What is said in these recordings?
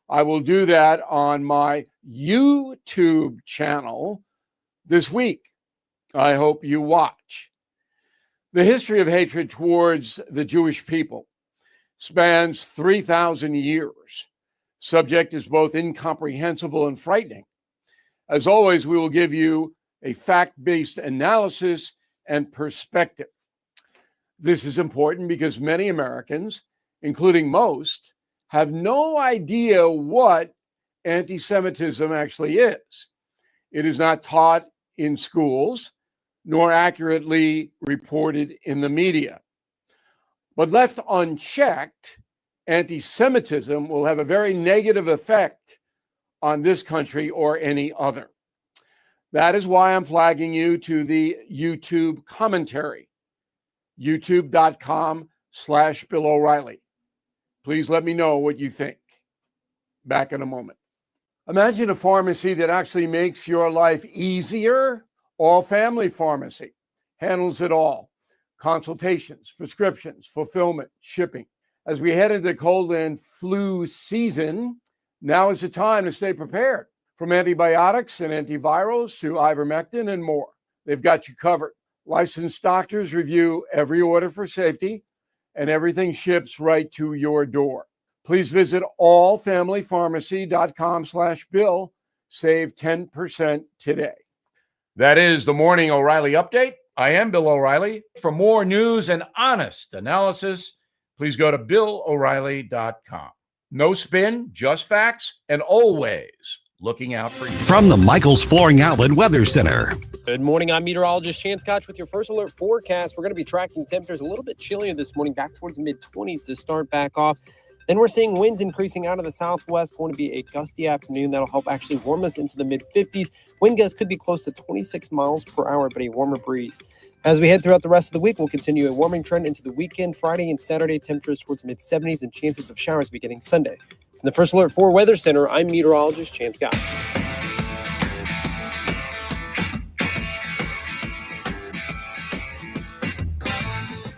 I will do that on my YouTube channel this week. I hope you watch. The history of hatred towards the Jewish people spans 3,000 years. Subject is both incomprehensible and frightening. As always, we will give you a fact-based analysis and perspective. This is important because many Americans, including most, have no idea what anti-Semitism actually is. It is not taught in schools, nor accurately reported in the media. But left unchecked, anti-Semitism will have a very negative effect on this country or any other. That is why I'm flagging you to the YouTube commentary, youtube.com/Bill O'Reilly. Please let me know what you think. Back in a moment. Imagine a pharmacy that actually makes your life easier. All Family Pharmacy handles it all. Consultations, prescriptions, fulfillment, shipping. As we head into the cold and flu season, now is the time to stay prepared. From antibiotics and antivirals to ivermectin and more, they've got you covered. Licensed doctors review every order for safety, and everything ships right to your door. Please visit allfamilypharmacy.com/Bill. Save 10% today. That is the Morning O'Reilly Update. I am Bill O'Reilly. For more news and honest analysis, please go to BillO'Reilly.com. No spin, just facts, and always looking out for you. From the Michaels Flooring Outlet Weather Center. Good morning. I'm meteorologist Chance Koch with your first alert forecast. We're going to be tracking temperatures a little bit chillier this morning, back towards the mid-20s to start back off. Then we're seeing winds increasing out of the southwest. Going to be a gusty afternoon. That'll help actually warm us into the mid-50s. Wind gusts could be close to 26 miles per hour, but a warmer breeze. As we head throughout the rest of the week, we'll continue a warming trend into the weekend. Friday and Saturday, temperatures towards mid-70s and chances of showers beginning Sunday. In the First Alert 4 Weather Center, I'm meteorologist Chance Koch.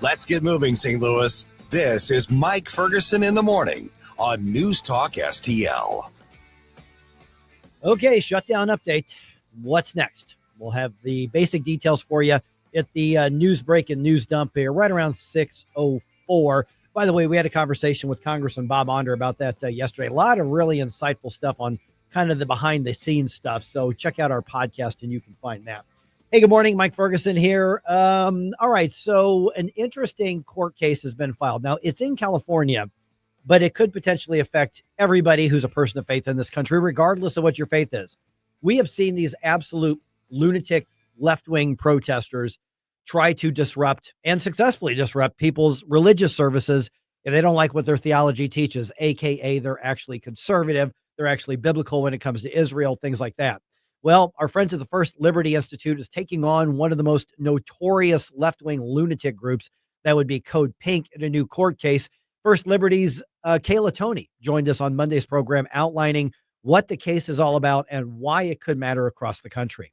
Let's get moving, St. Louis. This is Mike Ferguson in the morning on News Talk STL. Okay, shutdown update. What's next? We'll have the basic details for you at the news break and news dump here right around 6:04. By the way, we had a conversation with Congressman Bob Onder about that yesterday. A lot of really insightful stuff on kind of the behind-the-scenes stuff. So check out our podcast and you can find that. Hey, good morning. Mike Ferguson here. All right, so an interesting court case has been filed. Now, it's in California, but it could potentially affect everybody who's a person of faith in this country, regardless of what your faith is. We have seen these absolute lunatic left-wing protesters try to disrupt and successfully disrupt people's religious services if they don't like what their theology teaches, aka they're actually conservative, they're actually biblical when it comes to Israel, things like that. Well, our friends at the First Liberty Institute is taking on one of the most notorious left-wing lunatic groups. That would be Code Pink in a new court case. First Liberty's Kayla Toney joined us on Monday's program outlining what the case is all about and why it could matter across the country.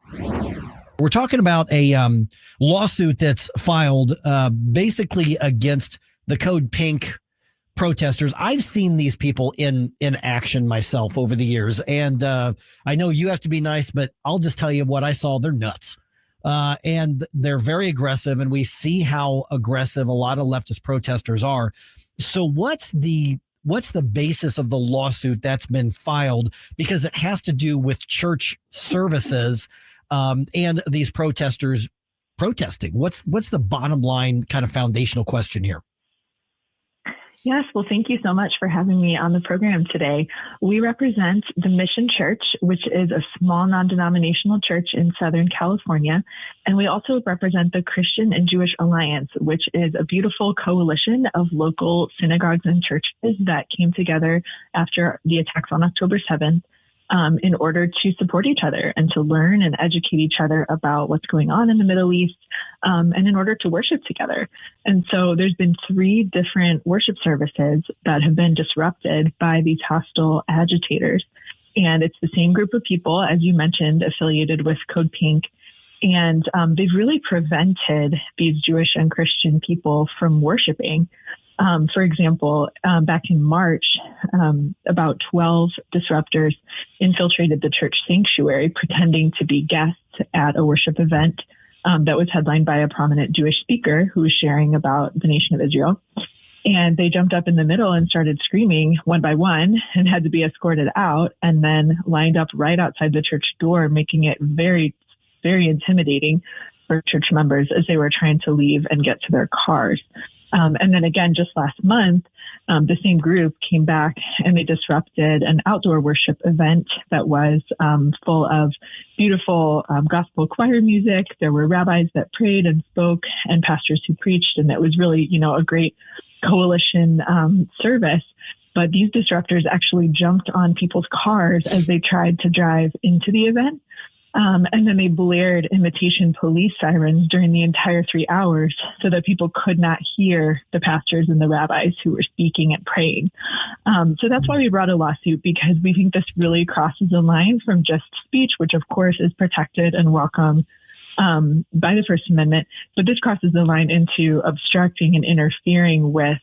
We're talking about a lawsuit that's filed basically against the Code Pink protesters. I've seen these people in action myself over the years, and I know you have to be nice, but I'll just tell you what I saw. They're nuts, and they're very aggressive, and we see how aggressive a lot of leftist protesters are. So what's the basis of the lawsuit that's been filed? Because it has to do with church services and these protesters protesting. What's the bottom line kind of foundational question here? Yes, well, thank you so much for having me on the program today. We represent the Mission Church, which is a small non-denominational church in Southern California. And we also represent the Christian and Jewish Alliance, which is a beautiful coalition of local synagogues and churches that came together after the attacks on October 7th. In order to support each other and to learn and educate each other about what's going on in the Middle East, and in order to worship together. And so there's been 3 different worship services that have been disrupted by these hostile agitators. And it's the same group of people, as you mentioned, affiliated with Code Pink. And they've really prevented these Jewish and Christian people from worshiping. For example, back in March, about 12 disruptors infiltrated the church sanctuary, pretending to be guests at a worship event that was headlined by a prominent Jewish speaker who was sharing about the nation of Israel. And they jumped up in the middle and started screaming one by one and had to be escorted out, and then lined up right outside the church door, making it very, very intimidating for church members as they were trying to leave and get to their cars. And then again, just last month, the same group came back and they disrupted an outdoor worship event that was full of beautiful gospel choir music. There were rabbis that prayed and spoke and pastors who preached. And it was really, a great coalition service. But these disruptors actually jumped on people's cars as they tried to drive into the event. And then they blared imitation police sirens during the entire 3 hours so that people could not hear the pastors and the rabbis who were speaking and praying. So that's why we brought a lawsuit, because we think this really crosses the line from just speech, which of course is protected and welcome by the First Amendment, but this crosses the line into obstructing and interfering with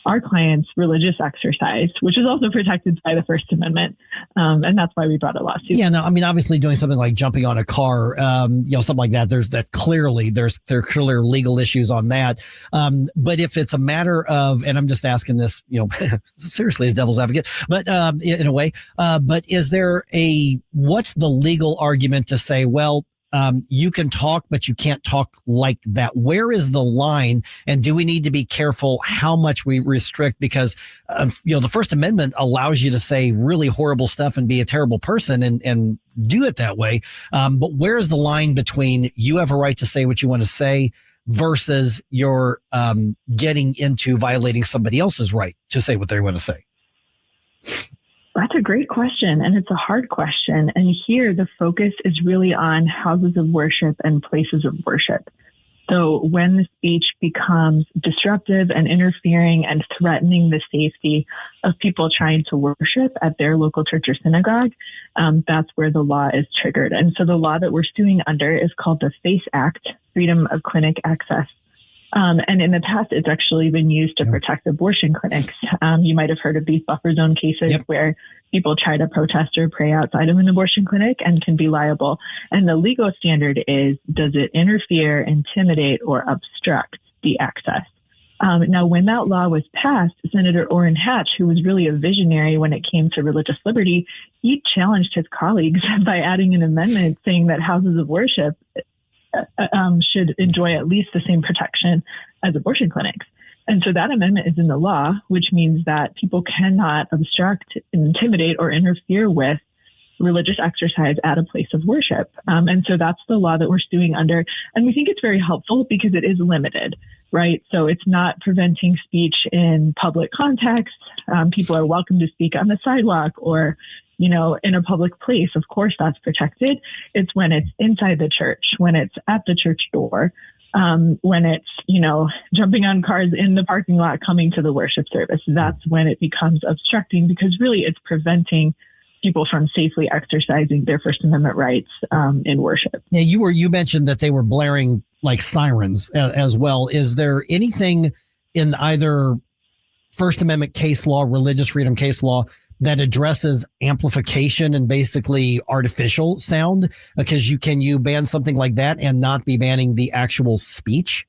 our clients' religious exercise, which is also protected by the First Amendment. And that's why we brought a lawsuit. Yeah, no, I mean, obviously doing something like jumping on a car, something like that, there are clear legal issues on that. But if it's a matter of, and I'm just asking this, seriously as devil's advocate, but in a way, but what's the legal argument to say, well, you can talk, but you can't talk like that? Where is the line? And do we need to be careful how much we restrict? Because, the First Amendment allows you to say really horrible stuff and be a terrible person and do it that way. But where's the line between you have a right to say what you want to say versus you're getting into violating somebody else's right to say what they want to say? That's a great question, and it's a hard question. And here the focus is really on houses of worship and places of worship. So when the speech becomes disruptive and interfering and threatening the safety of people trying to worship at their local church or synagogue, that's where the law is triggered. And so the law that we're suing under is called the FACE Act, Freedom of Clinic Access. And in the past, it's actually been used to protect abortion clinics. You might have heard of these buffer zone cases where people try to protest or pray outside of an abortion clinic and can be liable. And the legal standard is, does it interfere, intimidate, or obstruct the access? Now, when that law was passed, Senator Orrin Hatch, who was really a visionary when it came to religious liberty, he challenged his colleagues by adding an amendment saying that houses of worship should enjoy at least the same protection as abortion clinics. And so that amendment is in the law, which means that people cannot obstruct, intimidate, or interfere with religious exercise at a place of worship. And so that's the law that we're suing under. And we think it's very helpful because it is limited, right? So it's not preventing speech in public context. People are welcome to speak on the sidewalk or in a public place. Of course, that's protected. It's when it's inside the church, when it's at the church door, when it's, jumping on cars in the parking lot coming to the worship service. That's when it becomes obstructing, because really it's preventing people from safely exercising their First Amendment rights in worship. Yeah, you mentioned that they were blaring like sirens as well. Is there anything in either First Amendment case law, religious freedom case law, that addresses amplification and basically artificial sound? Because can you ban something like that and not be banning the actual speech?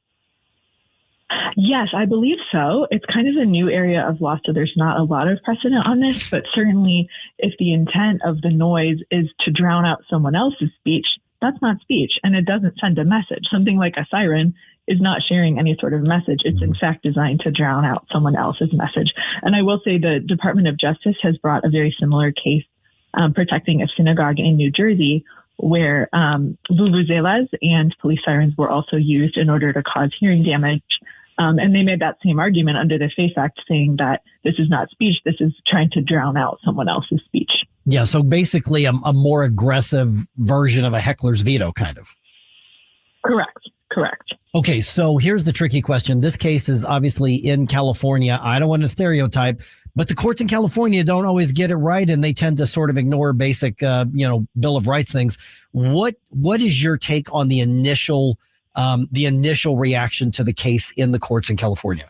Yes, I believe so. It's kind of a new area of law, so there's not a lot of precedent on this, but certainly if the intent of the noise is to drown out someone else's speech, that's not speech, and it doesn't send a message. Something like a siren is not sharing any sort of message. It's in fact designed to drown out someone else's message. And I will say the Department of Justice has brought a very similar case protecting a synagogue in New Jersey, where vuvuzelas and police sirens were also used in order to cause hearing damage. And they made that same argument under the FACE Act, saying that this is not speech, this is trying to drown out someone else's speech. Yeah, so basically a more aggressive version of a heckler's veto, kind of. Correct. Okay, so here's the tricky question. This case is obviously in California. I don't want to stereotype, but the courts in California don't always get it right, and they tend to sort of ignore basic, Bill of Rights things. What is your take on the initial reaction to the case in the courts in California?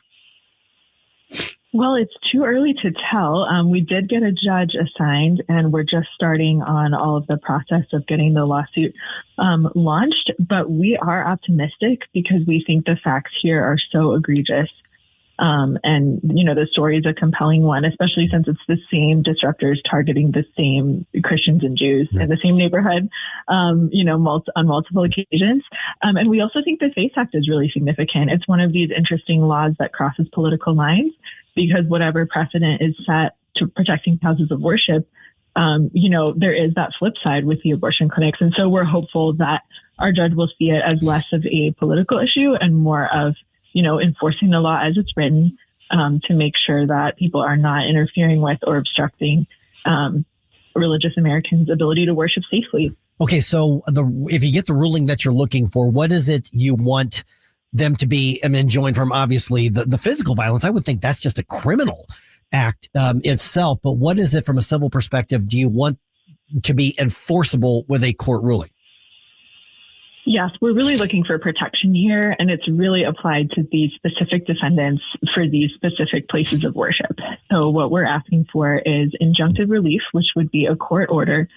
Well, it's too early to tell. We did get a judge assigned, and we're just starting on all of the process of getting the lawsuit launched. But we are optimistic because we think the facts here are so egregious. And, the story is a compelling one, especially since it's the same disruptors targeting the same Christians and Jews in the same neighborhood, on multiple occasions. And we also think the FACE Act is really significant. It's one of these interesting laws that crosses political lines because whatever precedent is set to protecting houses of worship, there is that flip side with the abortion clinics. And so we're hopeful that our judge will see it as less of a political issue and more of enforcing the law as it's written to make sure that people are not interfering with or obstructing religious Americans' ability to worship safely. Okay, so if you get the ruling that you're looking for, what is it you want them to be enjoined from? Obviously, the physical violence, I would think that's just a criminal act itself. But what is it from a civil perspective do you want to be enforceable with a court ruling? Yes, we're really looking for protection here, and it's really applied to these specific defendants for these specific places of worship. So what we're asking for is injunctive relief, which would be a court order,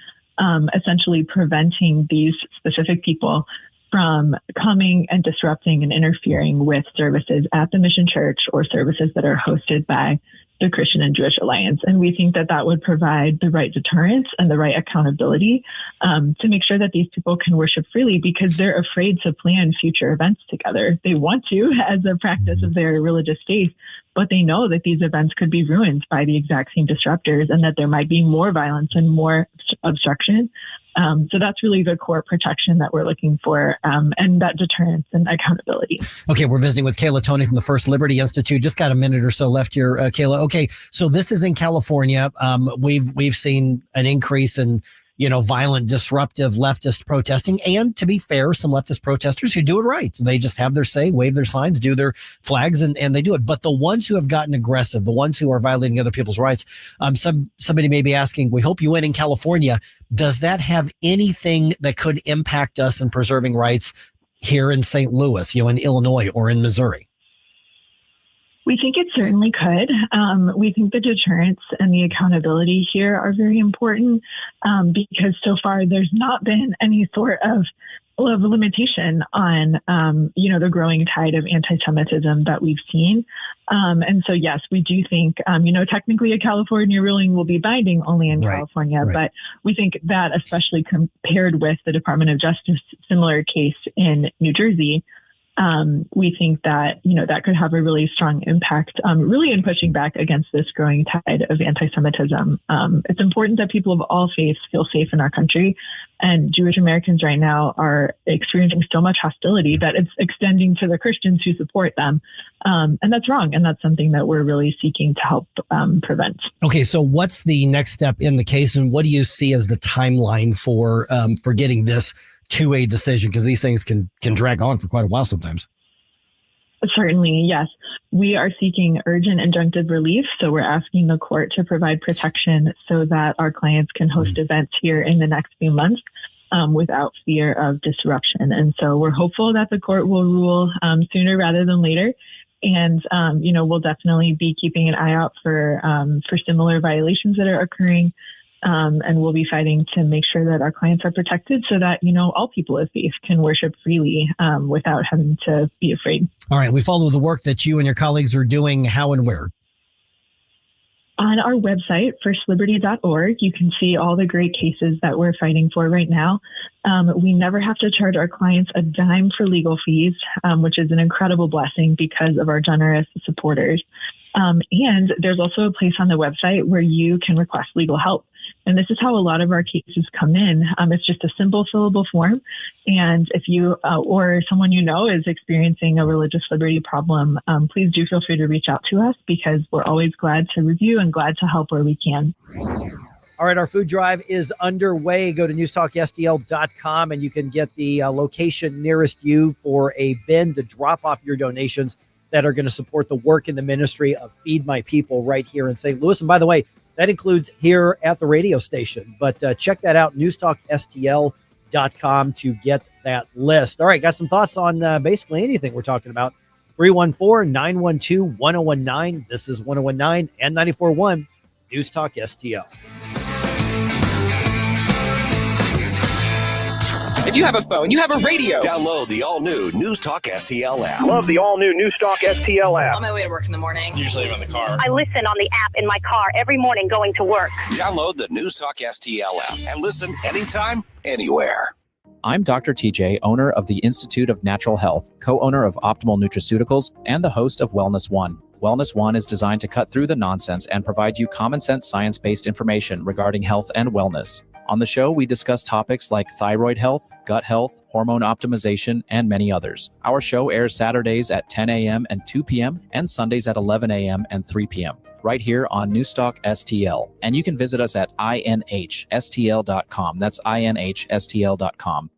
essentially preventing these specific people from coming and disrupting and interfering with services at the Mission Church or services that are hosted by the Christian and Jewish Alliance. And we think that that would provide the right deterrence and the right accountability to make sure that these people can worship freely because they're afraid to plan future events together. They want to as a practice of their religious faith, but they know that these events could be ruined by the exact same disruptors and that there might be more violence and more obstruction. So that's really the core protection that we're looking for, and that deterrence and accountability. Okay, we're visiting with Kayla Tony from the First Liberty Institute. Just got a minute or so left here, Kayla. Okay, so this is in California. We've seen an increase in violent, disruptive leftist protesting. And to be fair, some leftist protesters who do it right. They just have their say, wave their signs, do their flags, and they do it. But the ones who have gotten aggressive, the ones who are violating other people's rights, somebody may be asking, we hope you win in California. Does that have anything that could impact us in preserving rights here in St. Louis, in Illinois or in Missouri? We think it certainly could. We think the deterrence and the accountability here are very important because so far there's not been any sort of limitation on, the growing tide of anti-Semitism that we've seen. And so, yes, we do think, technically a California ruling will be binding only in California, but we think that especially compared with the Department of Justice similar case in New Jersey, we think that, that could have a really strong impact, really in pushing back against this growing tide of anti-Semitism. It's important that people of all faiths feel safe in our country, and Jewish Americans right now are experiencing so much hostility that it's extending to the Christians who support them. And that's wrong. And that's something that we're really seeking to help prevent. Okay, so what's the next step in the case, and what do you see as the timeline for getting this to a decision? Because these things can drag on for quite a while sometimes. Certainly, yes. We are seeking urgent injunctive relief. So we're asking the court to provide protection so that our clients can host events here in the next few months without fear of disruption. And so we're hopeful that the court will rule sooner rather than later. And, we'll definitely be keeping an eye out for similar violations that are occurring. And we'll be fighting to make sure that our clients are protected so that, all people of faith can worship freely without having to be afraid. All right. We follow the work that you and your colleagues are doing. How and where? On our website, firstliberty.org, you can see all the great cases that we're fighting for right now. We never have to charge our clients a dime for legal fees, which is an incredible blessing because of our generous supporters. And there's also a place on the website where you can request legal help. And this is how a lot of our cases come in. It's just a simple fillable form. And if you or someone is experiencing a religious liberty problem, please do feel free to reach out to us because we're always glad to review and glad to help where we can. All right, our food drive is underway. Go to NewsTalkSTL.com and you can get the location nearest you for a bin to drop off your donations that are going to support the work in the ministry of Feed My People right here in St. Louis. And by the way, that includes here at the radio station. But check that out, NewsTalkSTL.com to get that list. All right, got some thoughts on basically anything we're talking about 314-912-1019. This is 1019 and 94.1 News Talk STL. If you have a phone, you have a radio. Download the all-new News Talk STL app. Love the all-new NewsTalk STL app. On my way to work in the morning. Usually I'm in the car. I listen on the app in my car every morning going to work. Download the News Talk STL app and listen anytime, anywhere. I'm Dr. TJ, owner of the Institute of Natural Health, co-owner of Optimal Nutraceuticals, and the host of Wellness One. Wellness One is designed to cut through the nonsense and provide you common sense science-based information regarding health and wellness. On the show, we discuss topics like thyroid health, gut health, hormone optimization, and many others. Our show airs Saturdays at 10 a.m. and 2 p.m. and Sundays at 11 a.m. and 3 p.m. right here on NewsTalk STL. And you can visit us at inhstl.com. That's inhstl.com.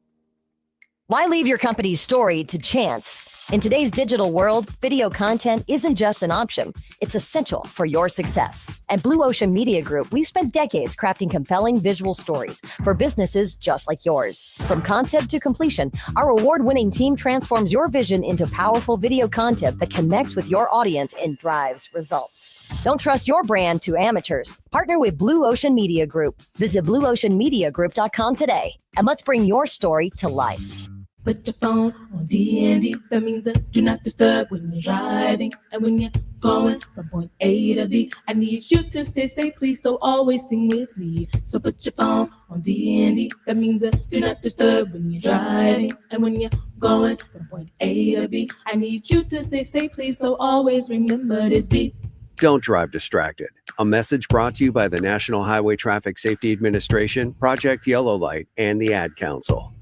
Why leave your company's story to chance? In today's digital world, video content isn't just an option. It's essential for your success. At Blue Ocean Media Group, we've spent decades crafting compelling visual stories for businesses just like yours. From concept to completion, our award-winning team transforms your vision into powerful video content that connects with your audience and drives results. Don't trust your brand to amateurs. Partner with Blue Ocean Media Group. Visit blueoceanmediagroup.com today, and let's bring your story to life. Put your phone on D&D. That means that do not disturb when you're driving. And when you're going from point A to B, I need you to stay safe, please, so always sing with me. So put your phone on D&D. That means that do not disturb when you're driving. And when you're going from point A to B, I need you to stay safe, please, so always remember this beat. Don't drive distracted. A message brought to you by the National Highway Traffic Safety Administration, Project Yellow Light, and the Ad Council.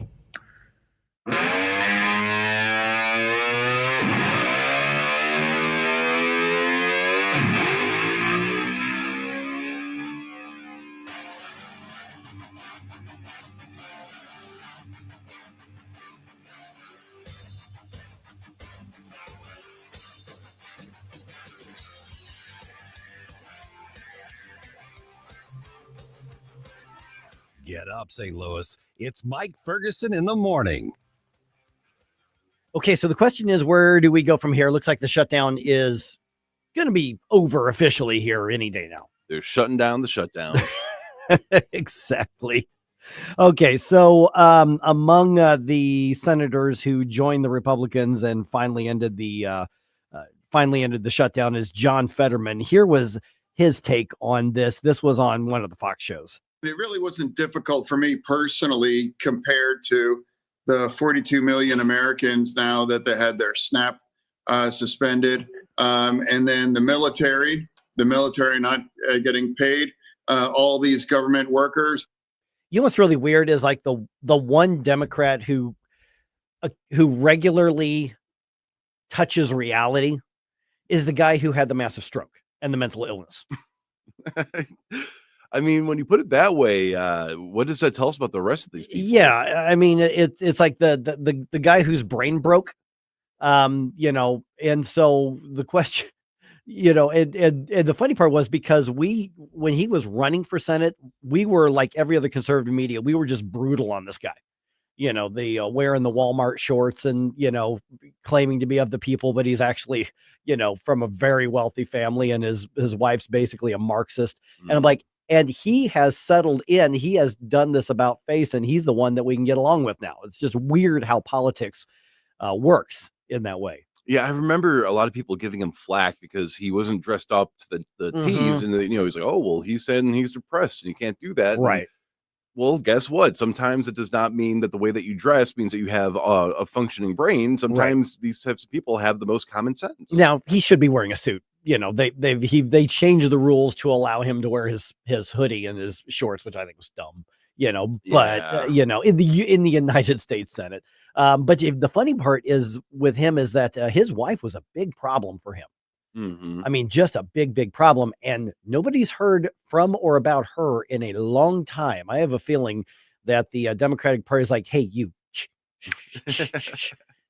Get up, St. Louis. It's Mike Ferguson in the morning. Okay, so the question is, where do we go from here? Looks like the shutdown is going to be over officially here any day now. They're shutting down the shutdown. Exactly. Okay, so among the senators who joined the Republicans and finally ended the shutdown is John Fetterman. Here was his take on this. This was on one of the Fox shows. It really wasn't difficult for me personally compared to the 42 million Americans now that they had their SNAP suspended. And then the military not getting paid, all these government workers. You know what's really weird is like the one Democrat who regularly touches reality is the guy who had the massive stroke and the mental illness. I mean, when you put it that way, what does that tell us about the rest of these people? Yeah, I mean, it's like the guy whose brain broke, and so the question, and the funny part was because when he was running for Senate, we were like every other conservative media, we were just brutal on this guy. The wearing the Walmart shorts and, claiming to be of the people, but he's actually, from a very wealthy family and his wife's basically a Marxist. And I'm like, and he has settled in, he has done this about face, and he's the one that we can get along with now. It's just weird how politics works in that way. Yeah, I remember a lot of people giving him flack because he wasn't dressed up to the T's, and he's like, oh, well, he said he's depressed and you can't do that. Right. And, well, guess what? Sometimes it does not mean that the way that you dress means that you have a functioning brain. Sometimes these types of people have the most common sense. Now, he should be wearing a suit. They changed the rules to allow him to wear his hoodie and his shorts, which I think was dumb, but in the United States Senate. But the funny part is with him is that his wife was a big problem for him. Mm-hmm. I mean, just a big problem. And nobody's heard from or about her in a long time. I have a feeling that the Democratic Party is like, hey, you,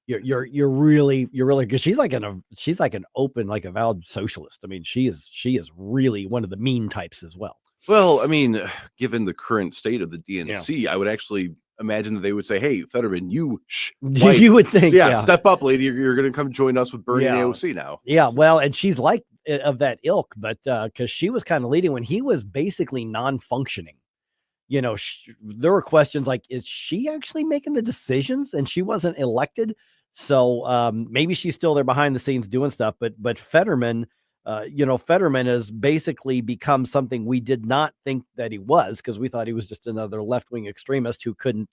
you're really, because she's like an open, like avowed socialist. I mean, she is really one of the mean types as well. Well, I mean, given the current state of the DNC, I would actually imagine that they would say, "Hey, Fetterman, you you would think, step up, lady. You're going to come join us with Bernie and AOC now." Yeah, well, and she's like of that ilk, but because she was kind of leading when he was basically non-functioning. You know, there were questions like, is she actually making the decisions? And she wasn't elected. So maybe she's still there behind the scenes doing stuff. But Fetterman, Fetterman has basically become something we did not think that he was, because we thought he was just another left-wing extremist who couldn't,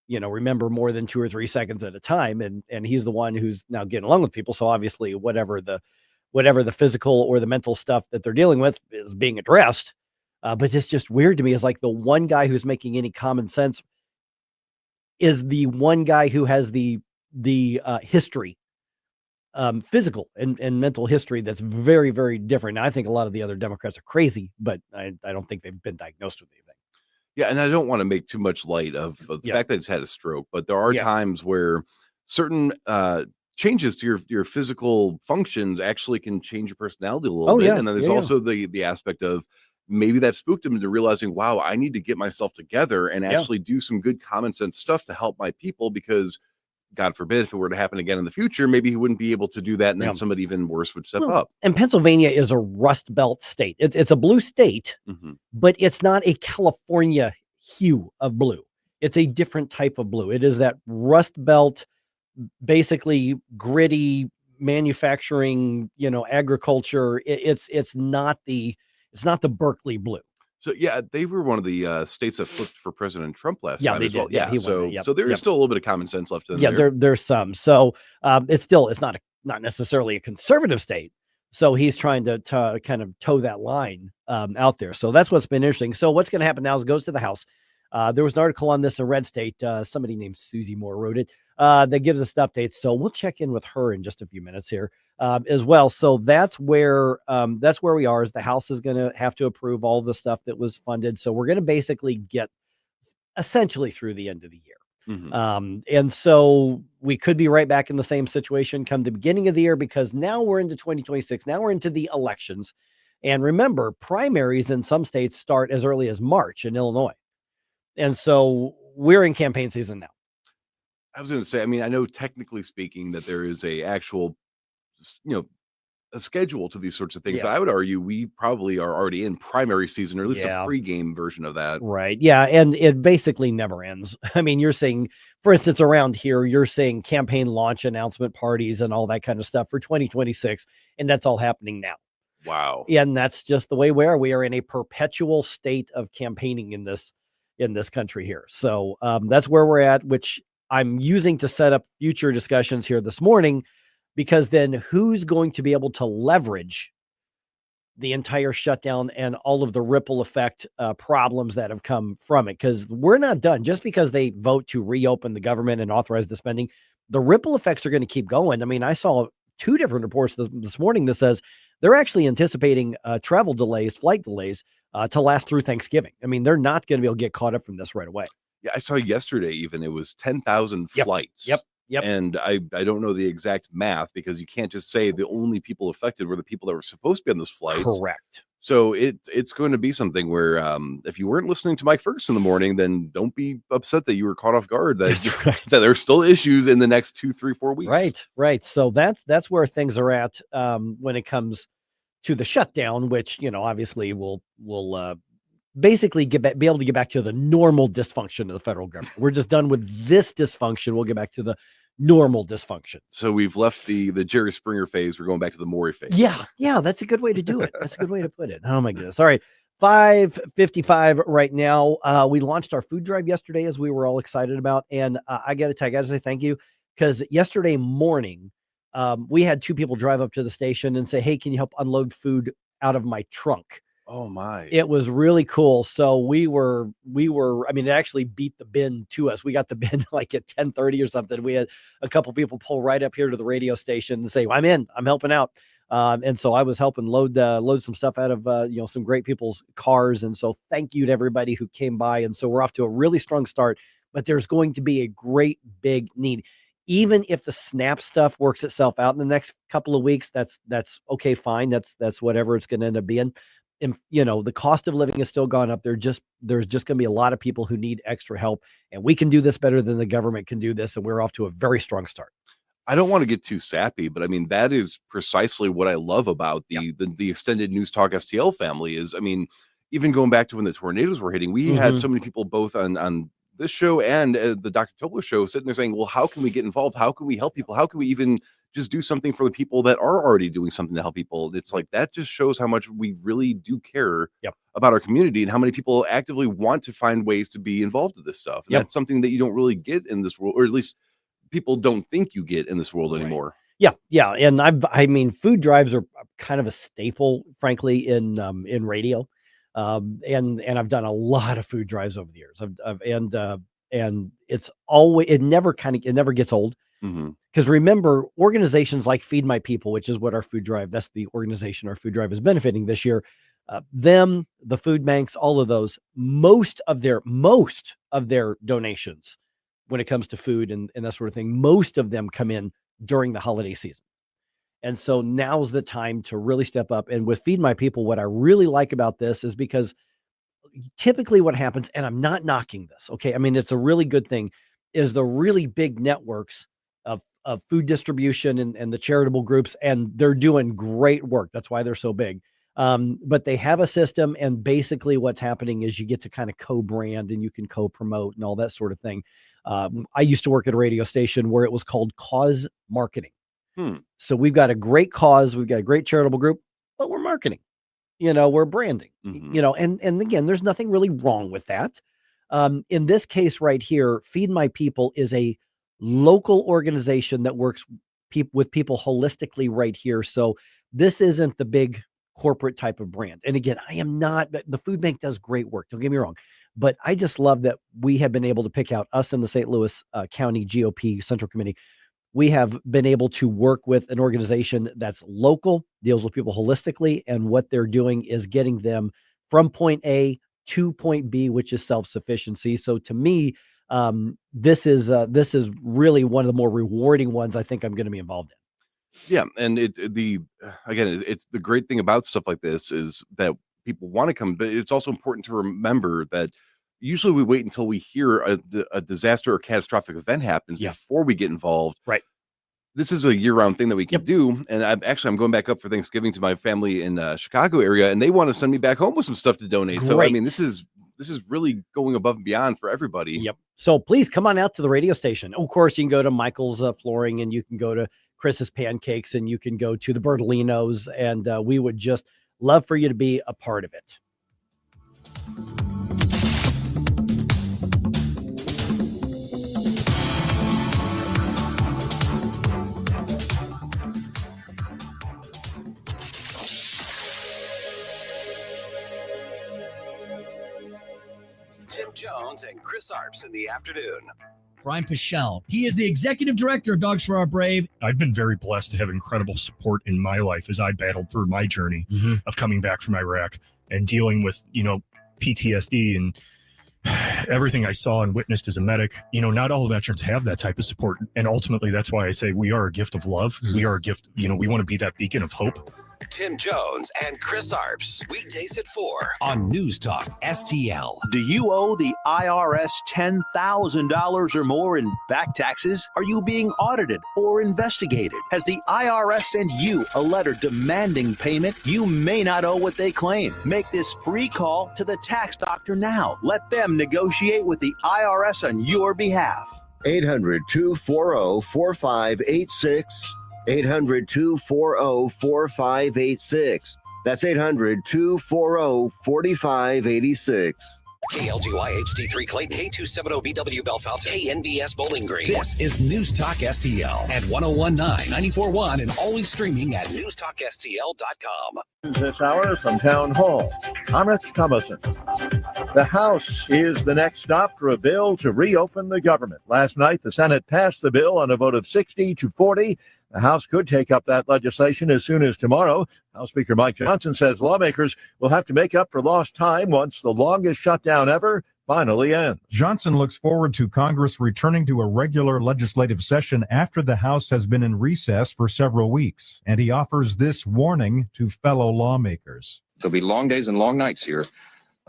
remember more than 2 or 3 seconds at a time. And he's the one who's now getting along with people. So obviously whatever the physical or the mental stuff that they're dealing with is being addressed. But it's just weird to me. Is like the one guy who's making any common sense is the one guy who has the history, physical and mental history that's very, very different. Now, I think a lot of the other Democrats are crazy, but I don't think they've been diagnosed with anything. Yeah, and I don't want to make too much light of the fact that he's had a stroke, but there are times where certain changes to your physical functions actually can change your personality a little bit. And then there's also the aspect of maybe that spooked him into realizing, wow, I need to get myself together and actually do some good common sense stuff to help my people, because God forbid, if it were to happen again in the future, maybe he wouldn't be able to do that. And then somebody even worse would step up. And Pennsylvania is a Rust Belt state. It's a blue state, but it's not a California hue of blue. It's a different type of blue. It is that Rust Belt, basically gritty manufacturing, agriculture. It's not the Berkeley blue. So they were one of the states that flipped for President Trump last time as well. Yeah, so there is still a little bit of common sense left in there. Yeah, there's some. So it's not necessarily a conservative state. So he's trying to kind of toe that line out there. So that's what's been interesting. So what's going to happen now is it goes to the House. There was an article on this in RedState. Somebody named Susie Moore wrote it. That gives us updates. So we'll check in with her in just a few minutes here as well. So that's where we are. Is the House is going to have to approve all the stuff that was funded. So we're going to basically get essentially through the end of the year. And so we could be right back in the same situation come the beginning of the year, because now we're into 2026. Now we're into the elections. And remember, primaries in some states start as early as March in Illinois. And so we're in campaign season now. I was going to say, I mean, I know technically speaking that there is a actual, a schedule to these sorts of things, but I would argue we probably are already in primary season, or at least a pregame version of that. Right. Yeah. And it basically never ends. I mean, you're saying, for instance, around here, you're saying campaign launch announcement parties and all that kind of stuff for 2026. And that's all happening now. Wow. And that's just the way we are. We are in a perpetual state of campaigning in this country here. So that's where we're at, which I'm using to set up future discussions here this morning, because then who's going to be able to leverage the entire shutdown and all of the ripple effect problems that have come from it? Because we're not done. Just because they vote to reopen the government and authorize the spending, the ripple effects are going to keep going. I mean, I saw 2 different reports this morning that says they're actually anticipating flight delays to last through Thanksgiving. I mean, they're not going to be able to get caught up from this right away. Yeah, I saw yesterday even it was 10,000 flights. Yep. And I don't know the exact math, because you can't just say the only people affected were the people that were supposed to be on those flights. Correct. So it's going to be something where if you weren't listening to Mike Ferguson in the morning, then don't be upset that you were caught off guard. That there's still issues in the next 2, 3, 4 weeks. Right. So that's where things are at when it comes to the shutdown, which obviously will basically be able to get back to the normal dysfunction of the federal government. We're just done with this dysfunction. We'll get back to the normal dysfunction. So we've left the Jerry Springer phase. We're going back to the Maury phase. Yeah, that's a good way to do it. That's a good way to put it. Oh my goodness. All right. 5:55 right now. We launched our food drive yesterday, as we were all excited about. And I got to say thank you, because yesterday morning, we had 2 people drive up to the station and say, hey, can you help unload food out of my trunk? Oh my. It was really cool. So we were, I mean, it actually beat the bin to us. We got the bin like at 10:30 or something. We had a couple people pull right up here to the radio station and say, I'm helping out. And so I was helping load some stuff out of, some great people's cars. And so thank you to everybody who came by. And so we're off to a really strong start, but there's going to be a great big need. Even if the SNAP stuff works itself out in the next couple of weeks, that's okay, fine. That's whatever it's going to end up being. the cost of living has still gone up. There's just going to be a lot of people who need extra help, and we can do this better than the government can do this. And we're off to a very strong start. I don't want to get too sappy, but I mean, that is precisely what I love about the extended News Talk STL family is, I mean, even going back to when the tornadoes were hitting, we had so many people both on this show and the Dr. Tobler show sitting there saying, well, how can we get involved? How can we help people? How can we even just do something for the people that are already doing something to help people? It's like, that just shows how much we really do care about our community and how many people actively want to find ways to be involved in this stuff. And that's something that you don't really get in this world, or at least people don't think you get in this world anymore. Yeah. Yeah. And I mean, food drives are kind of a staple, frankly, in radio. And I've done a lot of food drives over the years. And it's always, it never gets old. Because remember, organizations like Feed My People, which is what our food drive, that's the organization our food drive is benefiting this year. The food banks, all of those, most of their donations when it comes to food and that sort of thing, most of them come in during the holiday season. And so now's the time to really step up. And with Feed My People, what I really like about this is because typically what happens, and I'm not knocking this, okay, I mean, it's a really good thing, is the really big networks of food distribution and the charitable groups, and they're doing great work. That's why they're so big. But they have a system, and basically what's happening is you get to kind of co-brand and you can co-promote and all that sort of thing. I used to work at a radio station where it was called cause marketing. So we've got a great cause, we've got a great charitable group, but we're marketing, we're branding, and again, there's nothing really wrong with that. In this case right here, Feed My People is a local organization that works with people holistically right here. So this isn't the big corporate type of brand. And again, I am not, the food bank does great work. Don't get me wrong, but I just love that we have been able to pick out, us in the St. Louis County GOP Central Committee. We have been able to work with an organization that's local, deals with people holistically, and what they're doing is getting them from point A to point B, which is self-sufficiency. So to me, this is really one of the more rewarding ones I think I'm going to be involved in. Yeah, and it's the great thing about stuff like this is that people want to come, but it's also important to remember that usually we wait until we hear a disaster or catastrophic event happens before we get involved. Right. This is a year-round thing that we can do. And I'm going back up for Thanksgiving to my family in Chicago area, and they want to send me back home with some stuff to donate. Great. So, I mean, this is really going above and beyond for everybody. Yep. So please come on out to the radio station. Of course, you can go to Michael's Flooring, and you can go to Chris's Pancakes, and you can go to the Bertolino's, and we would just love for you to be a part of it. Tim Jones and Chris Arps in the afternoon. Brian Pichelle. He is the executive director of Dogs for Our Brave. I've been very blessed to have incredible support in my life as I battled through my journey of coming back from Iraq and dealing with, PTSD and everything I saw and witnessed as a medic. Not all veterans have that type of support. And ultimately, that's why I say we are a gift of love. We are a gift. We want to be that beacon of hope. Tim Jones and Chris Arps, weekdays at 4 on News Talk STL. Do you owe the IRS $10,000 or more in back taxes? Are you being audited or investigated? Has the IRS sent you a letter demanding payment? You may not owe what they claim. Make this free call to the tax doctor now. Let them negotiate with the IRS on your behalf. 800-240-4586. 800-240-4586. That's 800-240-4586. KLGY HD3 Clayton, K270BW Bellefonte, KNBS Bowling Green. This is News Talk STL at 1019, 94.1, and always streaming at newstalkstl.com. This hour from Town Hall, I'm Rich Thomason. The House is the next stop for a bill to reopen the government. Last night, the Senate passed the bill on a vote of 60-40. The House could take up that legislation as soon as tomorrow. House Speaker Mike Johnson says lawmakers will have to make up for lost time once the longest shutdown ever finally ends. Johnson looks forward to Congress returning to a regular legislative session after the House has been in recess for several weeks, and he offers this warning to fellow lawmakers. There'll be long days and long nights here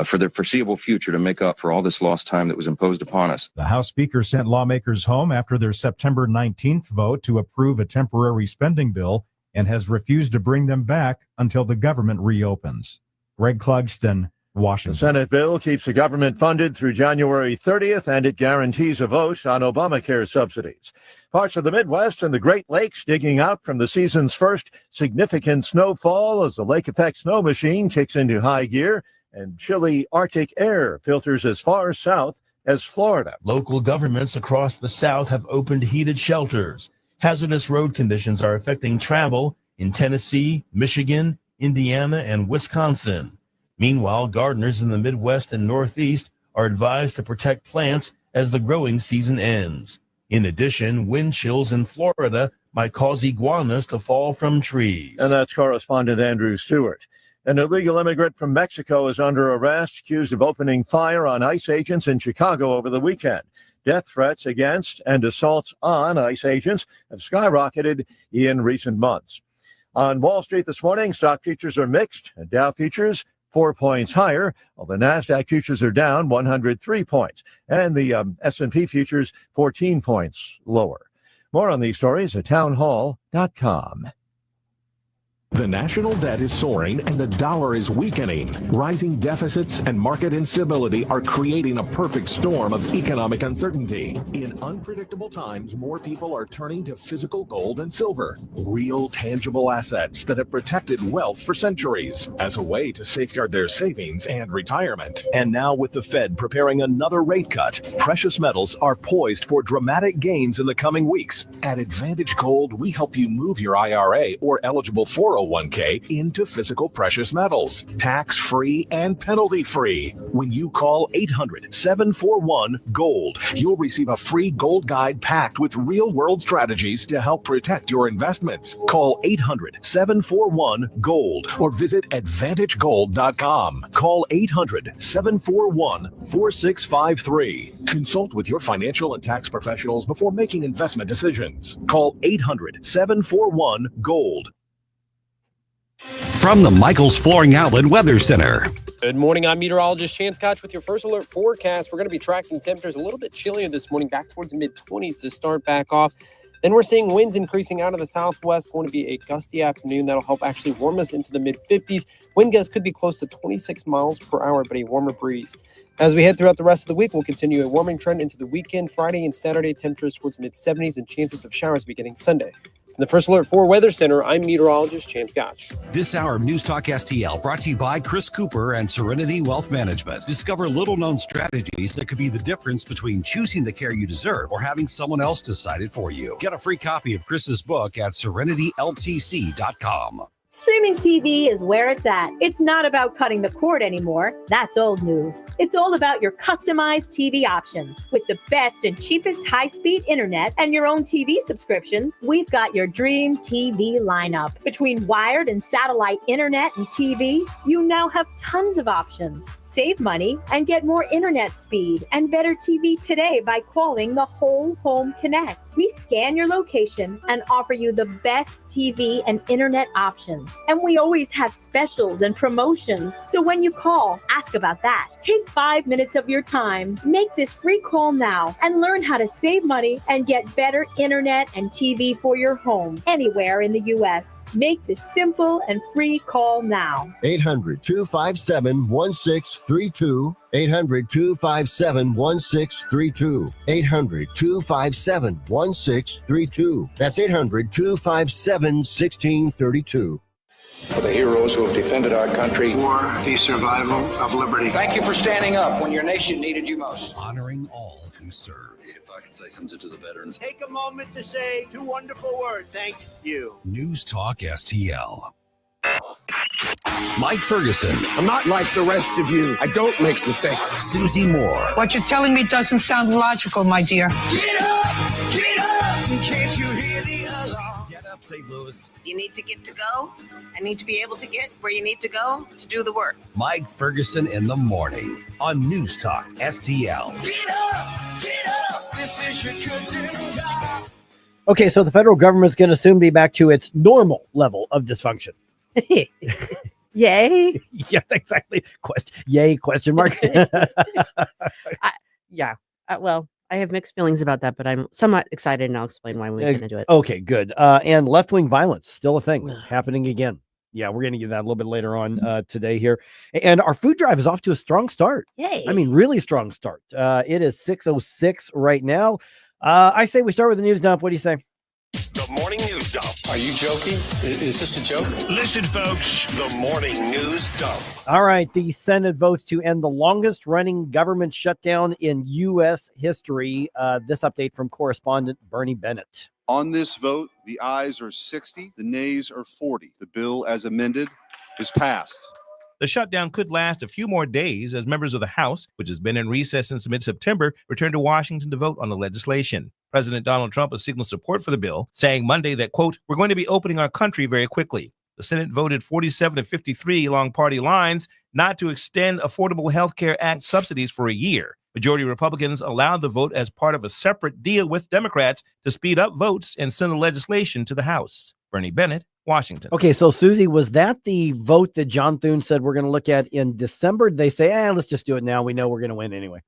for the foreseeable future to make up for all this lost time that was imposed upon us. The House Speaker sent lawmakers home after their September 19th vote to approve a temporary spending bill and has refused to bring them back until the government reopens. Greg Clugston, Washington. The Senate bill keeps the government funded through January 30th, and it guarantees a vote on Obamacare subsidies. Parts of the Midwest and the Great Lakes digging out from the season's first significant snowfall as the lake effect snow machine kicks into high gear and chilly Arctic air filters as far south as Florida. Local governments across the South have opened heated shelters. Hazardous road conditions are affecting travel in Tennessee, Michigan, Indiana, and Wisconsin. Meanwhile, gardeners in the Midwest and Northeast are advised to protect plants as the growing season ends. In addition, wind chills in Florida might cause iguanas to fall from trees. And that's correspondent Andrew Stewart. An illegal immigrant from Mexico is under arrest, accused of opening fire on ICE agents in Chicago over the weekend. Death threats against and assaults on ICE agents have skyrocketed in recent months. On Wall Street this morning, stock futures are mixed. Dow futures 4 points higher, while the NASDAQ futures are down 103 points, and the S&P futures 14 points lower. More on these stories at townhall.com. The national debt is soaring and the dollar is weakening. Rising deficits and market instability are creating a perfect storm of economic uncertainty. In unpredictable times, more people are turning to physical gold and silver, real tangible assets that have protected wealth for centuries, as a way to safeguard their savings and retirement. And now with the Fed preparing another rate cut, precious metals are poised for dramatic gains in the coming weeks. At Advantage Gold, we help you move your IRA or eligible 401k into physical precious metals, tax-free and penalty-free. When you call 800-741-GOLD, you'll receive a free gold guide packed with real-world strategies to help protect your investments. Call 800-741-GOLD or visit AdvantageGold.com. Call 800-741-4653. Consult with your financial and tax professionals before making investment decisions. Call 800-741-GOLD. From the Michaels Flooring Outlet Weather Center. Good morning. I'm meteorologist Chance Koch with your first alert forecast. We're going to be tracking temperatures a little bit chillier this morning, back towards the mid-20s to start back off. Then we're seeing winds increasing out of the southwest. Going to be a gusty afternoon. That'll help actually warm us into the mid-50s. Wind gusts could be close to 26 miles per hour, but a warmer breeze. As we head throughout the rest of the week, we'll continue a warming trend into the weekend. Friday and Saturday, temperatures towards mid-70s and chances of showers beginning Sunday. In the First Alert 4 Weather Center, I'm meteorologist Chance Koch. This hour of News Talk STL brought to you by Chris Cooper and Serenity Wealth Management. Discover little-known strategies that could be the difference between choosing the care you deserve or having someone else decide it for you. Get a free copy of Chris's book at serenityltc.com. Streaming TV is where it's at. It's not about cutting the cord anymore. That's old news. It's all about your customized TV options. With the best and cheapest high-speed internet and your own TV subscriptions, we've got your dream TV lineup. Between wired and satellite internet and TV, you now have tons of options. Save money and get more internet speed and better TV today by calling the Whole Home Connect. We scan your location and offer you the best TV and internet options. And we always have specials and promotions. So when you call, ask about that. Take 5 minutes of your time. Make this free call now and learn how to save money and get better internet and TV for your home anywhere in the U.S. Make this simple and free call now. 800-257-1632. 800-257-1632. 800-257-1632. That's 800-257-1632. For the heroes who have defended our country. For the survival of liberty. Thank you for standing up when your nation needed you most. Honoring all who serve. If I could say something to the veterans. Take a moment to say 2 wonderful words. Thank you. News Talk STL. Mike Ferguson. I'm not like the rest of you. I don't make mistakes. Susie Moore. What you're telling me doesn't sound logical, my dear. Get up! Get up! Can't you hear the alarm? Get up, St. Louis. You need to get to go. I need to be able to get where you need to go to do the work. Mike Ferguson in the morning on News Talk STL. Get up! Get up! This is your cousin God. Okay, so the federal government's going to soon be back to its normal level of dysfunction. Yay. Yeah, exactly. Yay, question mark. Yeah. Well, I have mixed feelings about that, but I'm somewhat excited, and I'll explain why we're going to do it. Okay, good. And left-wing violence, still a thing, happening again. Yeah, we're going to get that a little bit later on today here. And our food drive is off to a strong start. Yay. I mean, really strong start. It is 6:06 right now. I say we start with the news dump. What do you say? The morning news dump. Are you joking? Is this a joke? Listen, folks. The morning news dump. All right. The Senate votes to end the longest running government shutdown in U.S. history. This update from correspondent Bernie Bennett. On this vote, the ayes are 60, the nays are 40. The bill as amended is passed. The shutdown could last a few more days as members of the House, which has been in recess since mid-September, return to Washington to vote on the legislation. President Donald Trump has signaled support for the bill, saying Monday that, quote, we're going to be opening our country very quickly. The Senate voted 47-53 along party lines not to extend Affordable Health Care Act subsidies for a year. Majority Republicans allowed the vote as part of a separate deal with Democrats to speed up votes and send the legislation to the House. Bernie Bennett, Washington. Okay, so Susie, was that the vote that John Thune said we're going to look at in December? Did they say, let's just do it now. We know we're going to win anyway.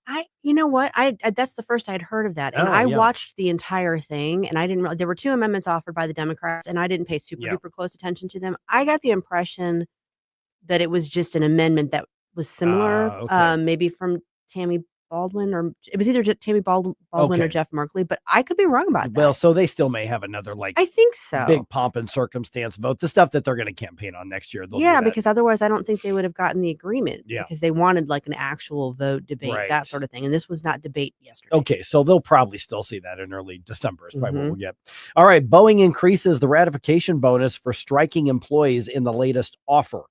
You know what? I that's the first I'd heard of that. And I yeah. watched the entire thing, and I didn't realize there were 2 amendments offered by the Democrats, and I didn't pay super duper close attention to them. I got the impression that it was just an amendment that was similar, maybe from Tammy Baldwin, or it was either Tammy Baldwin or Jeff Merkley, but I could be wrong about that. Well, so they still may have another I think so. big pomp and circumstance vote, the stuff that they're going to campaign on next year. Yeah, because otherwise I don't think they would have gotten the agreement. Yeah. Because they wanted like an actual vote, debate, Right. that sort of thing. And this was not debate yesterday. Okay, so they'll probably still see that in early December is probably what we'll get. All right, Boeing increases the ratification bonus for striking employees in the latest offer.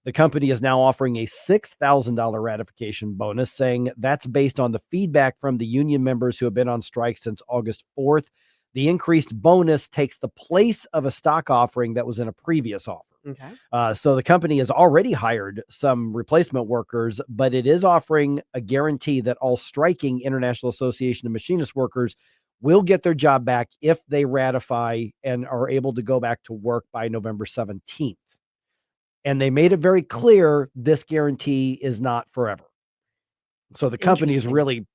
The company is now offering a $6,000 ratification bonus, saying that's based on the feedback from the union members who have been on strike since August 4th. The increased bonus takes the place of a stock offering that was in a previous offer. Okay. So the company has already hired some replacement workers, but it is offering a guarantee that all striking International Association of Machinist workers will get their job back if they ratify and are able to go back to work by November 17th. And they made it very clear this guarantee is not forever. So the company is really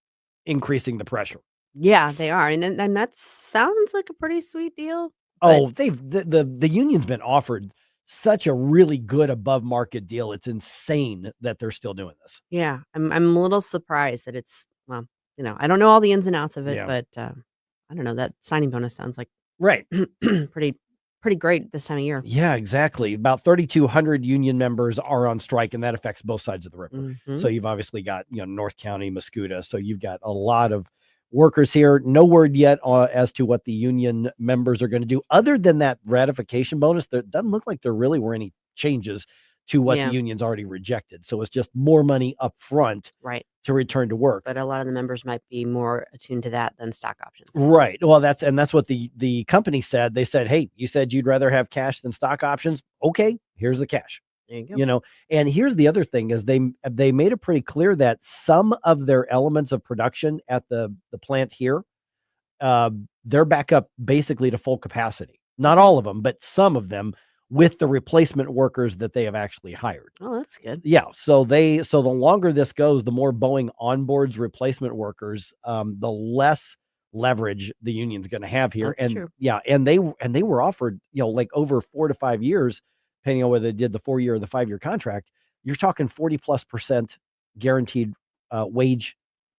increasing the pressure. Yeah, they are. And that sounds like a pretty sweet deal. Oh, the union's been offered such a really good above market deal. It's insane that they're still doing this. Yeah, I'm a little surprised that it's, well, I don't know all the ins and outs of it, Yeah. but I don't know, that signing bonus sounds like Right. pretty great this time of year. Yeah, exactly. About 3,200 union members are on strike, and that affects both sides of the river. Mhm. So you've obviously got, North County, Muscuda. So you've got a lot of workers here. No word yet as to what the union members are going to do. Other than that ratification bonus, there doesn't look like there really were any changes to what Yeah. the union's already rejected. So it's just more money up front Right. to return to work. But a lot of the members might be more attuned to that than stock options. Right. Well, that's what the company said. They said, hey, you said you'd rather have cash than stock options. Okay, here's the cash. There you go. And here's the other thing is they made it pretty clear that some of their elements of production at the plant here, they're back up basically to full capacity. Not all of them, but some of them, with the replacement workers that they have actually hired. Oh, that's good. Yeah. So the longer this goes, the more Boeing onboards replacement workers, the less leverage the union's going to have here. That's and true. yeah, and they were offered, like over 4 to 5 years, depending on whether they did the 4-year or the 5-year contract, you're talking 40+% guaranteed wage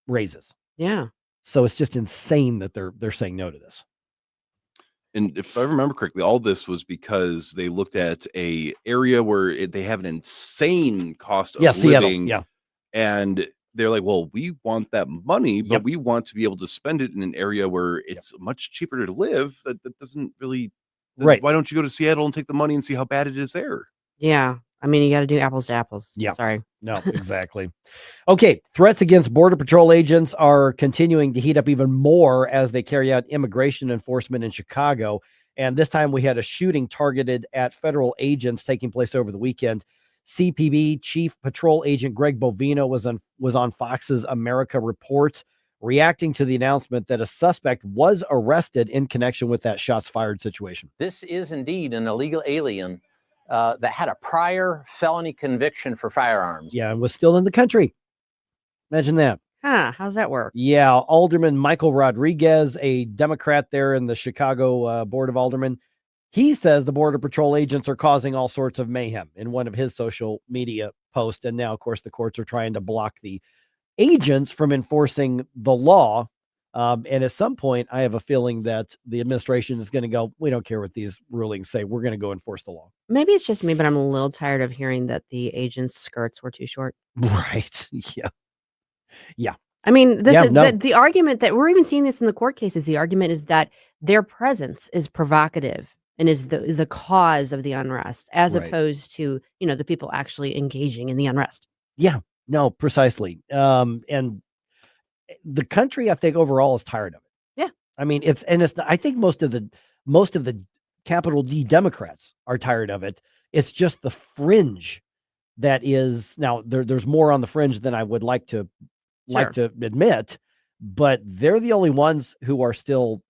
raises. Yeah. So it's just insane that they're saying no to this. And if I remember correctly, all this was because they looked at a area where they have an insane cost of Seattle, living. yeah. And they're like, well, we want that money, but we want to be able to spend it in an area where it's much cheaper to live. That doesn't really, Right. Why don't you go to Seattle and take the money and see how bad it is there? Yeah. I mean, you got to do apples to apples. Yeah. Sorry. No, exactly. Okay. Threats against Border Patrol agents are continuing to heat up even more as they carry out immigration enforcement in Chicago. And this time we had a shooting targeted at federal agents taking place over the weekend. CPB Chief Patrol Agent Greg Bovino was on Fox's America Report, reacting to the announcement that a suspect was arrested in connection with that shots fired situation. This is indeed an illegal alien that had a prior felony conviction for firearms. Yeah, and was still in the country. Imagine that. Huh, how's that work? Yeah, Alderman Michael Rodriguez, a Democrat there in the Chicago Board of Aldermen, he says the Border Patrol agents are causing all sorts of mayhem in one of his social media posts. And now, of course, the courts are trying to block the agents from enforcing the law. And at some point, I have a feeling that the administration is going to go, we don't care what these rulings say. We're going to go enforce the law. Maybe it's just me, but I'm a little tired of hearing that the agents' skirts were too short. Right. Yeah. Yeah. I mean, the argument that we're even seeing this in the court cases, the argument is that their presence is provocative and is the cause of the unrest, as opposed to, the people actually engaging in the unrest. Yeah, no, precisely. And the country, I think, overall is tired of it. Yeah. I mean, I think most of the capital D Democrats are tired of it. It's just the fringe that is now there's more on the fringe than I would like to admit, but they're the only ones who are still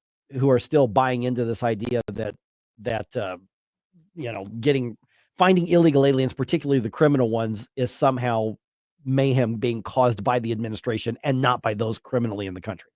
buying into this idea that finding illegal aliens, particularly the criminal ones, is somehow mayhem being caused by the administration and not by those criminally in the country.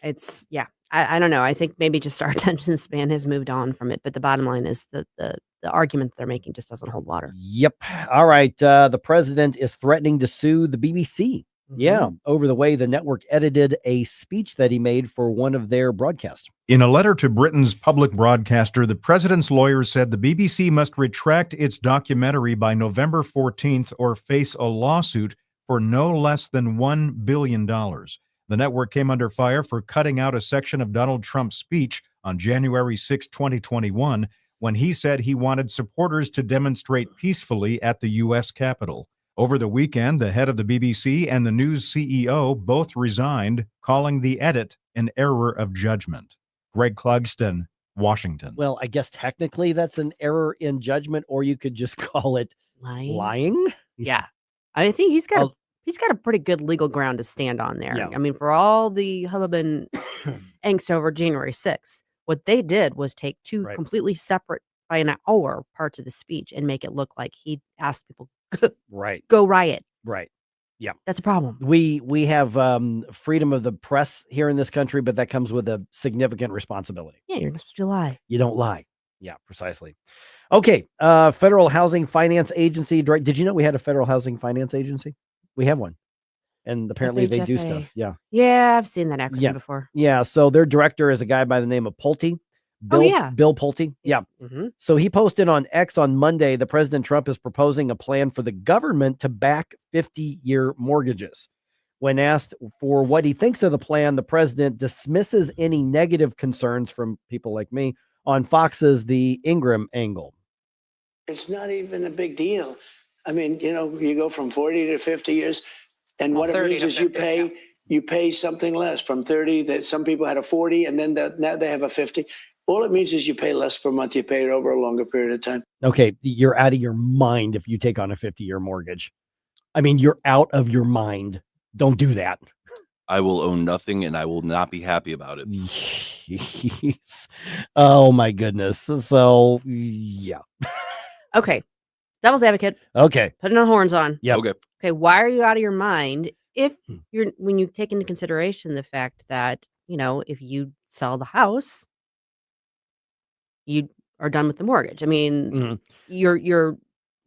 It's I don't know. I think maybe just our attention span has moved on from it, but the bottom line is that the argument they're making just doesn't hold water. Yep. All right. The president is threatening to sue the BBC. Yeah, over the way the network edited a speech that he made for one of their broadcasts. In a letter to Britain's public broadcaster, the president's lawyers said the BBC must retract its documentary by November 14th or face a lawsuit for no less than $1 billion. The network came under fire for cutting out a section of Donald Trump's speech on January 6, 2021, when he said he wanted supporters to demonstrate peacefully at the U.S. Capitol. Over the weekend, the head of the BBC and the news CEO both resigned, calling the edit an error of judgment. Greg Clugston, Washington. Well, I guess technically that's an error in judgment, or you could just call it lying. Yeah. I think he's got a pretty good legal ground to stand on there. Yeah. I mean, for all the hubbub and angst over January 6th, what they did was take two completely separate by an hour parts of the speech and make it look like he asked people go riot. Right. Yeah. That's a problem. We have freedom of the press here in this country, but that comes with a significant responsibility. Yeah, you're not supposed to lie. You don't lie. Yeah, precisely. Okay. Federal Housing Finance Agency. Did you know we had a Federal Housing Finance Agency? We have one. And apparently they do stuff. Yeah. Yeah, I've seen that acronym before. Yeah. So their director is a guy by the name of Pulte. Bill Pulte. Yeah. So he posted on X on Monday, the President Trump is proposing a plan for the government to back 50-year mortgages. When asked for what he thinks of the plan, the president dismisses any negative concerns from people like me on Fox's The Ingram Angle. It's not even a big deal. I mean, you go from 40 to 50 years, and what it means is you pay something less from 30, that some people had a 40 and then now they have a 50. All it means is you pay less per month. You pay it over a longer period of time. Okay, you're out of your mind if you take on a 50-year mortgage. I mean, you're out of your mind. Don't do that. I will own nothing, and I will not be happy about it. Jeez. Oh, my goodness. So, yeah. Okay. Devil's advocate. Okay. Putting the horns on. Yeah. Okay. Why are you out of your mind when you take into consideration the fact that, if you sell the house, you are done with the mortgage. I mean, you're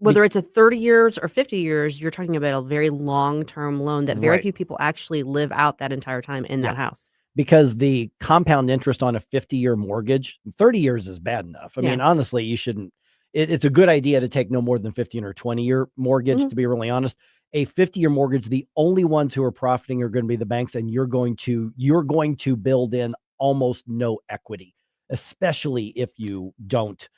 whether it's a 30 years or 50 years, you're talking about a very long-term loan that very few people actually live out that entire time in that house. Because the compound interest on a 50-year mortgage, 30 years is bad enough. I mean, honestly, you shouldn't. It's a good idea to take no more than 15 or 20-year mortgage, to be really honest. A 50-year mortgage, the only ones who are profiting are going to be the banks, and you're going to build in almost no equity, especially if you don't,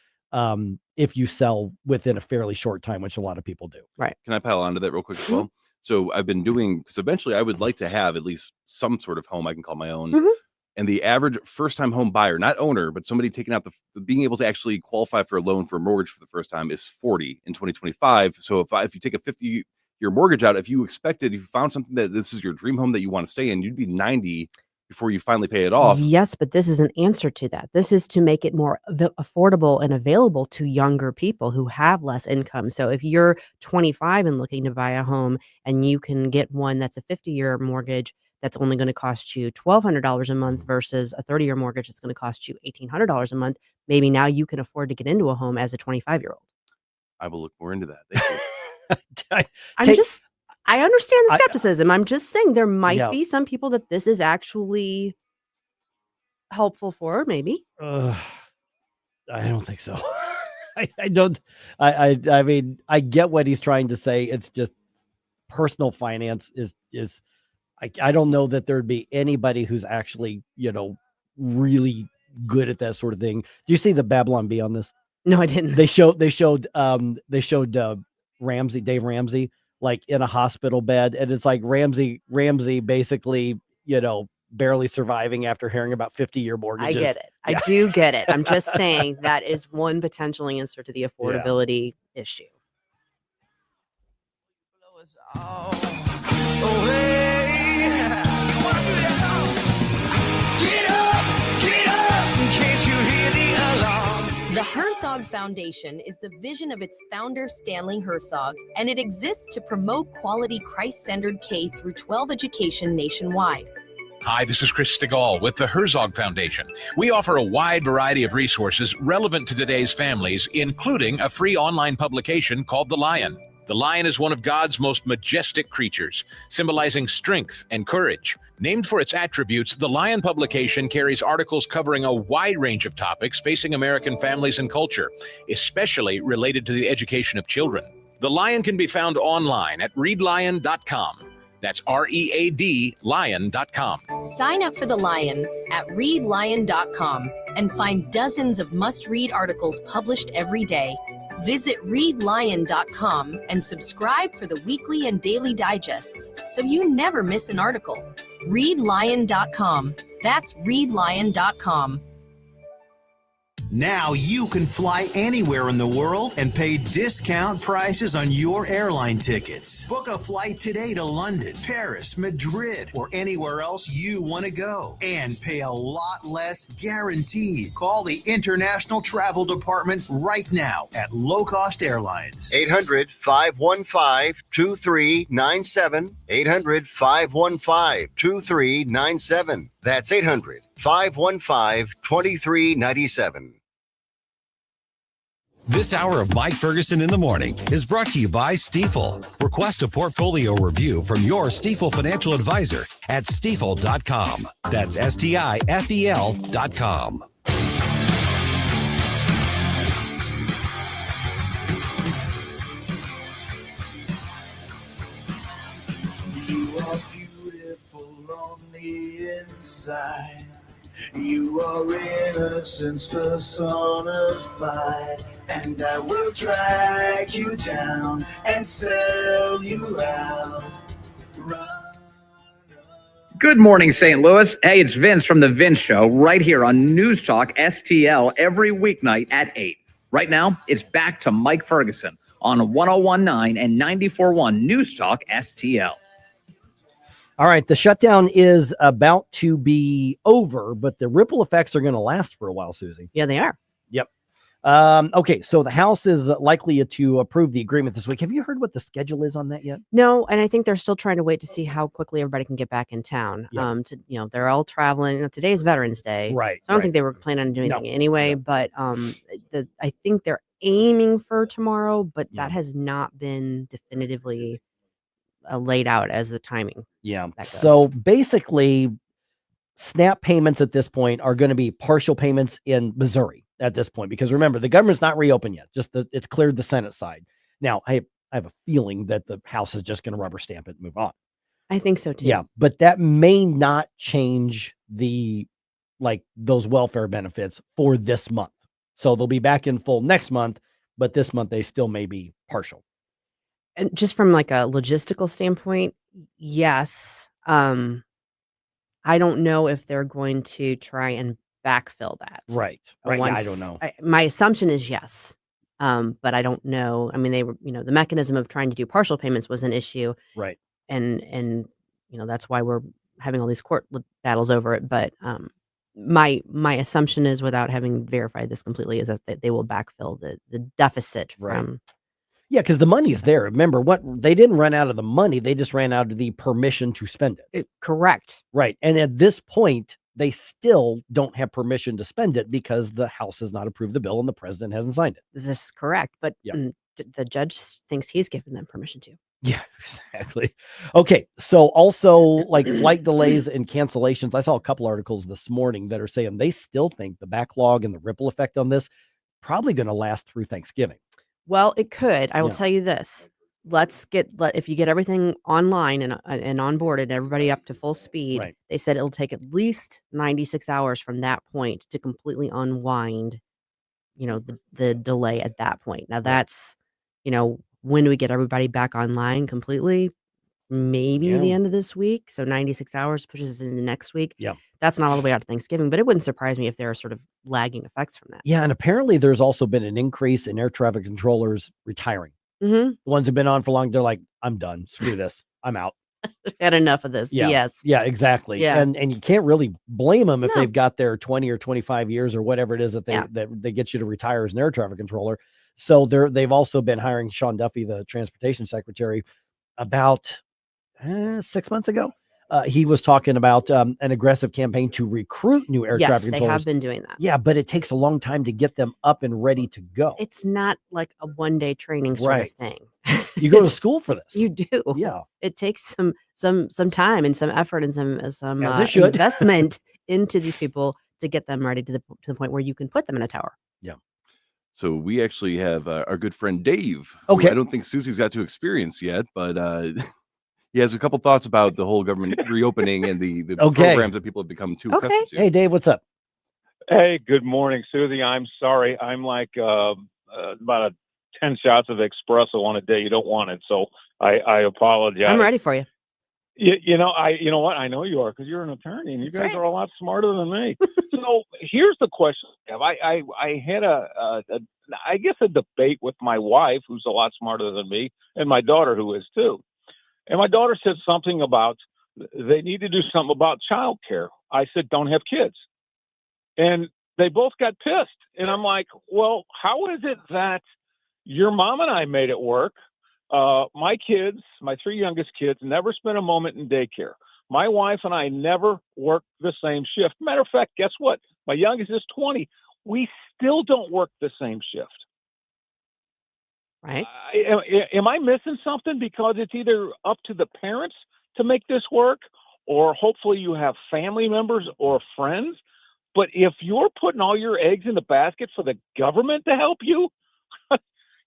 if you sell within a fairly short time, which a lot of people do. Right. Can I pile onto that real quick as well? So I've been doing, because eventually I would like to have at least some sort of home I can call my own. And the average first-time home buyer, not owner, but somebody taking out being able to actually qualify for a loan for a mortgage for the first time is 40 in 2025. So if you take a 50-year mortgage out, if you found something that this is your dream home that you want to stay in, you'd be 90 before you finally pay it off. Yes, but this is an answer to that. This is to make it more affordable and available to younger people who have less income. So if you're 25 and looking to buy a home and you can get one that's a 50-year mortgage that's only going to cost you $1,200 a month versus a 30-year mortgage that's going to cost you $1,800 a month, maybe now you can afford to get into a home as a 25-year-old. I will look more into that. Thank you. I understand the skepticism. I'm just saying there might be some people that this is actually helpful for, maybe. I don't think so. I don't. I mean, I get what he's trying to say. It's just personal finance is. I don't know that there'd be anybody who's actually, really good at that sort of thing. Do you see the Babylon Bee on this? No, I didn't. They showed Ramsey, Dave Ramsey, like in a hospital bed, and it's like Ramsey basically, barely surviving after hearing about 50-year mortgages. I get it. Yeah. I do get it. I'm just saying that is one potential answer to the affordability issue. The Herzog Foundation is the vision of its founder, Stanley Herzog, and it exists to promote quality Christ-centered K-12 education nationwide. Hi, this is Chris Stegall with the Herzog Foundation. We offer a wide variety of resources relevant to today's families, including a free online publication called The Lion. The lion is one of God's most majestic creatures, symbolizing strength and courage. Named for its attributes, the Lion publication carries articles covering a wide range of topics facing American families and culture, especially related to the education of children. The Lion can be found online at readlion.com. That's READ lion.com. Sign up for The Lion at readlion.com and find dozens of must-read articles published every day. Visit readlion.com and subscribe for the weekly and daily digests so you never miss an article. Readlion.com. That's readlion.com. Now you can fly anywhere in the world and pay discount prices on your airline tickets. Book a flight today to London, Paris, Madrid, or anywhere else you want to go and pay a lot less guaranteed. Call the International Travel Department right now at Low Cost Airlines. 800-515-2397. 800-515-2397. That's 800-515-2397. This hour of Mike Ferguson in the Morning is brought to you by Stifel. Request a portfolio review from your Stifel financial advisor at stifel.com. That's STIFEL.com. You are beautiful on the inside. You are innocence personified, and I will drag you down and sell you out. Good morning, St. Louis. Hey, it's Vince from The Vince Show right here on News Talk STL every weeknight at 8. Right now, it's back to Mike Ferguson on 101.9 and 94.1 News Talk STL. All right, the shutdown is about to be over, but the ripple effects are going to last for a while, Susie. Yeah, they are. Yep. Okay, so the House is likely to approve the agreement this week. Have you heard what the schedule is on that yet? No, and I think they're still trying to wait to see how quickly everybody can get back in town. Yep. They're all traveling. Today's Veterans Day, right? So I don't think they were planning on doing anything anyway. But I think they're aiming for tomorrow, but that has not been definitively laid out as the timing. Yeah. So basically, SNAP payments at this point are going to be partial payments in Missouri at this point, because remember, the government's not reopened yet. Just it's cleared the Senate side. Now, I have a feeling that the House is just going to rubber stamp it and move on. I think so too. Yeah, but that may not change those welfare benefits for this month. So they'll be back in full next month, but this month they still may be partial. And just from like a logistical standpoint, yes. I don't know if they're going to try and backfill that. Right. Yeah, I don't know. My assumption is yes. But I don't know. I mean, they were, the mechanism of trying to do partial payments was an issue. Right. And that's why we're having all these court battles over it. But my assumption is, without having verified this completely, is that they will backfill the deficit from. Yeah, because the money is there. Remember, what they didn't run out of the money; they just ran out of the permission to spend it. Correct. Right, and at this point, they still don't have permission to spend it because the House has not approved the bill and the president hasn't signed it. This is correct, but the judge thinks he's given them permission to. Yeah, exactly. Okay, so also like flight delays and cancellations. I saw a couple articles this morning that are saying they still think the backlog and the ripple effect on this probably going to last through Thanksgiving. Well, it could. I will tell you this. If you get everything online and onboarded and everybody up to full speed, they said it'll take at least 96 hours from that point to completely unwind, the delay at that point. Now that's, when do we get everybody back online completely? Maybe the end of this week. So 96 hours pushes us into next week. Yeah. That's not all the way out to Thanksgiving, but it wouldn't surprise me if there are sort of lagging effects from that. Yeah. And apparently there's also been an increase in air traffic controllers retiring. Mm-hmm. The ones who've been on for long, they're like, I'm done. Screw this. I'm out. I've had enough of this. Yeah. BS. Yeah, exactly. Yeah. And you can't really blame them if they've got their 20 or 25 years or whatever it is that they get you to retire as an air traffic controller. So they've also been hiring Sean Duffy, the transportation secretary, about 6 months ago. He was talking about an aggressive campaign to recruit new air traffic controllers. Yes, they have been doing that. Yeah, but it takes a long time to get them up and ready to go. It's not like a one-day training sort of thing. You go to school for this. You do. Yeah. It takes some time and some effort and some investment into these people to get them ready to the point where you can put them in a tower. Yeah. So we actually have our good friend Dave. Okay. I don't think Susie's got to experience yet, but he has a couple thoughts about the whole government reopening and the programs that people have become too accustomed to. Hey, Dave, what's up? Hey, good morning, Susie. I'm sorry. I'm like about 10 shots of espresso on a day you don't want it, so I apologize. I'm ready for you. You know what? I know you are because you're an attorney, and you guys are a lot smarter than me. So here's the question: I had I guess a debate with my wife, who's a lot smarter than me, and my daughter, who is too. And my daughter said something about they need to do something about childcare. I said, don't have kids, and they both got pissed. And I'm like, well, how is it that your mom and I made it work? My kids, my three youngest kids, never spent a moment in daycare. My wife and I never worked the same shift. Matter of fact, guess what? My youngest is 20. We still don't work the same shift. Right. Am I missing something? Because it's either up to the parents to make this work, or hopefully you have family members or friends. But if you're putting all your eggs in the basket for the government to help you,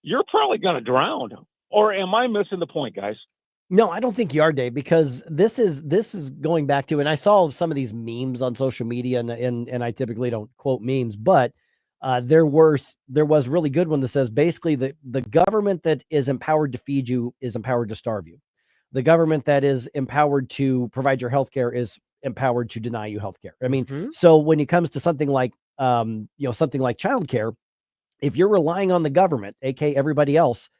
you're probably going to drown. Or am I missing the point, guys? No, I don't think you are, Dave, because this is going back to, and I saw some of these memes on social media, and I typically don't quote memes, but there was really good one that says basically the government that is empowered to feed you is empowered to starve you. The government that is empowered to provide your healthcare is empowered to deny you healthcare. I mean, so when it comes to something like something like childcare, if you're relying on the government, aka everybody else,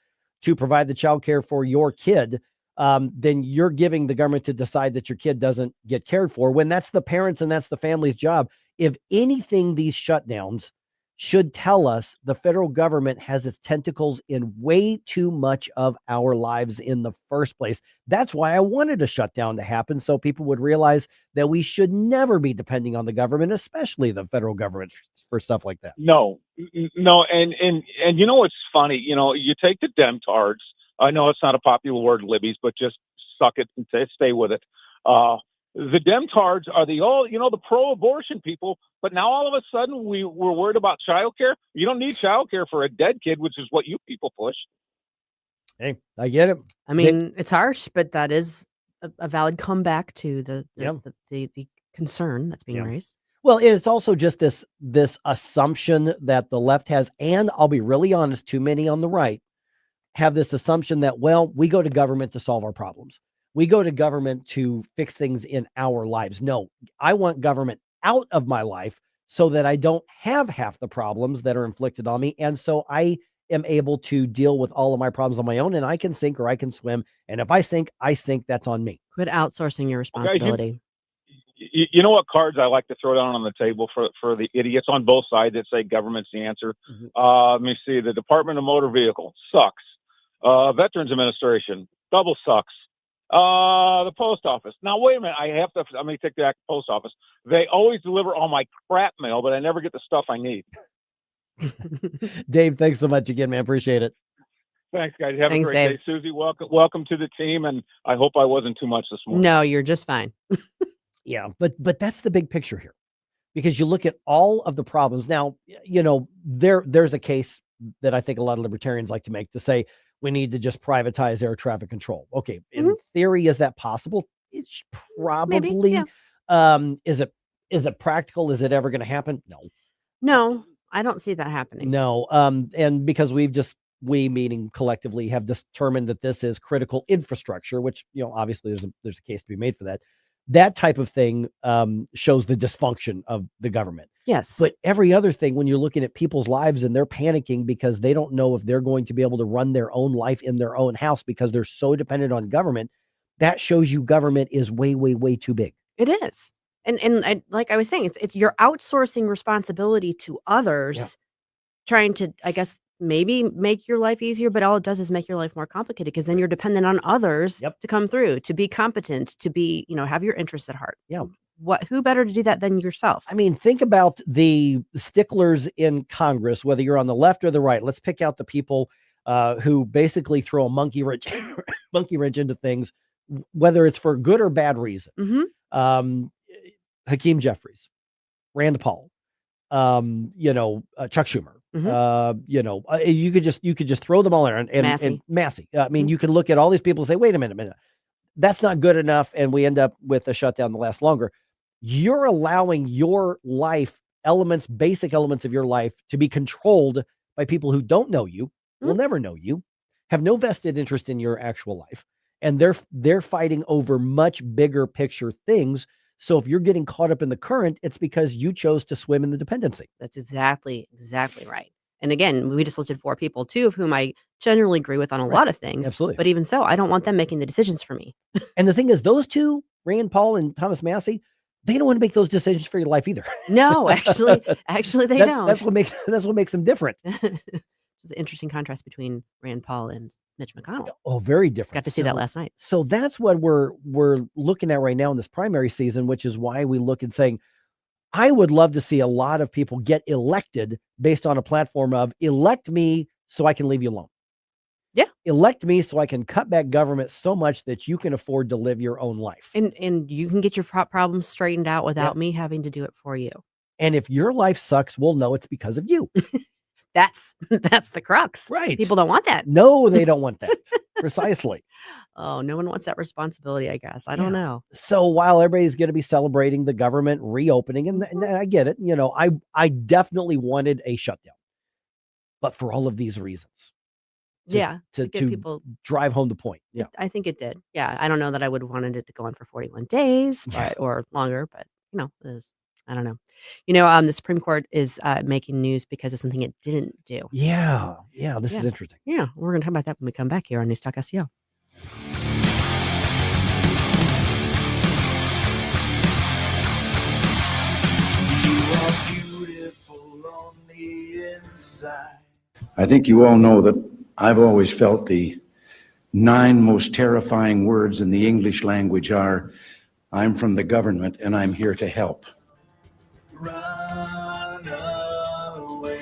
to provide the childcare for your kid, then you're giving the government to decide that your kid doesn't get cared for, when that's the parents and that's the family's job. If anything, these shutdowns should tell us the federal government has its tentacles in way too much of our lives in the first place. That's why I wanted a shutdown to happen, so people would realize that we should never be depending on the government, especially the federal government, for stuff like that. No. And you know what's funny? You take the Demtards. I know it's not a popular word, Libby's, but just suck it and stay with it. The Demtards are the pro-abortion people, but now all of a sudden we're worried about childcare. You don't need childcare for a dead kid, which is what you people push. Hey, I get it. I mean, it's harsh, but that is a valid comeback to the concern that's being raised. Well, it's also just this assumption that the left has, and I'll be really honest, too many on the right have this assumption that, well, we go to government to solve our problems. We go to government to fix things in our lives. No, I want government out of my life so that I don't have half the problems that are inflicted on me. And so I am able to deal with all of my problems on my own, and I can sink or I can swim. And if I sink, that's on me. Quit outsourcing your responsibility. You know what cards I like to throw down on the table for the idiots on both sides that say government's the answer? Let me see. The Department of Motor Vehicle sucks. Veterans Administration double sucks. The post office. Now, wait a minute. I'm going to take back the post office. They always deliver all my crap mail, but I never get the stuff I need. Dave, thanks so much again, man. Appreciate it. Thanks, guys. Have Thanks, a great Dave. day. Susie, welcome to the team, and I hope I wasn't too much this morning. No, you're just fine. Yeah, but that's the big picture here, because you look at all of the problems. Now, there's a case that I think a lot of libertarians like to make to say we need to just privatize air traffic control. Okay, in theory, is that possible? It's probably. Maybe, yeah. Is it practical? Is it ever going to happen? No, I don't see that happening. No. And because we meaning collectively have determined that this is critical infrastructure, which, obviously there's a case to be made for that. That type of thing shows the dysfunction of the government. Yes. But every other thing, when you're looking at people's lives and they're panicking because they don't know if they're going to be able to run their own life in their own house because they're so dependent on government, that shows you government is way, way, way too big. It is. And like I was saying, it's you're outsourcing responsibility to others, trying to, I guess, maybe make your life easier, but all it does is make your life more complicated, because then you're dependent on others to come through, to be competent, to be, have your interests at heart. Yeah. Who better to do that than yourself? I mean, think about the sticklers in Congress, whether you're on the left or the right. Let's pick out the people who basically throw a monkey wrench into things, whether it's for good or bad reason. Hakeem Jeffries, Rand Paul, Chuck Schumer. You could just throw them all in and Massey. I mean, you can look at all these people and say, wait a minute, that's not good enough. And we end up with a shutdown that lasts longer. You're allowing your life basic elements of your life to be controlled by people who don't know you, will never know you, have no vested interest in your actual life. And they're fighting over much bigger picture things. So if you're getting caught up in the current, it's because you chose to swim in the dependency. That's exactly right. And again, we just listed 4 people, 2 of whom I generally agree with on a lot of things. Absolutely. But even so, I don't want them making the decisions for me. And the thing is, those 2, Rand Paul and Thomas Massey, they don't want to make those decisions for your life either. No, actually they don't. That's what makes them different. It's an interesting contrast between Rand Paul and Mitch McConnell. Oh, very different. Got to see that last night. So that's what we're looking at right now in this primary season, which is why we look and saying, I would love to see a lot of people get elected based on a platform of elect me so I can leave you alone. Yeah. Elect me so I can cut back government so much that you can afford to live your own life. And you can get your problems straightened out without me having to do it for you. And if your life sucks, we'll know it's because of you. That's the crux. Right. People don't want that. No, they don't want that. Precisely. Oh, no one wants that responsibility, I guess. I don't know. So while everybody's going to be celebrating the government reopening, and I get it, I definitely wanted a shutdown, but for all of these reasons. To people drive home the point. Yeah. I think it did. Yeah. I don't know that I would have wanted it to go on for 41 days or longer, but it is. I don't know. The Supreme Court is making news because of something it didn't do. Yeah. This is interesting. Yeah. We're going to talk about that when we come back here on News Talk STL. You are beautiful on the inside. I think you all know that I've always felt the 9 most terrifying words in the English language are, I'm from the government and I'm here to help. Run away.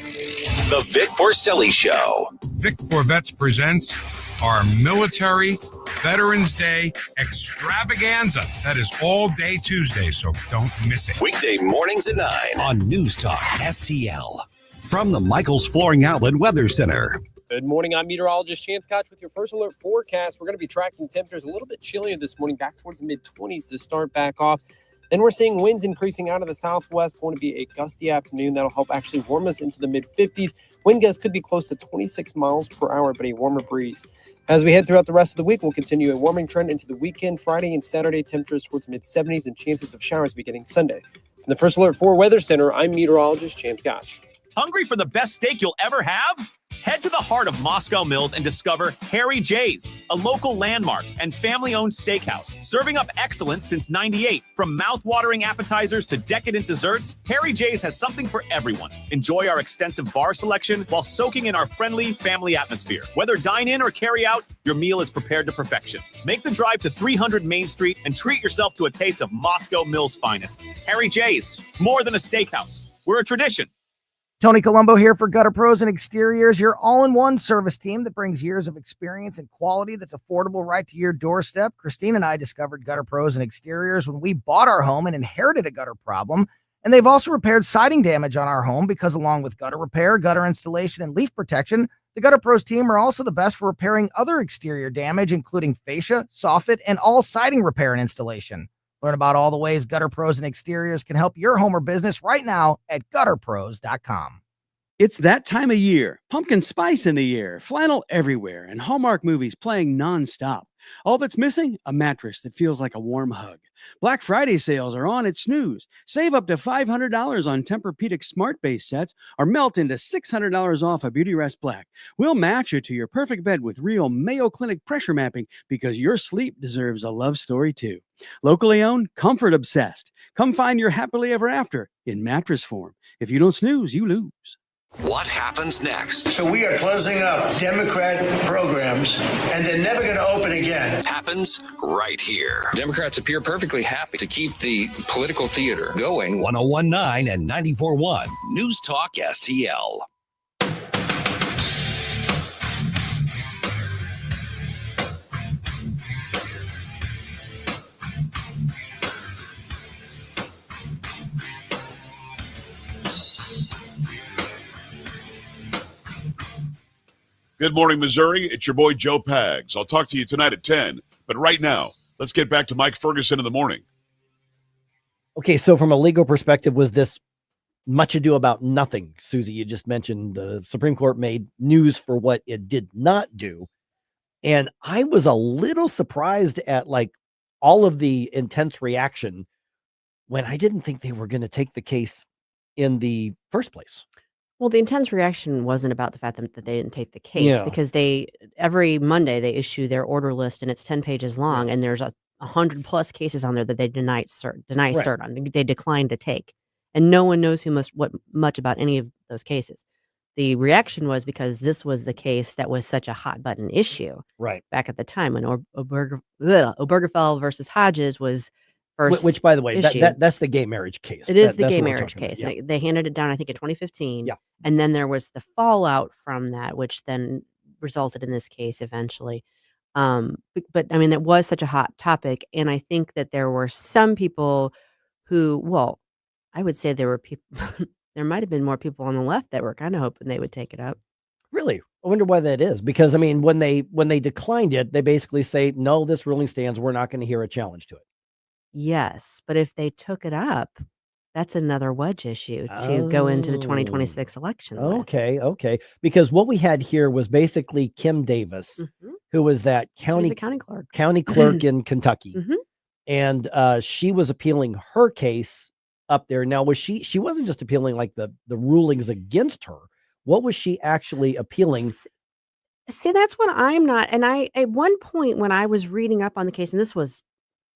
The Vic Porcelli Show. Vic for Vets presents our Military Veterans Day Extravaganza. That is all day Tuesday, so don't miss it. Weekday mornings at 9 on News Talk STL. From the Michaels Flooring Outlet Weather Center. Good morning. I'm meteorologist Chance Koch with your first alert forecast. We're going to be tracking temperatures a little bit chillier this morning, back towards the mid-20s to start back off. Then we're seeing winds increasing out of the southwest. Going to be a gusty afternoon. That'll help actually warm us into the mid-50s. Wind gusts could be close to 26 miles per hour, but a warmer breeze. As we head throughout the rest of the week, we'll continue a warming trend into the weekend. Friday and Saturday, temperatures towards mid-70s and chances of showers beginning Sunday. From the First Alert 4 Weather Center, I'm meteorologist Chance Koch. Hungry for the best steak you'll ever have? Head to the heart of Moscow Mills and discover Harry J's, a local landmark and family-owned steakhouse, serving up excellence since '98. From mouth-watering appetizers to decadent desserts, Harry J's has something for everyone. Enjoy our extensive bar selection while soaking in our friendly family atmosphere. Whether dine in or carry out, your meal is prepared to perfection. Make the drive to 300 Main Street and treat yourself to a taste of Moscow Mills' finest. Harry J's, more than a steakhouse. We're a tradition. Tony Colombo here for Gutter Pros and Exteriors, your all-in-one service team that brings years of experience and quality that's affordable right to your doorstep. Christine and I discovered Gutter Pros and Exteriors when we bought our home and inherited a gutter problem. And they've also repaired siding damage on our home because along with gutter repair, gutter installation, and leaf protection, the Gutter Pros team are also the best for repairing other exterior damage, including fascia, soffit, and all siding repair and installation. Learn about all the ways Gutter Pros and Exteriors can help your home or business right now at gutterpros.com. It's that time of year. Pumpkin spice in the air, flannel everywhere, and Hallmark movies playing nonstop. All that's missing? A mattress that feels like a warm hug. Black Friday sales are on at Snooze. Save up to $500 on Tempur-Pedic Smart Base sets or melt into $600 off a Beautyrest Black. We'll match it to your perfect bed with real Mayo Clinic pressure mapping because your sleep deserves a love story too. Locally owned, comfort obsessed. Come find your happily ever after in mattress form. If you don't snooze, you lose. What happens next? So we are closing up Democrat programs, and they're never going to open again. Happens right here. Democrats appear perfectly happy to keep the political theater going. 1019 and 94.1 News Talk STL. Good morning, Missouri. It's your boy, Joe Pags. I'll talk to you tonight at 10. But right now, let's get back to Mike Ferguson in the morning. Okay, so from a legal perspective, was this much ado about nothing? Susie, you just mentioned the Supreme Court made news for what it did not do. And I was a little surprised at like all of the intense reaction when I didn't think they were going to take the case in the first place. Well, the intense reaction wasn't about the fact that they didn't take the case because every Monday they issue their order list and it's 10 pages long and there's 100+ cases on there that they deny cert on. They declined to take. And no one knows much about any of those cases. The reaction was because this was the case that was such a hot button issue back at the time when Obergefell versus Hodges was first, which, by the way, that's the gay marriage case. It is the gay marriage case. Yeah. They handed it down, I think, in 2015. Yeah. And then there was the fallout from that, which then resulted in this case eventually. But I mean, it was such a hot topic. And I think that there were some people who, well, I would say there were people, there might have been more people on the left that were kind of hoping they would take it up. Really? I wonder why that is. Because, I mean, when they declined it, they basically say, no, this ruling stands. We're not going to hear a challenge to it. Yes, but if they took it up, that's another wedge issue to go into the 2026 election. Okay. Because what we had here was basically Kim Davis, who was that county clerk in Kentucky. And she was appealing her case up there. Now, was she wasn't just appealing like the rulings against her. What was she actually appealing? See, that's what I'm not. And I, at one point when I was reading up on the case, and this was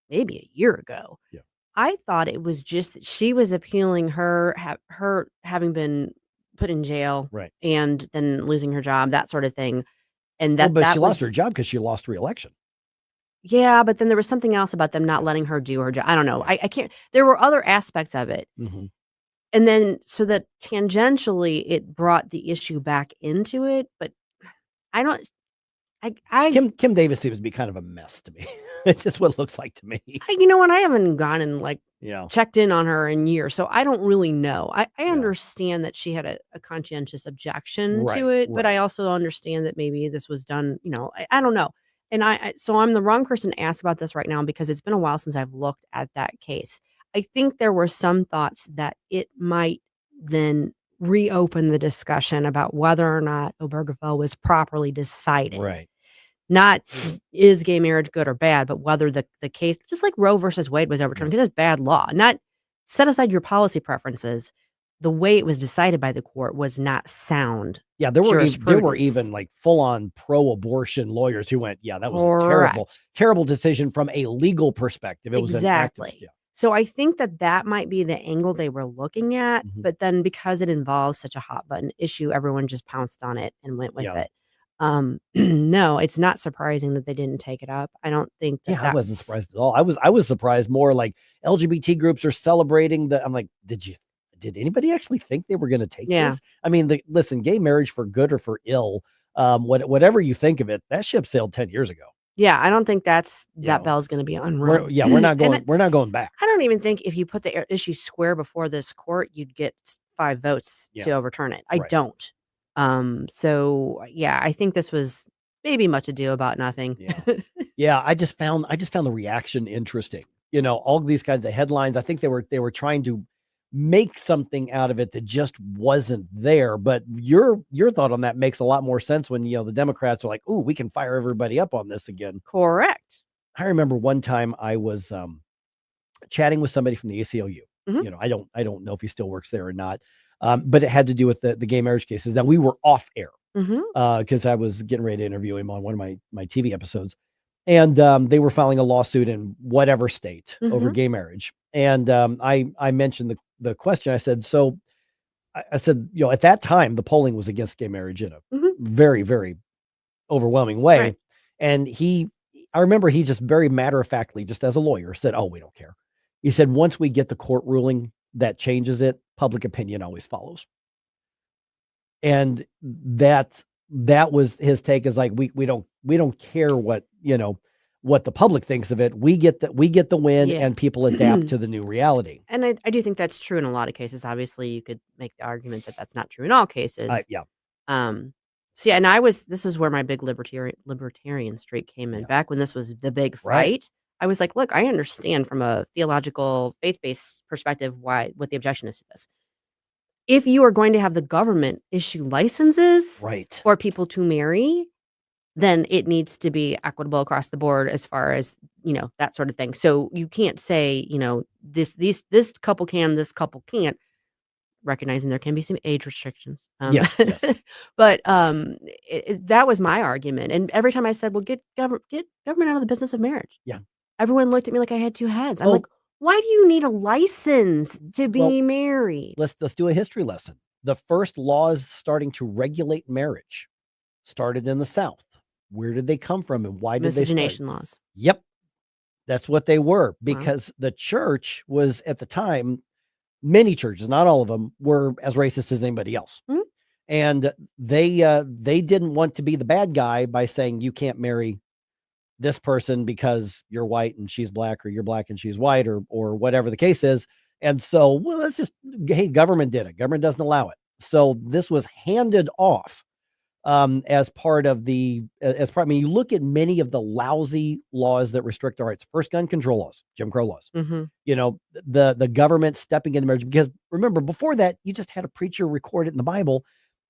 maybe a year ago, I thought it was just that she was appealing her having been put in jail and then losing her job, that sort of thing. And she lost her job because she lost re-election. Yeah, but then there was something else about them not letting her do her job. I don't know. I can't. There were other aspects of it. And then so that tangentially it brought the issue back into it. But I don't. Kim Davis seems to be kind of a mess to me. It's just what it looks like to me. You know what? I haven't gone and checked in on her in years, so I don't really know. I understand that she had a conscientious objection to it, but I also understand that maybe this was done, I don't know. And so I'm the wrong person to ask about this right now because it's been a while since I've looked at that case. I think there were some thoughts that it might then reopen the discussion about whether or not Obergefell was properly decided. Not is gay marriage good or bad, but whether the case, just like Roe versus Wade was overturned, because it's bad law. Not set aside your policy preferences. the way it was decided by the court was not sound. Yeah, there were even like full-on pro-abortion lawyers who went, yeah, that was a terrible decision from a legal perspective. It was an activist, yeah. So I think that might be the angle they were looking at, but then because it involves such a hot button issue, everyone just pounced on it and went with it. No, it's not surprising that they didn't take it up. I don't think that I wasn't surprised at all. I was surprised more like LGBT groups are celebrating I'm like, did anybody actually think they were going to take this? I mean, listen, gay marriage, for good or for ill, whatever you think of it, that ship sailed 10 years ago. Yeah, I don't think that bell's going to be unrung. We're not going. We're not going back. I don't even think if you put the issue square before this court, you'd get 5 votes to overturn it. I don't. So yeah, I think this was maybe much ado about nothing. Yeah. I just found the reaction interesting. You know, all these kinds of headlines. I think they were trying to make something out of it that just wasn't there. But your thought on that makes a lot more sense when, the Democrats are like, "Ooh, we can fire everybody up on this again." Correct. I remember one time I was chatting with somebody from the ACLU. I don't know if he still works there or not. But it had to do with the gay marriage cases. Now we were off air because I was getting ready to interview him on one of my TV episodes. And they were filing a lawsuit in whatever state over gay marriage. And I mentioned the question. I said, at that time, the polling was against gay marriage in a very, very overwhelming way. Right. And I remember he just very matter-of-factly, just as a lawyer, said, "Oh, we don't care." He said, "Once we get the court ruling that changes it, public opinion always follows." And that was his take, is like, we don't care what the public thinks of it. We get the win, and people adapt to the new reality. And I do think that's true in a lot of cases. Obviously, you could make the argument that that's not true in all cases. So yeah, and this is where my big libertarian streak came in. Back when this was the big fight, I was like, look, I understand from a theological, faith-based perspective what the objection is to this. If you are going to have the government issue licenses for people to marry, then it needs to be equitable across the board as far as, that sort of thing. So you can't say, this couple can, this couple can't, recognizing there can be some age restrictions. Yes. But that was my argument. And every time I said, well, get government out of the business of marriage. Yeah. Everyone looked at me like I had 2 heads. I'm like, why do you need a license to be married? Let's do a history lesson. The first laws starting to regulate marriage started in the South. Where did they come from, and why did they start? Miscegenation laws. Yep. That's what they were, because the church was, at the time, many churches, not all of them, were as racist as anybody else. And they didn't want to be the bad guy by saying you can't marry this person because you're white and she's black, or you're black and she's white, or whatever the case is. And so, government did it. Government doesn't allow it. So this was handed off as part of you look at many of the lousy laws that restrict our rights. First gun control laws, Jim Crow laws, the government stepping into marriage, because remember, before that, you just had a preacher record it in the Bible,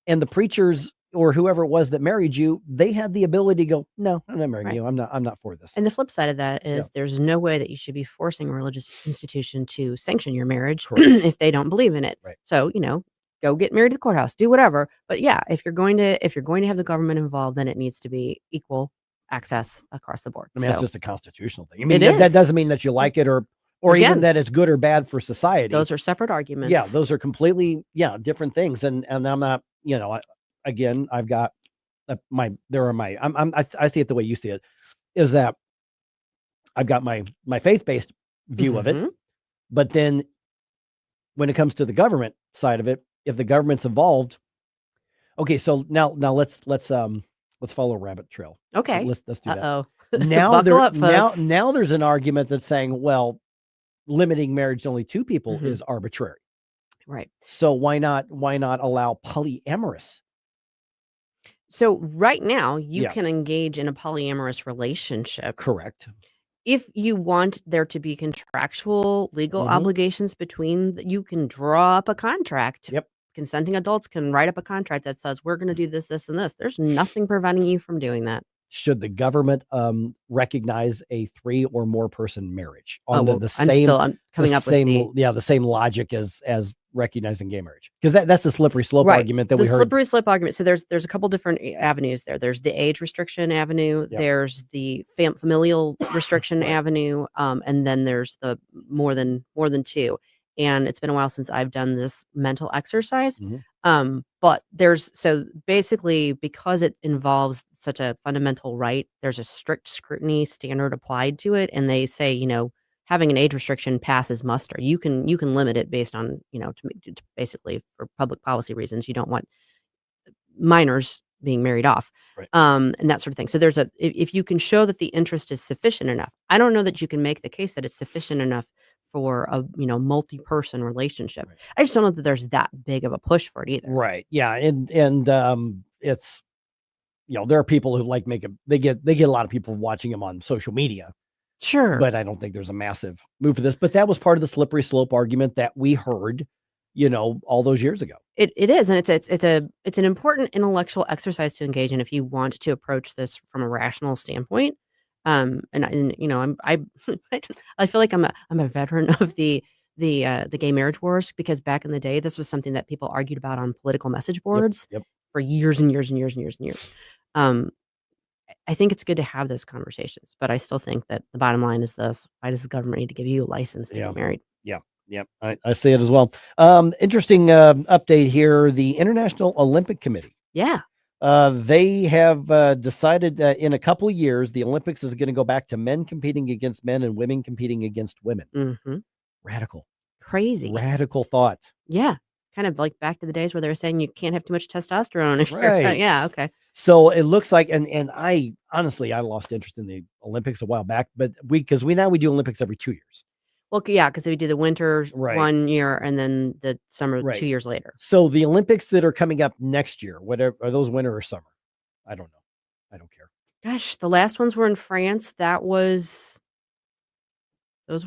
and the preachers or whoever it was that married you, they had the ability to go, "No, I'm not marrying you. I'm not for this." And the flip side of that is there's no way that you should be forcing a religious institution to sanction your marriage if they don't believe in it. So, go get married at the courthouse, do whatever. But yeah, if you're going to have the government involved, then it needs to be equal access across the board. I mean, that's just a constitutional thing. I mean, that doesn't mean that you like it or again, even that it's good or bad for society. Those are separate arguments. Yeah, those are completely different things. And I'm not, I've got I see it the way you see it, is that I've got my faith-based view of it. But then when it comes to the government side of it, if the government's involved, okay, so now let's follow a rabbit trail. Okay. Let's do that. Uh-oh. Now there's an argument that's saying, well, limiting marriage to only 2 people is arbitrary. Right. So why not allow polyamorous? So right now you can engage in a polyamorous relationship. Correct. If you want there to be contractual legal obligations between, you can draw up a contract. Yep. Consenting adults can write up a contract that says, we're going to do this, this, and this. There's nothing preventing you from doing that. should the government recognize a 3 or more person marriage on I'm coming up with the same logic as recognizing gay marriage? Because that's the slippery slope right. argument that the we heard. slippery slope argument. So there's a couple different avenues there. There's the age restriction avenue. Yep. There's the familial restriction avenue, and then there's the more than 2. And it's been a while since I've done this mental exercise. But so basically, because it involves such a fundamental right, there's a strict scrutiny standard applied to it. And they say, having an age restriction passes muster. You can limit it based on, to basically for public policy reasons. You don't want minors being married off, and that sort of thing. So if you can show that the interest is sufficient enough, I don't know that you can make the case that it's sufficient enough for a multi-person relationship. I just don't know that there's that big of a push for it either. Right. Yeah. And it's, there are people who they get a lot of people watching them on social media. Sure. But I don't think there's a massive move for this. But that was part of the slippery slope argument that we heard, all those years ago. It is, and it's an important intellectual exercise to engage in if you want to approach this from a rational standpoint. I feel like I'm a veteran of the gay marriage wars, because back in the day, this was something that people argued about on political message boards for years and years and years and years and years. I think it's good to have those conversations, but I still think that the bottom line is this: why does the government need to give you a license to get married? Yeah. Yep. I see it as well. Interesting update here. The International Olympic Committee. Yeah. They have decided in a couple of years, the Olympics is going to go back to men competing against men and women competing against women. Mm-hmm. Radical. Crazy. Radical thought. Yeah. Kind of like back to the days where they were saying you can't have too much testosterone. If Right. Yeah. Okay. So it looks like, and I honestly, I lost interest in the Olympics a while back, but because we do Olympics every 2 years. Well, yeah, because we do the winter 1 year and then the summer 2 years later. So the Olympics that are coming up next year, whatever, are those winter or summer? I don't know. I don't care. Gosh, the last ones were in France. Those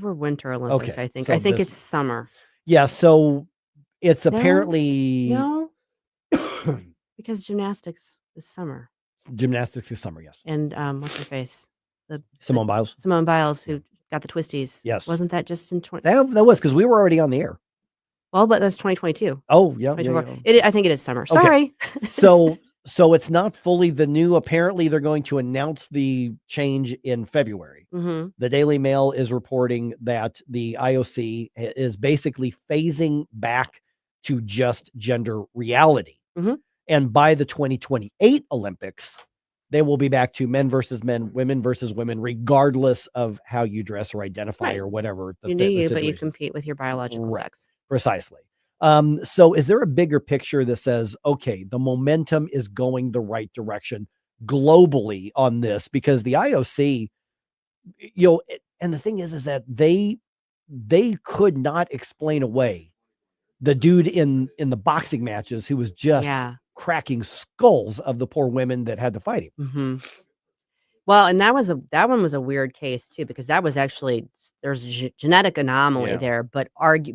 were winter Olympics, Okay, I think. so I think this- it's summer. Yeah. So it's No, apparently No, because gymnastics is summer. gymnastics is summer. Yes. And what's her face? Simone Biles. Simone Biles, who got the twisties. Yes. Wasn't that just in 20? That was because we were already on the air. Well, but that's 2022. Oh, yeah. 2024. I think it is summer. Okay. Sorry. So it's not fully the new. Apparently, they're going to announce the change in February. Mm-hmm. The Daily Mail is reporting that the IOC is basically phasing back to just gender reality. Mm-hmm. And by the 2028 Olympics, they will be back to men versus men, women versus women, regardless of how you dress or identify or whatever. You do you, but you compete with your biological sex. Precisely. So is there a bigger picture that says, okay, the momentum is going the right direction globally on this? Because the IOC, and the thing is that they could not explain away the dude in the boxing matches who was just cracking skulls of the poor women that had to fight him. Mm-hmm. Well, and that one was a weird case too, because that was actually, there's a genetic anomaly there, but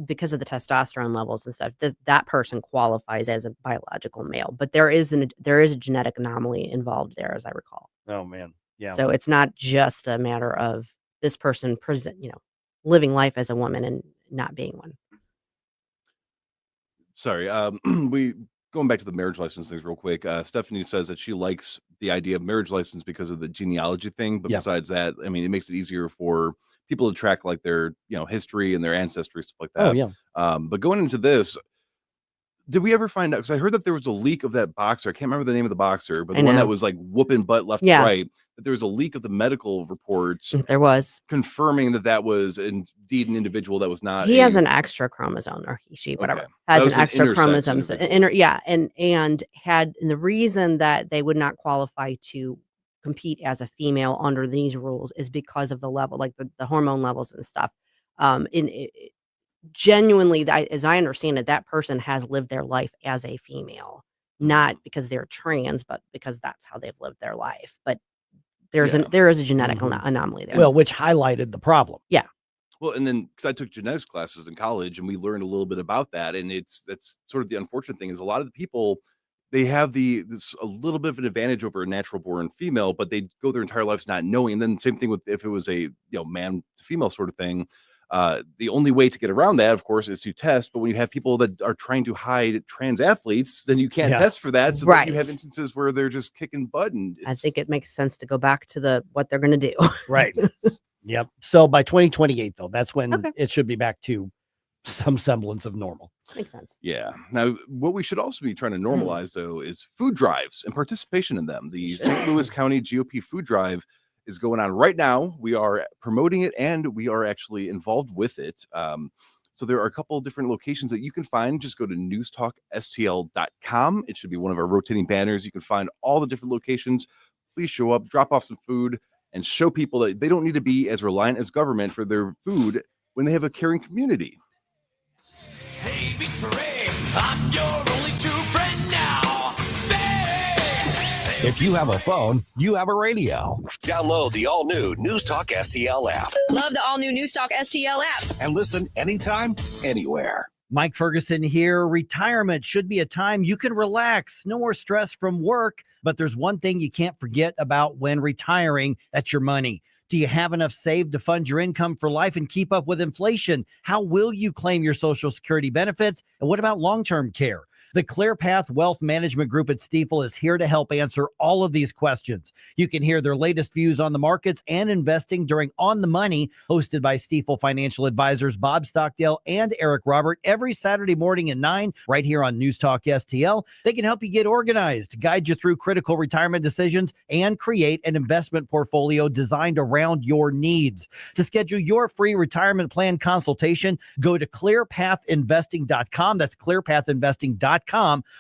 because of the testosterone levels and stuff, that person qualifies as a biological male, but there is a genetic anomaly involved there, as I recall. Oh man. Yeah. So it's not just a matter of this person living life as a woman and not being one. Sorry. Going back to the marriage license things real quick. Stephanie says that she likes the idea of marriage license because of the genealogy thing. But besides that, I mean, it makes it easier for people to track like their, history and their ancestry, stuff like that. Oh, yeah. But going into this, did we ever find out? Because I heard that there was a leak of that boxer. I can't remember the name of the boxer, but the one that was like whooping butt left and right. That there was a leak of the medical reports. There was confirming that was indeed an individual that was not. He has an extra chromosome, or she, whatever, has an extra chromosome. And the reason that they would not qualify to compete as a female under these rules is because of the level, like the hormone levels and stuff. Genuinely, as I understand it, that person has lived their life as a female, not because they're trans, but because that's how they've lived their life. But there is a genetic anomaly there. Well, which highlighted the problem. Yeah. Well, and then because I took genetics classes in college and we learned a little bit about that. And that's sort of the unfortunate thing is a lot of the people they have this a little bit of an advantage over a natural born female, but they go their entire lives not knowing. And then same thing with if it was a man to female sort of thing. The only way to get around that, of course, is to test. But when you have people that are trying to hide trans athletes, then you can't test for that. So then you have instances where they're just kicking butt. And I think it makes sense to go back to what they're going to do. Right. Yep. So by 2028, though, that's when it should be back to some semblance of normal. Makes sense. Yeah. Now, what we should also be trying to normalize, though, is food drives and participation in them. The St. Louis County GOP food drive is going on right now. We are promoting it and we are actually involved with it. So there are a couple of different locations that you can find. Just go to NewsTalkSTL.com. It should be one of our rotating banners. You can find all the different locations. Please show up, drop off some food, and show people that they don't need to be as reliant as government for their food when they have a caring community. Hey, it's Ray. I'm your only true friend now. If you have a phone, you have a radio. Download the all-new News Talk STL app. Love the all-new NewsTalk STL app. And listen anytime, anywhere. Mike Ferguson here. Retirement should be a time you can relax. No more stress from work. But there's one thing you can't forget about when retiring. That's your money. Do you have enough saved to fund your income for life and keep up with inflation? How will you claim your Social Security benefits? And what about long-term care? The ClearPath Wealth Management Group at Streiff is here to help answer all of these questions. You can hear their latest views on the markets and investing during On the Money, hosted by Streiff financial advisors Bob Stockdale and Eric Robert, every Saturday morning at 9, right here on News Talk STL. They can help you get organized, guide you through critical retirement decisions, and create an investment portfolio designed around your needs. To schedule your free retirement plan consultation, go to clearpathinvesting.com. That's clearpathinvesting.com.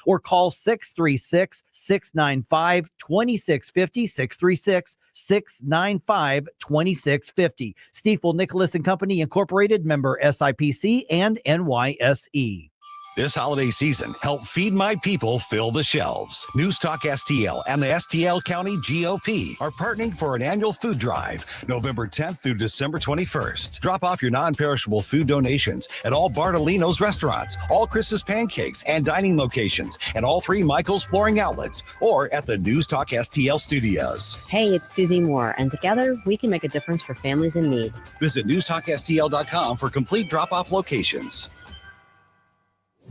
Or call 636-695-2650, 636-695-2650. Streiff Nicholas and Company Incorporated, member SIPC and NYSE. This holiday season, help Feed My People fill the shelves. News Talk STL and the STL County GOP are partnering for an annual food drive, November 10th through December 21st. Drop off your non-perishable food donations at all Bartolino's restaurants, all Chris's Pancakes and dining locations, and all 3 Michael's flooring outlets, or at the News Talk STL studios. Hey, it's Susie Moore, and together we can make a difference for families in need. Visit NewsTalkSTL.com for complete drop-off locations.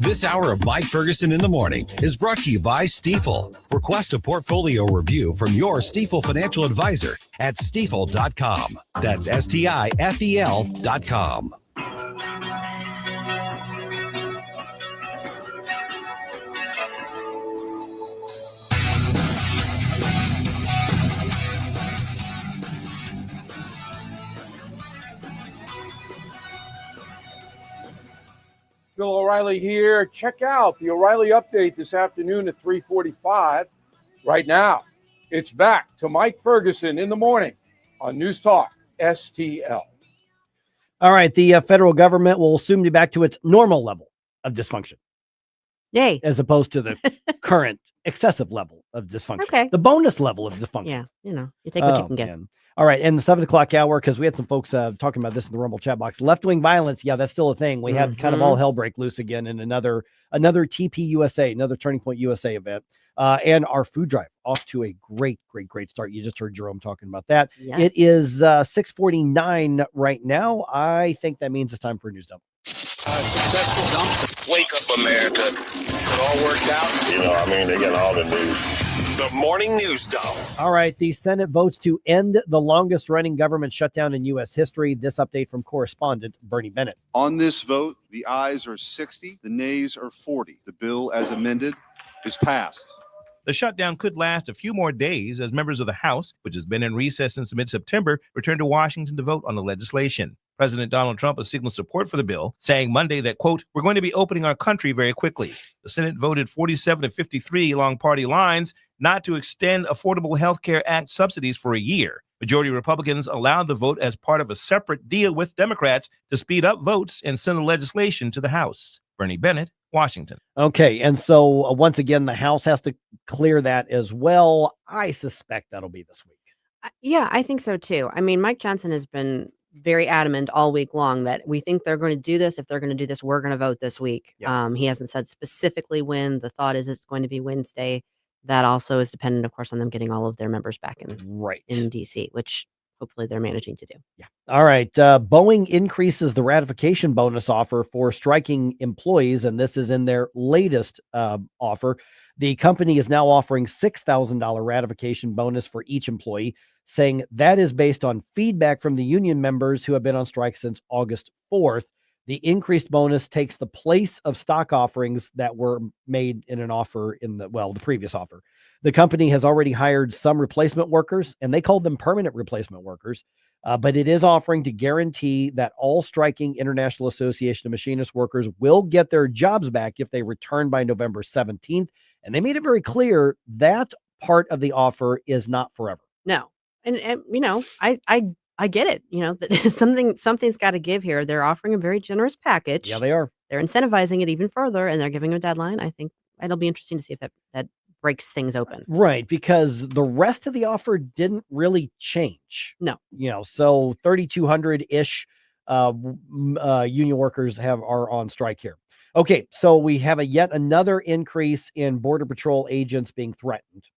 This hour of Mike Ferguson in the Morning is brought to you by Streiff. Request a portfolio review from your Streiff financial advisor at Streiff.com. That's STIFEL.com. Bill O'Reilly here. Check out the O'Reilly Update this afternoon at 3:45. Right now, it's back to Mike Ferguson in the morning on News Talk STL. All right. The federal government will soon be back to its normal level of dysfunction. Yay. As opposed to the current excessive level of dysfunction. Okay. The bonus level of dysfunction. Yeah. You take what you can get. Man. All right. And the 7 o'clock hour, because we had some folks talking about this in the Rumble chat box. Left-wing violence. Yeah, that's still a thing. We had kind of all hell break loose again in another TP USA, another Turning Point USA event. And our food drive off to a great start. You just heard Jerome talking about that. Yes. It is 6:49 right now. I think that means it's time for a news dump. Successful dump. Wake up, America. It all worked out. They got all the news. The Morning News Dump. All right. The Senate votes to end the longest running government shutdown in U.S. history. This update from correspondent Bernie Bennett. On this vote, the ayes are 60, the nays are 40. The bill as amended is passed. The shutdown could last a few more days as members of the House, which has been in recess since mid-September, return to Washington to vote on the legislation. President Donald Trump has signaled support for the bill, saying Monday that, quote, we're going to be opening our country very quickly. The Senate voted 47-53 along party lines not to extend Affordable Health Care Act subsidies for a year. Majority Republicans allowed the vote as part of a separate deal with Democrats to speed up votes and send the legislation to the House. Bernie Bennett, Washington. Okay, and so once again, the House has to clear that as well. I suspect that'll be this week. Yeah, I think so too. I mean, Mike Johnson has been very adamant all week long that we think they're going to do this. If they're going to do this, we're going to vote this week. Yeah. He hasn't said specifically when. The thought is it's going to be Wednesday. That also is dependent, of course, on them getting all of their members back in DC, which hopefully they're managing to do. Yeah. All right. Boeing increases the ratification bonus offer for striking employees, and this is in their latest offer. The company is now offering $6,000 ratification bonus for each employee, saying that is based on feedback from the union members who have been on strike since August 4th. The increased bonus takes the place of stock offerings that were made in an offer the previous offer. The company has already hired some replacement workers, and they called them permanent replacement workers, but it is offering to guarantee that all striking International Association of Machinist workers will get their jobs back if they return by November 17th. And they made it very clear that part of the offer is not forever. No. And I get it. That something's got to give here. They're offering a very generous package. Yeah, they are. They're incentivizing it even further, and they're giving a deadline. I think it'll be interesting to see if that breaks things open. Right, because the rest of the offer didn't really change. No. So 3,200-ish union workers are on strike here. Okay, so we have yet another increase in Border Patrol agents being threatened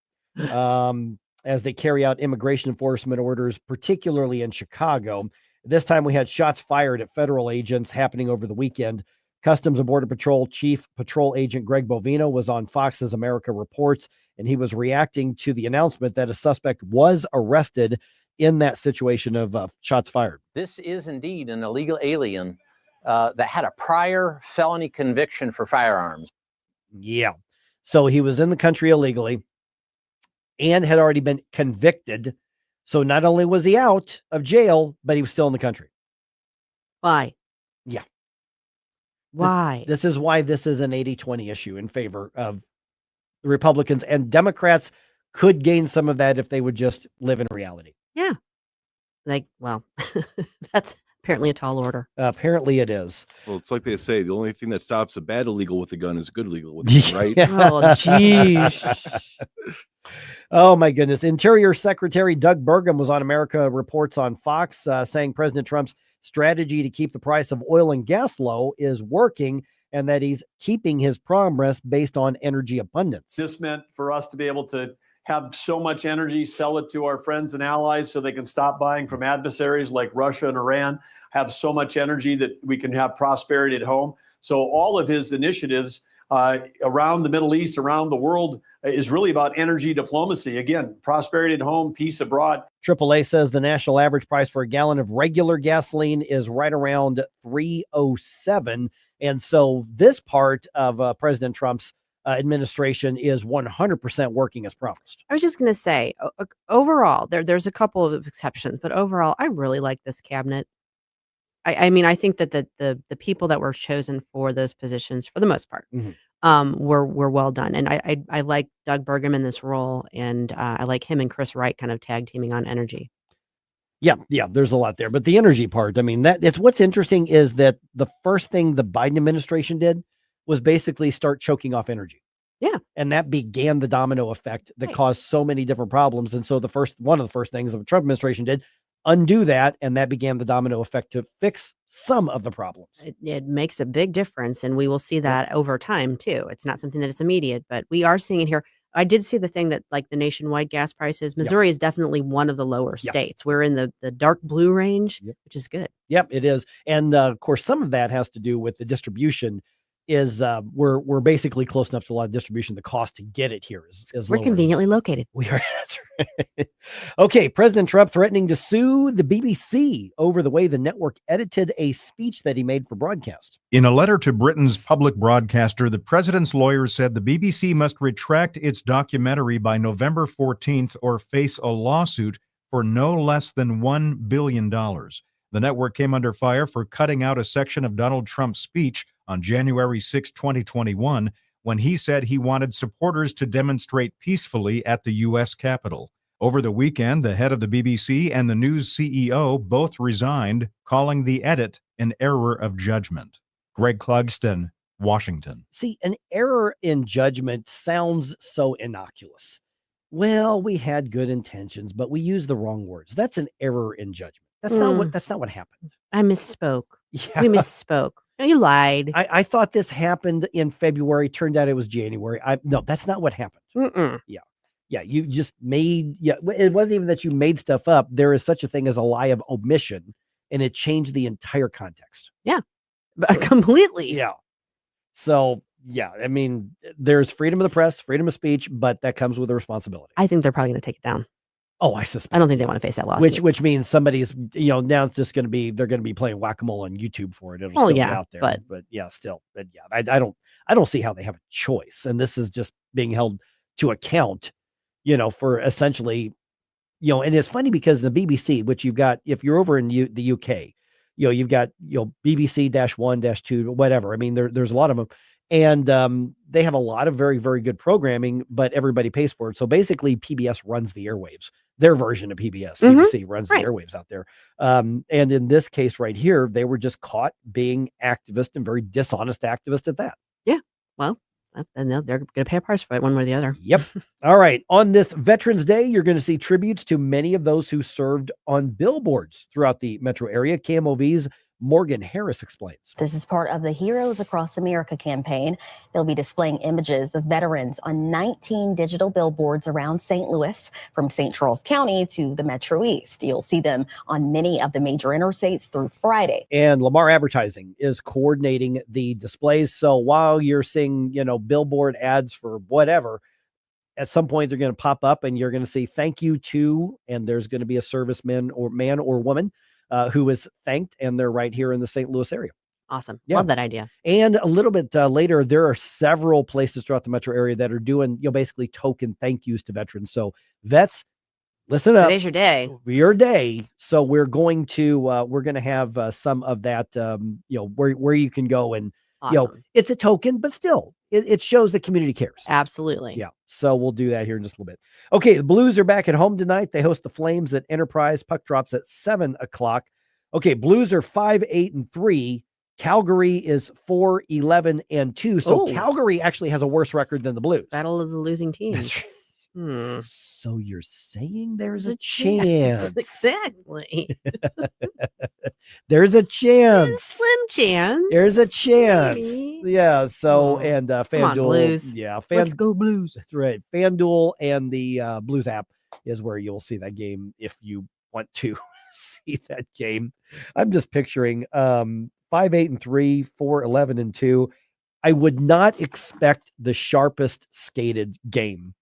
as they carry out immigration enforcement orders, particularly in Chicago. This time we had shots fired at federal agents happening over the weekend. Customs and Border Patrol Chief Patrol Agent Greg Bovino was on Fox's America Reports, and he was reacting to the announcement that a suspect was arrested in that situation of shots fired. This is indeed an illegal alien that had a prior felony conviction for firearms. Yeah. So he was in the country illegally and had already been convicted. So not only was he out of jail, but he was still in the country. Why? Yeah. Why? This is why this is an 80-20 issue in favor of the Republicans, and Democrats could gain some of that if they would just live in reality. Yeah. That's apparently a tall order. Apparently it is. Well, it's like they say, the only thing that stops a bad illegal with a gun is a good illegal with a gun, right? Oh, geez. Oh, my goodness. Interior Secretary Doug Burgum was on America Reports on Fox, saying President Trump's strategy to keep the price of oil and gas low is working, and that he's keeping his promise based on energy abundance. This meant for us to be able to have so much energy, sell it to our friends and allies so they can stop buying from adversaries like Russia and Iran, have so much energy that we can have prosperity at home. So all of his initiatives around the Middle East, around the world, is really about energy diplomacy. Again, prosperity at home, peace abroad. AAA says the national average price for a gallon of regular gasoline is right around $3.07. And so this part of President Trump's administration is 100% working as promised. I was just going to say, overall, there's a couple of exceptions, but overall, I really like this cabinet. I mean, I think that the people that were chosen for those positions, for the most part, were well done. And I like Doug Burgum in this role, and I like him and Chris Wright kind of tag teaming on energy. Yeah, there's a lot there. But the energy part, I mean, it's what's interesting is that the first thing the Biden administration did was basically start choking off energy. Yeah. And that began the domino effect that caused so many different problems. And so one of the first things the Trump administration did, undo that, and that began the domino effect to fix some of the problems. It makes a big difference, and we will see that over time too. It's not something that is immediate, but we are seeing it here. I did see the thing that, like, the nationwide gas prices, Missouri is definitely one of the lower states. We're in the dark blue range, which is good. Yep, it is. And of course, some of that has to do with the distribution. Is we're basically close enough to a lot of distribution. The cost to get it here is we're lower. Conveniently located. We are. That's right. Okay, President Trump threatening to sue the BBC over the way the network edited a speech that he made for broadcast. In a letter to Britain's public broadcaster, the president's lawyers said the BBC must retract its documentary by November 14th or face a lawsuit for no less than $1 billion. The network came under fire for cutting out a section of Donald Trump's speech on January 6, 2021, when he said he wanted supporters to demonstrate peacefully at the U.S. Capitol. Over the weekend, the head of the BBC and the news CEO both resigned, calling the edit an error of judgment. Greg Clugston, Washington. See, an error in judgment sounds so innocuous. Well, we had good intentions, but we used the wrong words. That's an error in judgment. That's not what happened. I misspoke. Yeah. We misspoke. No, you lied. I thought this happened in February. Turned out it was January. No, that's not what happened. Yeah. You just made. Yeah, it wasn't even that you made stuff up. There is such a thing as a lie of omission, and it changed the entire context. Yeah, completely. Yeah. So yeah, I mean, there's freedom of the press, freedom of speech, but that comes with a responsibility. I think they're probably going to take it down. Oh, I suspect. I don't think they want to face that lawsuit. Which means somebody's, now it's just going to be, they're going to be playing whack-a-mole on YouTube for it. It'll still be out there. But yeah, still. But yeah, I don't see how they have a choice. And this is just being held to account, for essentially, and it's funny because the BBC, which you've got, if you're over in the UK, you've got, BBC-1-2, whatever. I mean, there's a lot of them. And they have a lot of very, very good programming, but everybody pays for it. So basically, PBS runs the airwaves. Their version of PBS, BBC runs the airwaves out there. And in this case right here, they were just caught being activist and very dishonest activist at that. Yeah. Well, and they're going to pay a price for it one way or the other. Yep. All right. On this Veterans Day, you're going to see tributes to many of those who served on billboards throughout the metro area. KMOV's Morgan Harris explains. This is part of the Heroes Across America campaign. They'll be displaying images of veterans on 19 digital billboards around St. Louis, from St. Charles County to the Metro East. You'll see them on many of the major interstates through Friday. And Lamar Advertising is coordinating the displays. So while you're seeing, billboard ads for whatever, at some point they're going to pop up and you're going to see thank you to, and there's going to be a serviceman or man or woman who is thanked, and they're right here in the St. Louis area. Awesome. Yeah. Love that idea. And a little bit later, there are several places throughout the metro area that are doing, basically token thank yous to veterans. So vets, listen up. Today's your day. Your day. So we're going to have some of that, where you can go and, Awesome. It's a token, but still it shows the community cares. Absolutely. Yeah. So we'll do that here in just a little bit. Okay. The Blues are back at home tonight. They host the Flames at Enterprise. Puck drops at 7:00. Okay. Blues are 5-8-3. Calgary is 4-11-2. So Calgary actually has a worse record than the Blues. Battle of the losing teams. So you're saying there's a chance. Exactly. There's a chance. Slim chance. There's a chance. Maybe. Yeah. So, and FanDuel. Blues. Yeah. Let's go Blues. That's right. FanDuel and the Blues app is where you'll see that game if you want to see that game. I'm just picturing 5-8-3, 4-11-2. I would not expect the sharpest skated game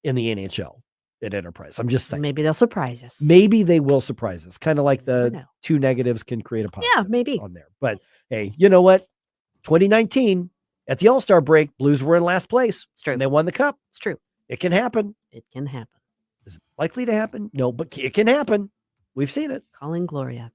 in the NHL at Enterprise. I'm just saying. Maybe they'll surprise us. Maybe they will surprise us. Kind of like the two negatives can create a positive. Yeah, maybe. On there. But hey, you know what? 2019 at the All-Star break, Blues were in last place. It's true. And they won the cup. It's true. It can happen. It can happen. Is it likely to happen? No, but it can happen. We've seen it. Calling Gloria.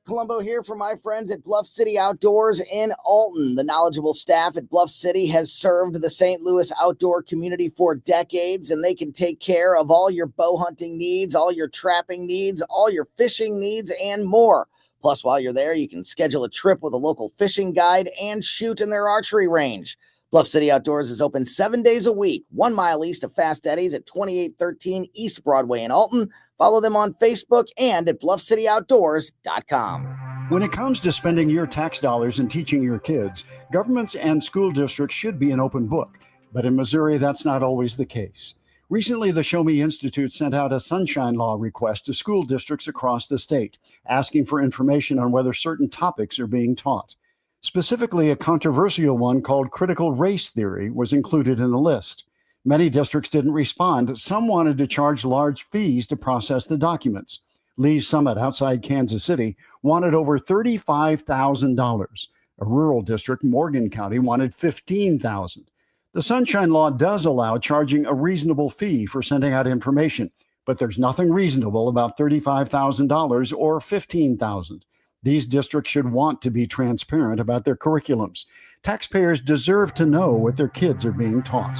Colombo here for my friends at Bluff City Outdoors in Alton. The knowledgeable staff at Bluff City has served the St. Louis outdoor community for decades, and they can take care of all your bow hunting needs, all your trapping needs, all your fishing needs, and more. Plus, while you're there, you can schedule a trip with a local fishing guide and shoot in their archery range. Bluff City Outdoors is open 7 days a week, 1 mile east of Fast Eddie's at 2813 East Broadway in Alton. Follow them on Facebook and at bluffcityoutdoors.com. When it comes to spending your tax dollars and teaching your kids, governments and school districts should be an open book. But in Missouri, that's not always the case. Recently, the Show Me Institute sent out a sunshine law request to school districts across the state, asking for information on whether certain topics are being taught. Specifically, a controversial one called critical race theory was included in the list. Many districts didn't respond. Some wanted to charge large fees to process the documents. Lee's Summit outside Kansas City wanted over $35,000. A rural district, Morgan County, wanted $15,000. The Sunshine Law does allow charging a reasonable fee for sending out information, but there's nothing reasonable about $35,000 or $15,000. These districts should want to be transparent about their curriculums. Taxpayers deserve to know what their kids are being taught.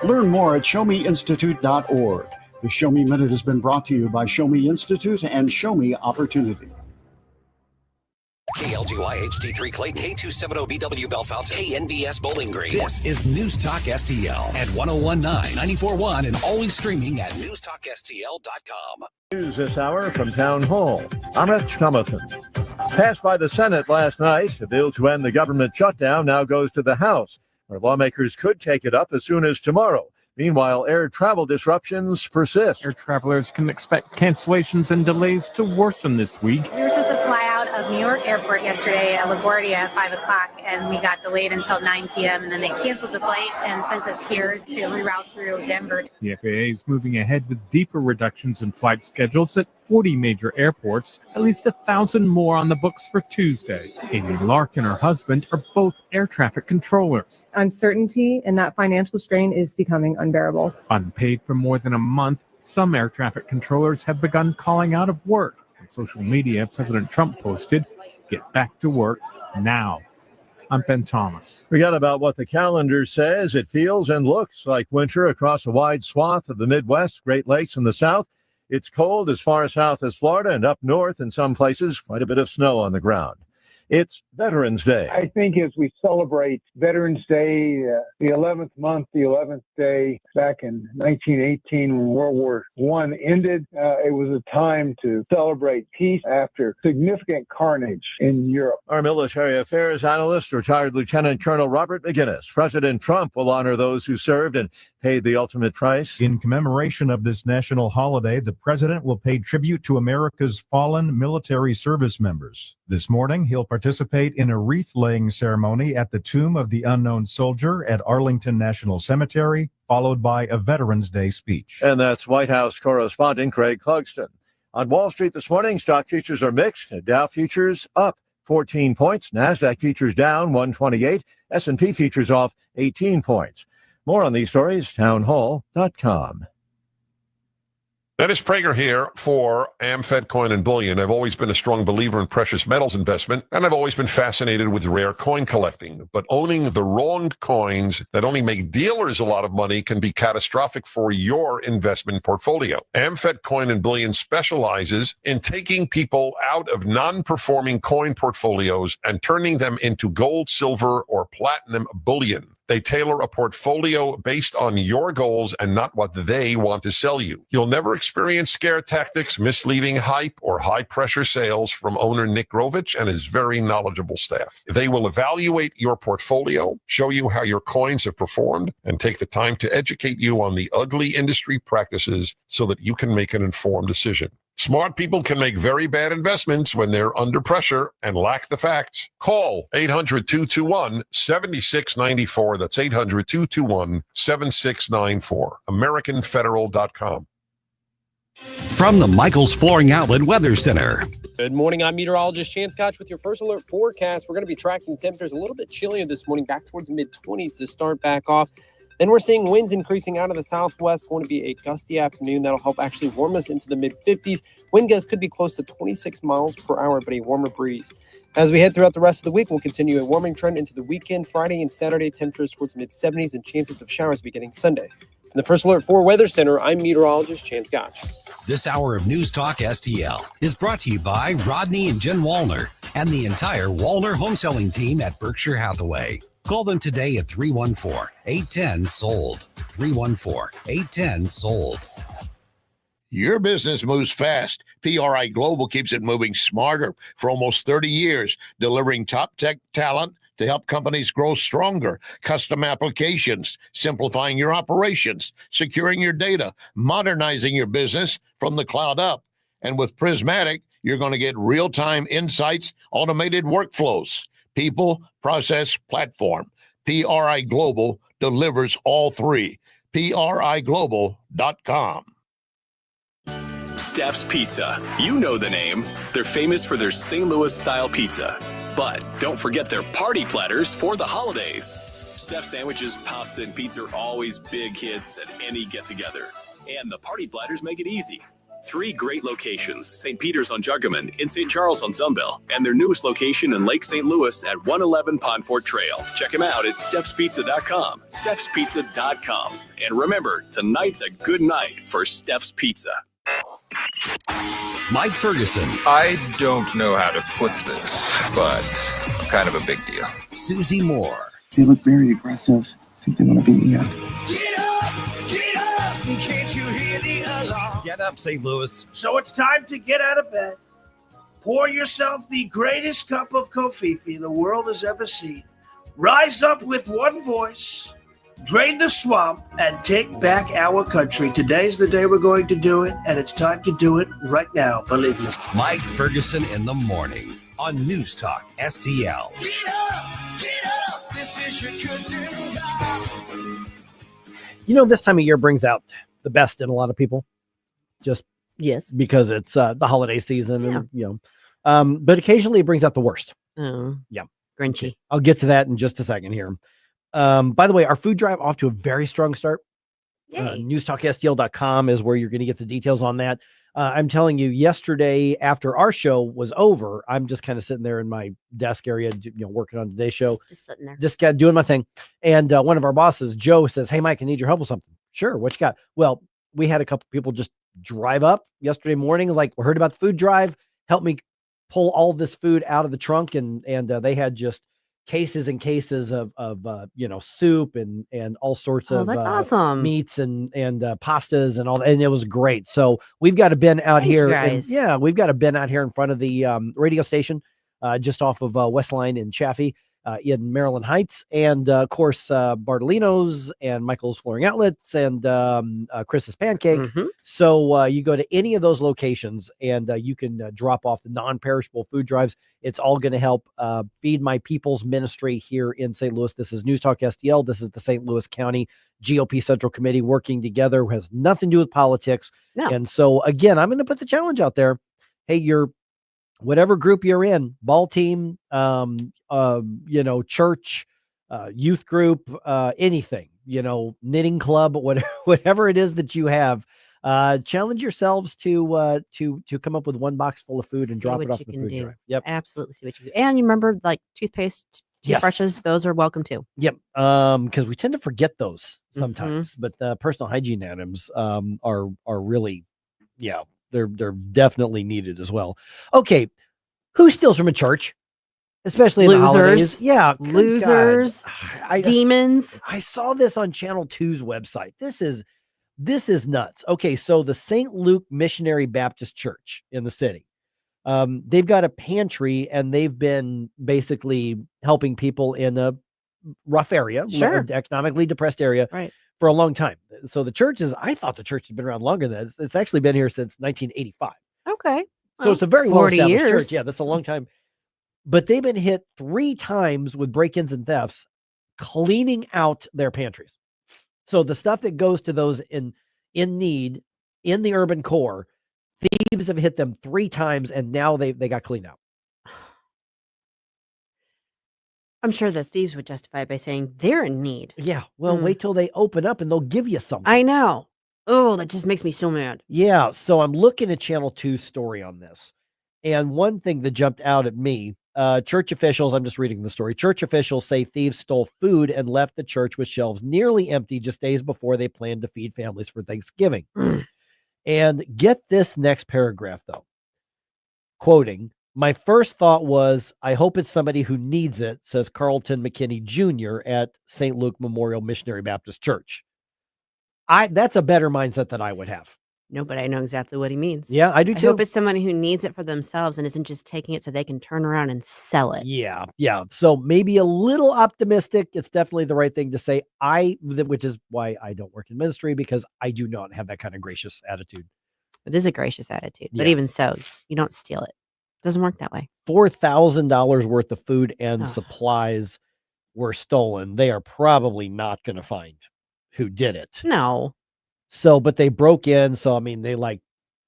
Learn more at showmeinstitute.org. The Show Me Minute has been brought to you by Show Me Institute and Show Me Opportunity. KLGY HD3 Clayton, K270BW Bellefonte, KNBS Bowling Green. This is News Talk STL at 1019, 94.1, and always streaming at NewsTalkSTL.com. News this hour from Town Hall. I'm Rich Thomason. Passed by the Senate last night, a bill to end the government shutdown now goes to the House, where lawmakers could take it up as soon as tomorrow. Meanwhile, air travel disruptions persist. Air travelers can expect cancellations and delays to worsen this week. We were supposed to fly out of New York Airport yesterday at LaGuardia at 5 o'clock, and we got delayed until 9 p.m., and then they canceled the flight and sent us here to reroute through Denver. The FAA is moving ahead with deeper reductions in flight schedules at 40 major airports, at least 1,000 more on the books for Tuesday. Amy Lark and her husband are both air traffic controllers. Uncertainty and that financial strain is becoming unbearable. Unpaid for more than a month, some air traffic controllers have begun calling out of work. On social media, President Trump posted, "Get back to work now." I'm Ben Thomas. Forget about what the calendar says. It feels and looks like winter across a wide swath of the Midwest, Great Lakes, and the South. It's cold as far south as Florida, and up north in some places, quite a bit of snow on the ground. It's Veterans Day. I think as we celebrate Veterans Day, the 11th month, the 11th day, back in 1918 when World War I ended, it was a time to celebrate peace after significant carnage in Europe. Our military affairs analyst, retired Lieutenant Colonel Robert McGinnis. President Trump will honor those who served and paid the ultimate price. In commemoration of this national holiday, the president will pay tribute to America's fallen military service members. This morning, he'll participate in a wreath-laying ceremony at the Tomb of the Unknown Soldier at Arlington National Cemetery, followed by a Veterans Day speech. And that's White House correspondent Craig Clugston. On Wall Street this morning, stock futures are mixed. Dow futures up 14 points. NASDAQ futures down 128. S&P futures off 18 points. More on these stories, townhall.com. Dennis Prager here for AmFed Coin and Bullion. I've always been a strong believer in precious metals investment, and I've always been fascinated with rare coin collecting. But owning the wrong coins that only make dealers a lot of money can be catastrophic for your investment portfolio. AmFed Coin and Bullion specializes in taking people out of non-performing coin portfolios and turning them into gold, silver, or platinum bullion. They tailor a portfolio based on your goals and not what they want to sell you. You'll never experience scare tactics, misleading hype, or high-pressure sales from owner Nick Grovich and his very knowledgeable staff. They will evaluate your portfolio, show you how your coins have performed, and take the time to educate you on the ugly industry practices so that you can make an informed decision. Smart people can make very bad investments when they're under pressure and lack the facts. Call 800-221-7694. That's 800-221-7694. AmericanFederal.com. From the Michaels Flooring Outlet Weather Center. Good morning. I'm meteorologist Chance Koch with your first alert forecast. We're going to be tracking temperatures a little bit chillier this morning, back towards mid-20s to start back off. Then we're seeing winds increasing out of the southwest. Going to be a gusty afternoon. That'll help actually warm us into the mid-50s. Wind gusts could be close to 26 miles per hour, but a warmer breeze. As we head throughout the rest of the week, we'll continue a warming trend into the weekend. Friday and Saturday, temperatures towards mid-70s and chances of showers beginning Sunday. In the First Alert 4 Weather Center, I'm meteorologist Chance Koch. This hour of News Talk STL is brought to you by Rodney and Jen Wallner and the entire Wallner home selling team at Berkshire Hathaway. Call them today at 314-810-SOLD. 314-810-SOLD. Your business moves fast. PRI Global keeps it moving smarter for almost 30 years, delivering top tech talent to help companies grow stronger, custom applications, simplifying your operations, securing your data, modernizing your business from the cloud up. And with Prismatic, you're going to get real-time insights, automated workflows, people, process, platform. PRI Global delivers all three. PRIGlobal.com. Steff's Pizza. You know the name. They're famous for their St. Louis-style pizza. But don't forget their party platters for the holidays. Steff's sandwiches, pasta, and pizza are always big hits at any get-together. And the party platters make it easy. 3 great locations, St. Peter's on Jugeman, in St. Charles on Zumbill, and their newest location in Lake St. Louis at 111 Pondfort Trail. Check them out at steffspizza.com, steffspizza.com. And remember, tonight's a good night for Steff's Pizza. Mike Ferguson. I don't know how to put this, but I'm kind of a big deal. Susie Moore. They look very aggressive. I think they want to beat me up. Get up, can't you hear the alarm? Get up, St. Louis. So it's time to get out of bed. Pour yourself the greatest cup of Kofifi the world has ever seen. Rise up with one voice, drain the swamp, and take back our country. Today's the day we're going to do it, and it's time to do it right now, believe me. Mike Ferguson in the morning on News Talk STL. Get up, this is your cousin. You know, this time of year brings out the best in a lot of people. Just because it's the holiday season, and but occasionally it brings out the worst. Oh, yeah, Grinchy. I'll get to that in just a second here. By the way, our food drive off to a very strong start. NewsTalkSTL.com is where you're going to get the details on that. I'm telling you, yesterday after our show was over, I'm just kind of sitting there in my desk area, working on today's show, just sitting there, just doing my thing. And one of our bosses, Joe, says, "Hey, Mike, I need your help with something." Sure, what you got? Well, we had a couple people just drive up yesterday morning, like, we heard about the food drive, help me pull all this food out of the trunk, and they had just cases and cases of soup and all sorts of that's awesome meats and pastas and all that, and it was great. So we've got a bin out here, we've got a bin out here in front of the radio station, just off of Westline in Chaffee, in Maryland Heights, and of course Bartolino's and Michael's Flooring Outlets and Chris's Pancake. So you go to any of those locations and you can drop off the non-perishable food drives. It's all going to help feed my people's ministry here in St. Louis. This is News Talk STL. This is the St. Louis County GOP Central Committee working together. It has nothing to do with politics. No. And so again, I'm going to put the challenge out there. Hey, whatever group you're in, ball team, church, youth group, anything, knitting club, whatever it is that you have, challenge yourselves to come up with one box full of food and drop it off the food drive. Yep. Absolutely see what you do. And you remember, like, toothpaste, toothbrushes, those are welcome too. Yep. Because we tend to forget those sometimes, but the personal hygiene items are really, they're definitely needed as well. Okay, who steals from a church, especially in the holidays? Yeah, losers, demons. I saw this on Channel 2's website. This is nuts. Okay, so the St. Luke Missionary Baptist Church in the city, they've got a pantry, and they've been basically helping people in a rough area, economically depressed area, for a long time. So I thought the church had been around longer than that. It's actually been here since 1985. Okay. So it's a very 40 well-established years. church. Yeah, that's a long time. But they've been hit 3 times with break-ins and thefts, cleaning out their pantries. So the stuff that goes to those in need in the urban core, thieves have hit them 3 times, and now they got cleaned out. I'm sure the thieves would justify it by saying they're in need. Yeah. Well, wait till they open up and they'll give you something. I know. Oh, that just makes me so mad. Yeah. So I'm looking at Channel 2's story on this. And one thing that jumped out at me, church officials, I'm just reading the story. Church officials say thieves stole food and left the church with shelves nearly empty just days before they planned to feed families for Thanksgiving. And get this next paragraph, though. Quoting, "My first thought was, I hope it's somebody who needs it," says Carlton McKinney Jr. at St. Luke Memorial Missionary Baptist Church. That's a better mindset than I would have. No, but I know exactly what he means. Yeah, I do too. I hope it's someone who needs it for themselves and isn't just taking it so they can turn around and sell it. Yeah. So maybe a little optimistic. It's definitely the right thing to say. Which is why I don't work in ministry, because I do not have that kind of gracious attitude. It is a gracious attitude, but even so, you don't steal it. Doesn't work that way. $4,000 worth of food and supplies were stolen. They are probably not going to find who did it. No. So, but they broke in. So, I mean, they like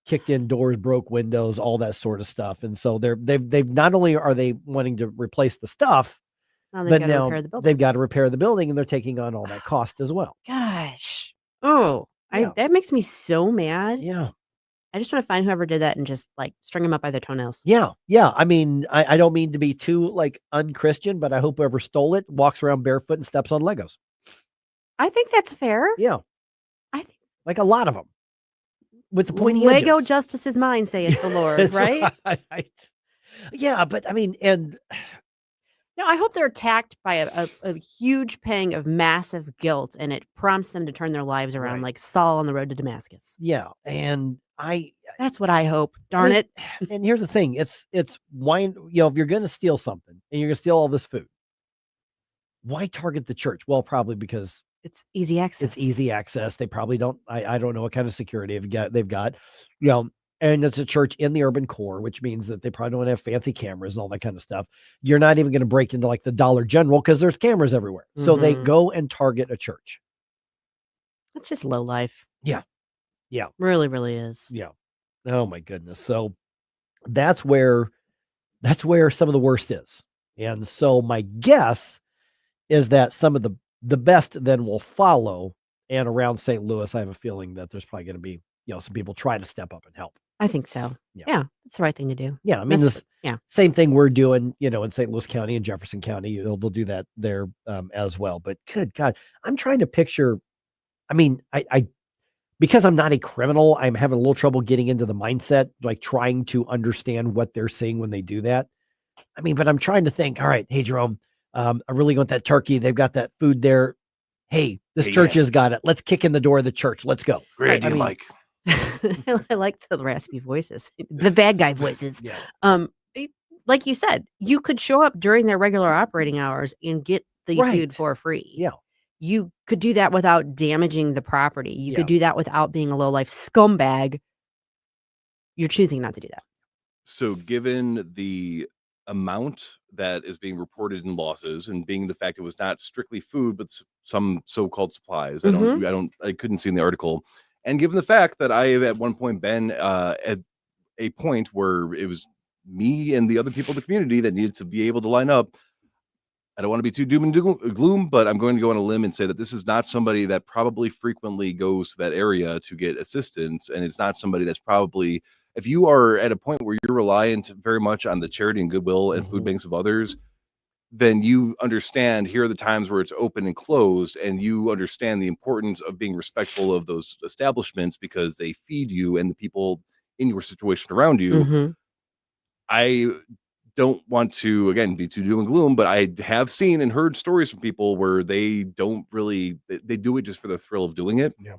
kicked in doors, broke windows, all that sort of stuff. And so they've not only are they wanting to replace the stuff, but now they've got to repair the building, and they're taking on all that cost as well. Gosh. Oh, that makes me so mad. Yeah. I just want to find whoever did that and just like string them up by their toenails. Yeah. Yeah. I mean, I don't mean to be too like unchristian, but I hope whoever stole it walks around barefoot and steps on Legos. I think that's fair. Yeah. I think like a lot of them with the pointy Lego edges. justice is mine, saith the Lord, right? Right. Yeah. But I mean, and no, I hope they're attacked by a huge pang of massive guilt and it prompts them to turn their lives around like Saul on the road to Damascus. yeah. And That's what I hope. Darn it. And here's the thing. It's why, if you're going to steal something and you're going to steal all this food, why target the church? Well, probably because it's easy access. It's easy access. They probably don't, I don't know what kind of security they've got, and it's a church in the urban core, which means that they probably don't have fancy cameras and all that kind of stuff. You're not even going to break into like the Dollar General because there's cameras everywhere. So they go and target a church. It's just low life. Yeah. Yeah. Really, really is. Yeah. Oh my goodness. So that's where some of the worst is. And so my guess is that some of the best then will follow. And around St. Louis, I have a feeling that there's probably going to be, some people try to step up and help. I think so. Yeah. It's the right thing to do. Yeah. I mean, same thing we're doing, in St. Louis County and Jefferson County. They'll do that there as well. But good God, I'm trying to picture. I mean, I because I'm not a criminal, I'm having a little trouble getting into the mindset, like trying to understand what they're seeing when they do that. I mean, but I'm trying to think, all right, hey, Jerome, I really want that turkey. They've got that food there. Hey, this church has got it. Let's kick in the door of the church. Let's go. Great idea, Mike. I like the raspy voices, the bad guy voices. Yeah. Like you said, you could show up during their regular operating hours and get the food for free. Yeah. You could do that without damaging the property. You could do that without being a low-life scumbag. You're choosing not to do that. So given the amount that is being reported in losses and being the fact it was not strictly food, but some so-called supplies, I couldn't see in the article. And given the fact that I have at one point been at a point where it was me and the other people in the community that needed to be able to line up, I don't want to be too doom and gloom, but I'm going to go on a limb and say that this is not somebody that probably frequently goes to that area to get assistance. And it's not somebody that's probably, if you are at a point where you're reliant very much on the charity and goodwill and food banks of others, then you understand here are the times where it's open and closed, and you understand the importance of being respectful of those establishments because they feed you and the people in your situation around you. I don't want to, again, be too doom and gloom, but I have seen and heard stories from people where they don't really, they do it just for the thrill of doing it. Yeah.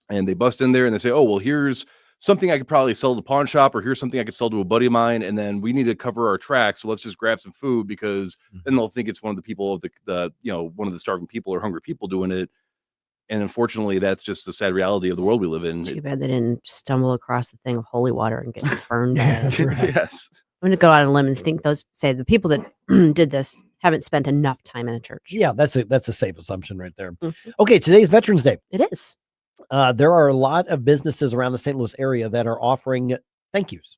And they bust in there and they say, oh, well, here's something I could probably sell to the pawn shop, or here's something I could sell to a buddy of mine. And then we need to cover our tracks. So let's just grab some food, because then they'll think it's one of the people of the one of the starving people or hungry people doing it. And unfortunately, that's just the sad reality of the world we live in. Too bad they didn't stumble across the thing of holy water and get burned. Yes. I'm going to go out on a limb and think the people that did this haven't spent enough time in a church. Yeah, that's a safe assumption right there. Okay, today's Veterans Day. It is. There are a lot of businesses around the St. Louis area that are offering thank yous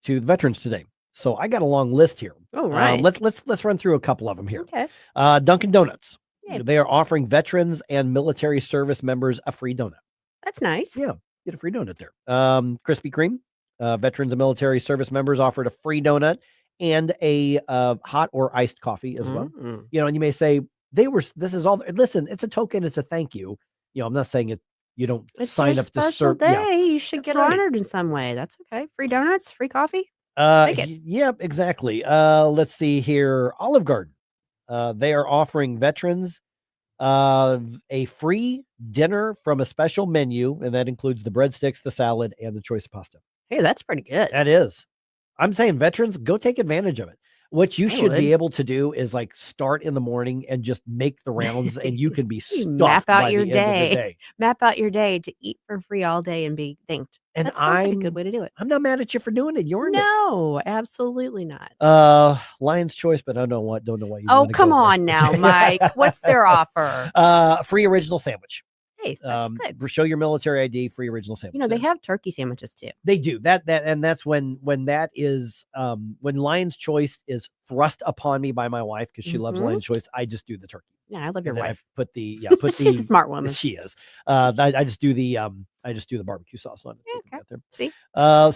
to the veterans today. So I got a long list here. Oh, right. Let's run through a couple of them here. Okay. Dunkin' Donuts. Yeah. They are offering veterans and military service members a free donut. That's nice. Yeah, get a free donut there. Krispy Kreme. Veterans and military service members offered a free donut and a hot or iced coffee as well. And you may say this is all. Listen, it's a token. It's a thank you. I'm not saying it. You don't sign up to serve. Day. Yeah, you should get honored in some way. That's okay. Free donuts, free coffee. Yeah, exactly. Let's see here. Olive Garden. They are offering veterans a free dinner from a special menu, and that includes the breadsticks, the salad, and the choice pasta. Hey, that's pretty good. That is. I'm saying veterans, go take advantage of it. What you should be able to do is like start in the morning and just make the rounds, and you can be stuffed Map out by your the end of the day. Map out your day to eat for free all day and be thanked. And that sounds like a good way to do it. I'm not mad at you for doing it. You're no, absolutely not. Lion's Choice, but I don't know what you. Oh, come on now, Mike. What's their offer? Free original sandwich. Hey, that's good. Show your military ID. Free original sandwich. They have turkey sandwiches too. They do that, and that's when that is when Lion's Choice is thrust upon me by my wife because she loves Mhm. line choice. I just do the turkey. Yeah, I love your And then I wife. put the She's a smart woman. She is. I just do the barbecue sauce on it. Yeah, Right there. See?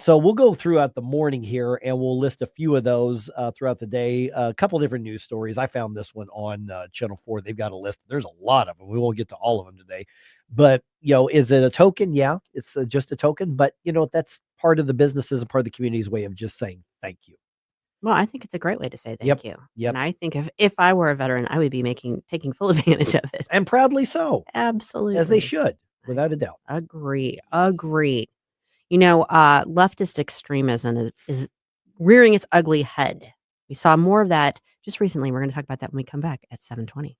So we'll go throughout the morning here and we'll list a few of those throughout the day. A couple different news stories. I found this one on Channel 4. They've got a list. There's a lot of them. We won't get to all of them today. But, is it a token? Yeah, it's just a token. But, that's part of the businesses and part of the community's way of just saying thank you. Well, I think it's a great way to say thank Yep, you. yep. And I think if I were a veteran, I would be taking full advantage of it. And proudly so. Absolutely. As they should, without a doubt. Agreed. Leftist extremism is rearing its ugly head. We saw more of that just recently. We're going to talk about that when we come back at 7:20.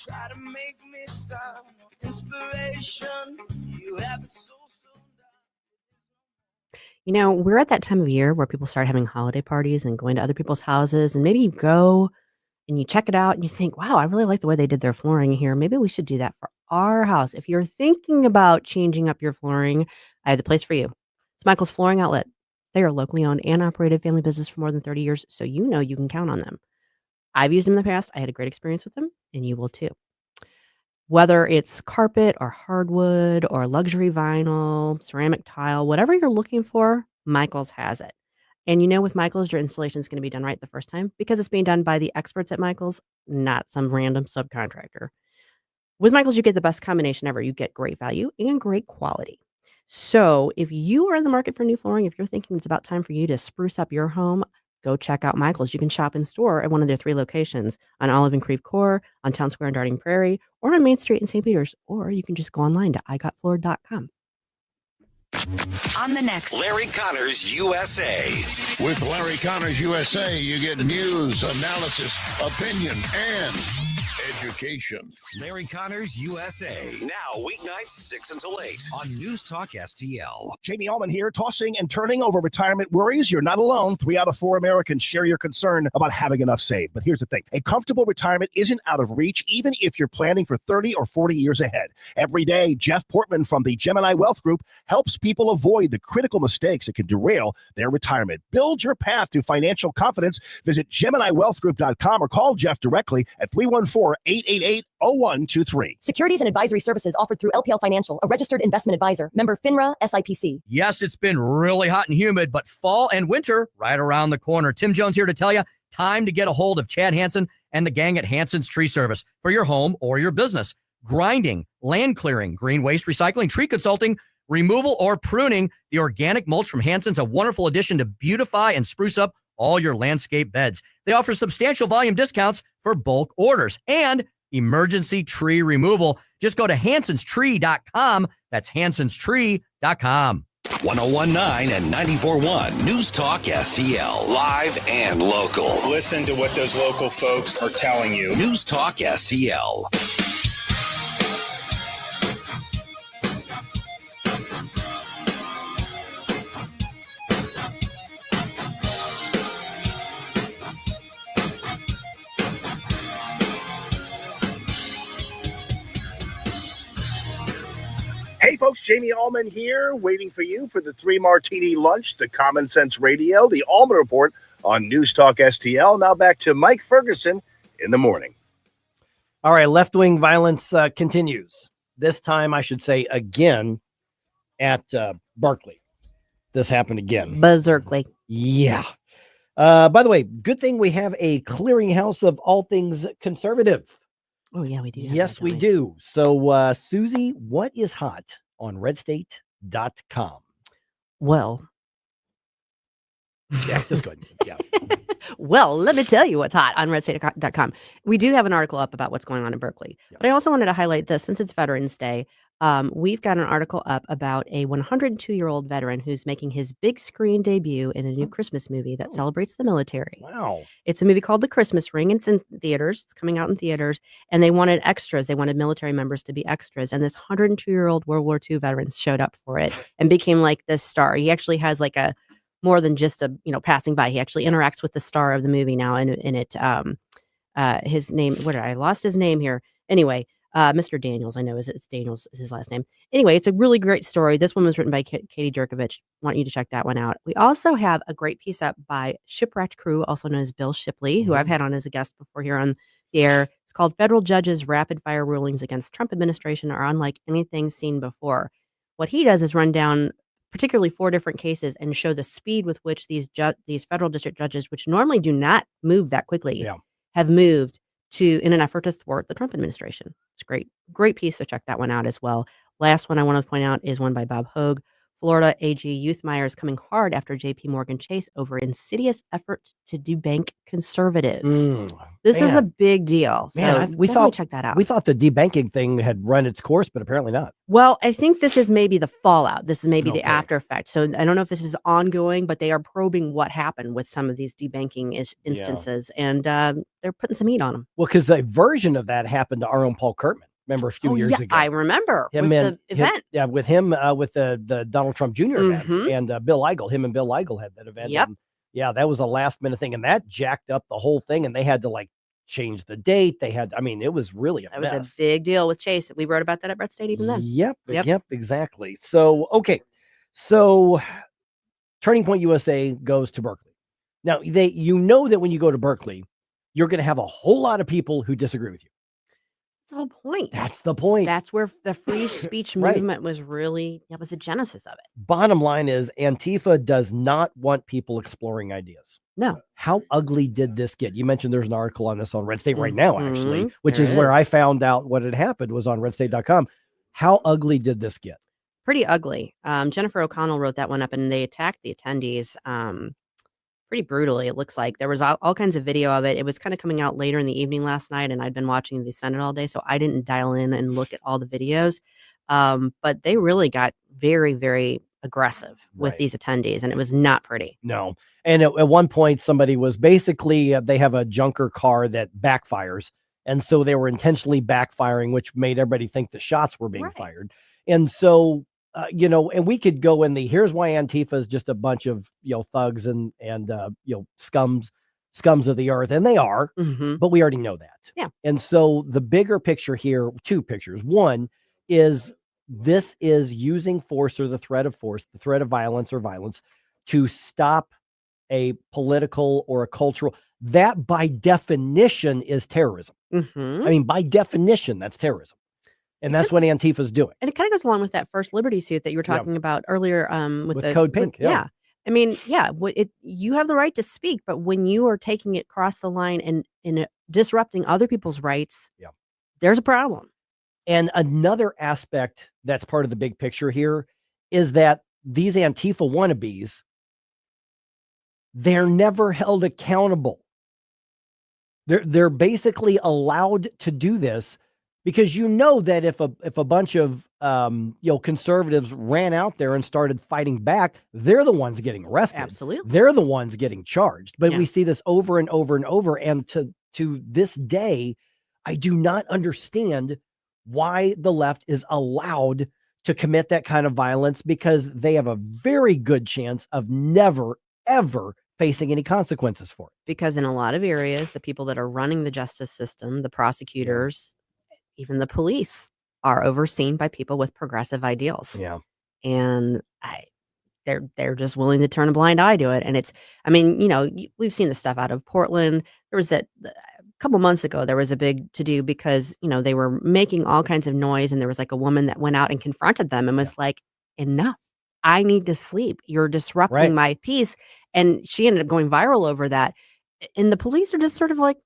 Try to make me stop. Inspiration. You have We're at that time of year where people start having holiday parties and going to other people's houses, and maybe you go and you check it out and you think, wow, I really like the way they did their flooring here. Maybe we should do that for our house. If you're thinking about changing up your flooring, I have the place for you. It's Michael's Flooring Outlet. They are locally owned and operated family business for more than 30 years, so you can count on them. I've used them in the past. I had a great experience with them, and you will too. Whether it's carpet or hardwood or luxury vinyl, ceramic tile, whatever you're looking for, Michael's has it. And with Michael's, your installation is going to be done right the first time because it's being done by the experts at Michael's, not some random subcontractor. With Michael's, you get the best combination ever. You get great value and great quality. So if you are in the market for new flooring, if you're thinking it's about time for you to spruce up your home, go check out Michael's. You can shop in store at one of their 3 locations on Olive and Creve Coeur, on Town Square in Darting Prairie, or on Main Street in St. Peters. Or you can just go online to igotfloored.com. On the next Larry Connors USA. With Larry Connors USA, you get news, analysis, opinion, and education. Larry Connors USA. Now weeknights 6 until 8 on News Talk STL. Jamie Allman here, tossing and turning over retirement worries. You're not alone. 3 out of 4 Americans share your concern about having enough saved. But here's the thing. A comfortable retirement isn't out of reach, even if you're planning for 30 or 40 years ahead. Every day, Jeff Portman from the Gemini Wealth Group helps people avoid the critical mistakes that can derail their retirement. Build your path to financial confidence. Visit GeminiWealthGroup.com or call Jeff directly at 314-888-0123. Securities and advisory services offered through LPL Financial, a registered investment advisor. Member FINRA SIPC. Yes, it's been really hot and humid, but fall and winter right around the corner. Tim Jones here to tell you, time to get a hold of Chad Hansen and the gang at Hansen's Tree Service for your home or your business. Grinding, land clearing, green waste recycling, tree consulting, removal, or pruning. The organic mulch from Hansen's a wonderful addition to beautify and spruce up all your landscape beds. They offer substantial volume discounts for bulk orders and emergency tree removal. Just go to hansenstree.com. That's hansenstree.com. 1019 and 94.1 News Talk STL. Live and local. Listen to what those local folks are telling you. News Talk STL. Hey folks, Jamie Allman here, waiting for you for the 3 Martini Lunch, the Common Sense Radio, the Allman Report on News Talk STL. Now back to Mike Ferguson in the morning. All right, left-wing violence continues. This time, I should say again, at Berkeley. This happened again. Berkeley. Yeah. By the way, good thing we have a clearinghouse of all things conservative. Oh, yeah, we do. Yes, we do. So, Susie, what is hot on RedState.com? Well. Yeah, just go ahead. Yeah. Well, let me tell you what's hot on RedState.com. We do have an article up about what's going on in Berkeley. But I also wanted to highlight this, since it's Veterans Day. We've got an article up about a 102-year-old veteran who's making his big screen debut in a new Christmas movie that celebrates the military. Wow. It's a movie called The Christmas Ring. It's in theaters. It's coming out in theaters. And they wanted extras. They wanted military members to be extras. And this 102-year-old World War II veteran showed up for it and became like this star. He actually has like a more than just a, passing by. He actually interacts with the star of the movie now. And in it, his name, I lost his name here. Anyway, Mr. Daniels, I know it's Daniels is his last name. Anyway, it's a really great story. This one was written by Katie Jerkovich. Want you to check that one out. We also have a great piece up by Shipwrecked Crew, also known as Bill Shipley, who I've had on as a guest before here on the air. It's called Federal Judges' Rapid Fire Rulings Against Trump Administration Are Unlike Anything Seen Before. What he does is run down particularly 4 different cases and show the speed with which these federal district judges, which normally do not move that quickly, have moved in an effort to thwart the Trump administration. It's great piece, so check that one out as well. Last one I want to point out is one by Bob Hogue. Florida AG Youthmeyer is coming hard after JP Morgan Chase over insidious efforts to debank conservatives. This is a big deal. Man, So we thought check that out. We thought the debanking thing had run its course, but apparently not. Well, I think this is maybe the fallout. This is maybe the after effect. So I don't know if this is ongoing, but they are probing what happened with some of these debanking instances, and they're putting some heat on them. Well, because a version of that happened to our own Paul Kurtman. Remember a few years ago? I remember. The event. With him, with the Donald Trump Jr. event, and Bill Eigel. Him and Bill Eigel had that event. Yep. And, that was a last minute thing, and that jacked up the whole thing, and they had to change the date. It was really a mess. Was a big deal with Chase. We wrote about that at RedState even then. Yep, exactly. So, okay. So, Turning Point USA goes to Berkeley. Now, that when you go to Berkeley, you're going to have a whole lot of people who disagree with you. That's the whole point. That's the point. That's where the free speech movement was really, was the genesis of it. Bottom line is Antifa does not want people exploring ideas. No. How ugly did this get? You mentioned there's an article on this on RedState right now, actually, which There is where is. I found out what had happened was on redstate.com. How ugly did this get? Pretty ugly. Jennifer O'Connell wrote that one up, and they attacked the attendees pretty brutally. It looks like there was all kinds of video of it. It was kind of coming out later in the evening last night, and I'd been watching the Senate all day, so I didn't dial in and look at all the videos. But they really got very, very aggressive with these attendees, and it was not pretty. No. And at one point, somebody was basically, they have a junker car that backfires. And so they were intentionally backfiring, which made everybody think the shots were being fired. And so, and we could go in here's why Antifa is just a bunch of, thugs and scums of the earth. And they are, but we already know that. Yeah. And so the bigger picture here, 2 pictures. One is this is using force or the threat of force, the threat of violence or violence to stop a political or a cultural, that by definition is terrorism. I mean, by definition, that's terrorism. And that's what Antifa's doing. And it kind of goes along with that First Liberty suit that you were talking about earlier with the Code Pink. I mean, you have the right to speak, but when you are taking it across the line and disrupting other people's rights, there's a problem. And another aspect that's part of the big picture here is that these Antifa wannabes, they're never held accountable. They're basically allowed to do this because that if a bunch of conservatives ran out there and started fighting back, they're the ones getting arrested. Absolutely. They're the ones getting charged. But we see this over and over and over. And to this day, I do not understand why the left is allowed to commit that kind of violence, because they have a very good chance of never, ever facing any consequences for it. Because in a lot of areas, the people that are running the justice system, the prosecutors, even the police, are overseen by people with progressive ideals. Yeah. And they're just willing to turn a blind eye to it. And we've seen the stuff out of Portland. There was a couple months ago, there was a big to-do because, they were making all kinds of noise, and there was a woman that went out and confronted them and was like, enough. I need to sleep. You're disrupting my peace. And she ended up going viral over that. And the police are just sort of like,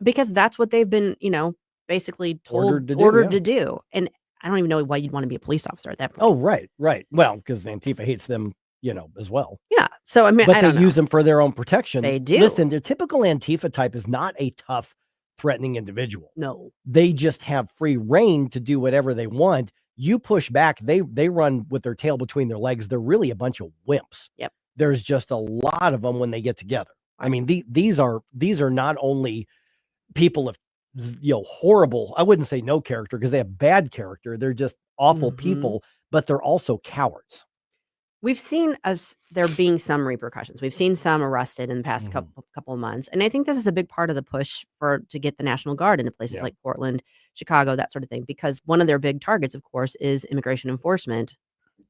because that's what they've been, basically told, ordered to do. And I don't even know why you'd want to be a police officer at that point. Oh, right. Well, because Antifa hates them, as well. Yeah. So, but they use them for their own protection. They do. Listen, the typical Antifa type is not a tough threatening individual. No. They just have free reign to do whatever they want. You push back, they run with their tail between their legs. They're really a bunch of wimps. Yep. There's just a lot of them when they get together. I mean, these are not only people of, horrible, I wouldn't say no character because they have bad character. They're just awful people, but they're also cowards. We've seen there being some repercussions. We've seen some arrested in the past couple of months. And I think this is a big part of the push to get the National Guard into places like Portland, Chicago, that sort of thing, because one of their big targets, of course, is immigration enforcement.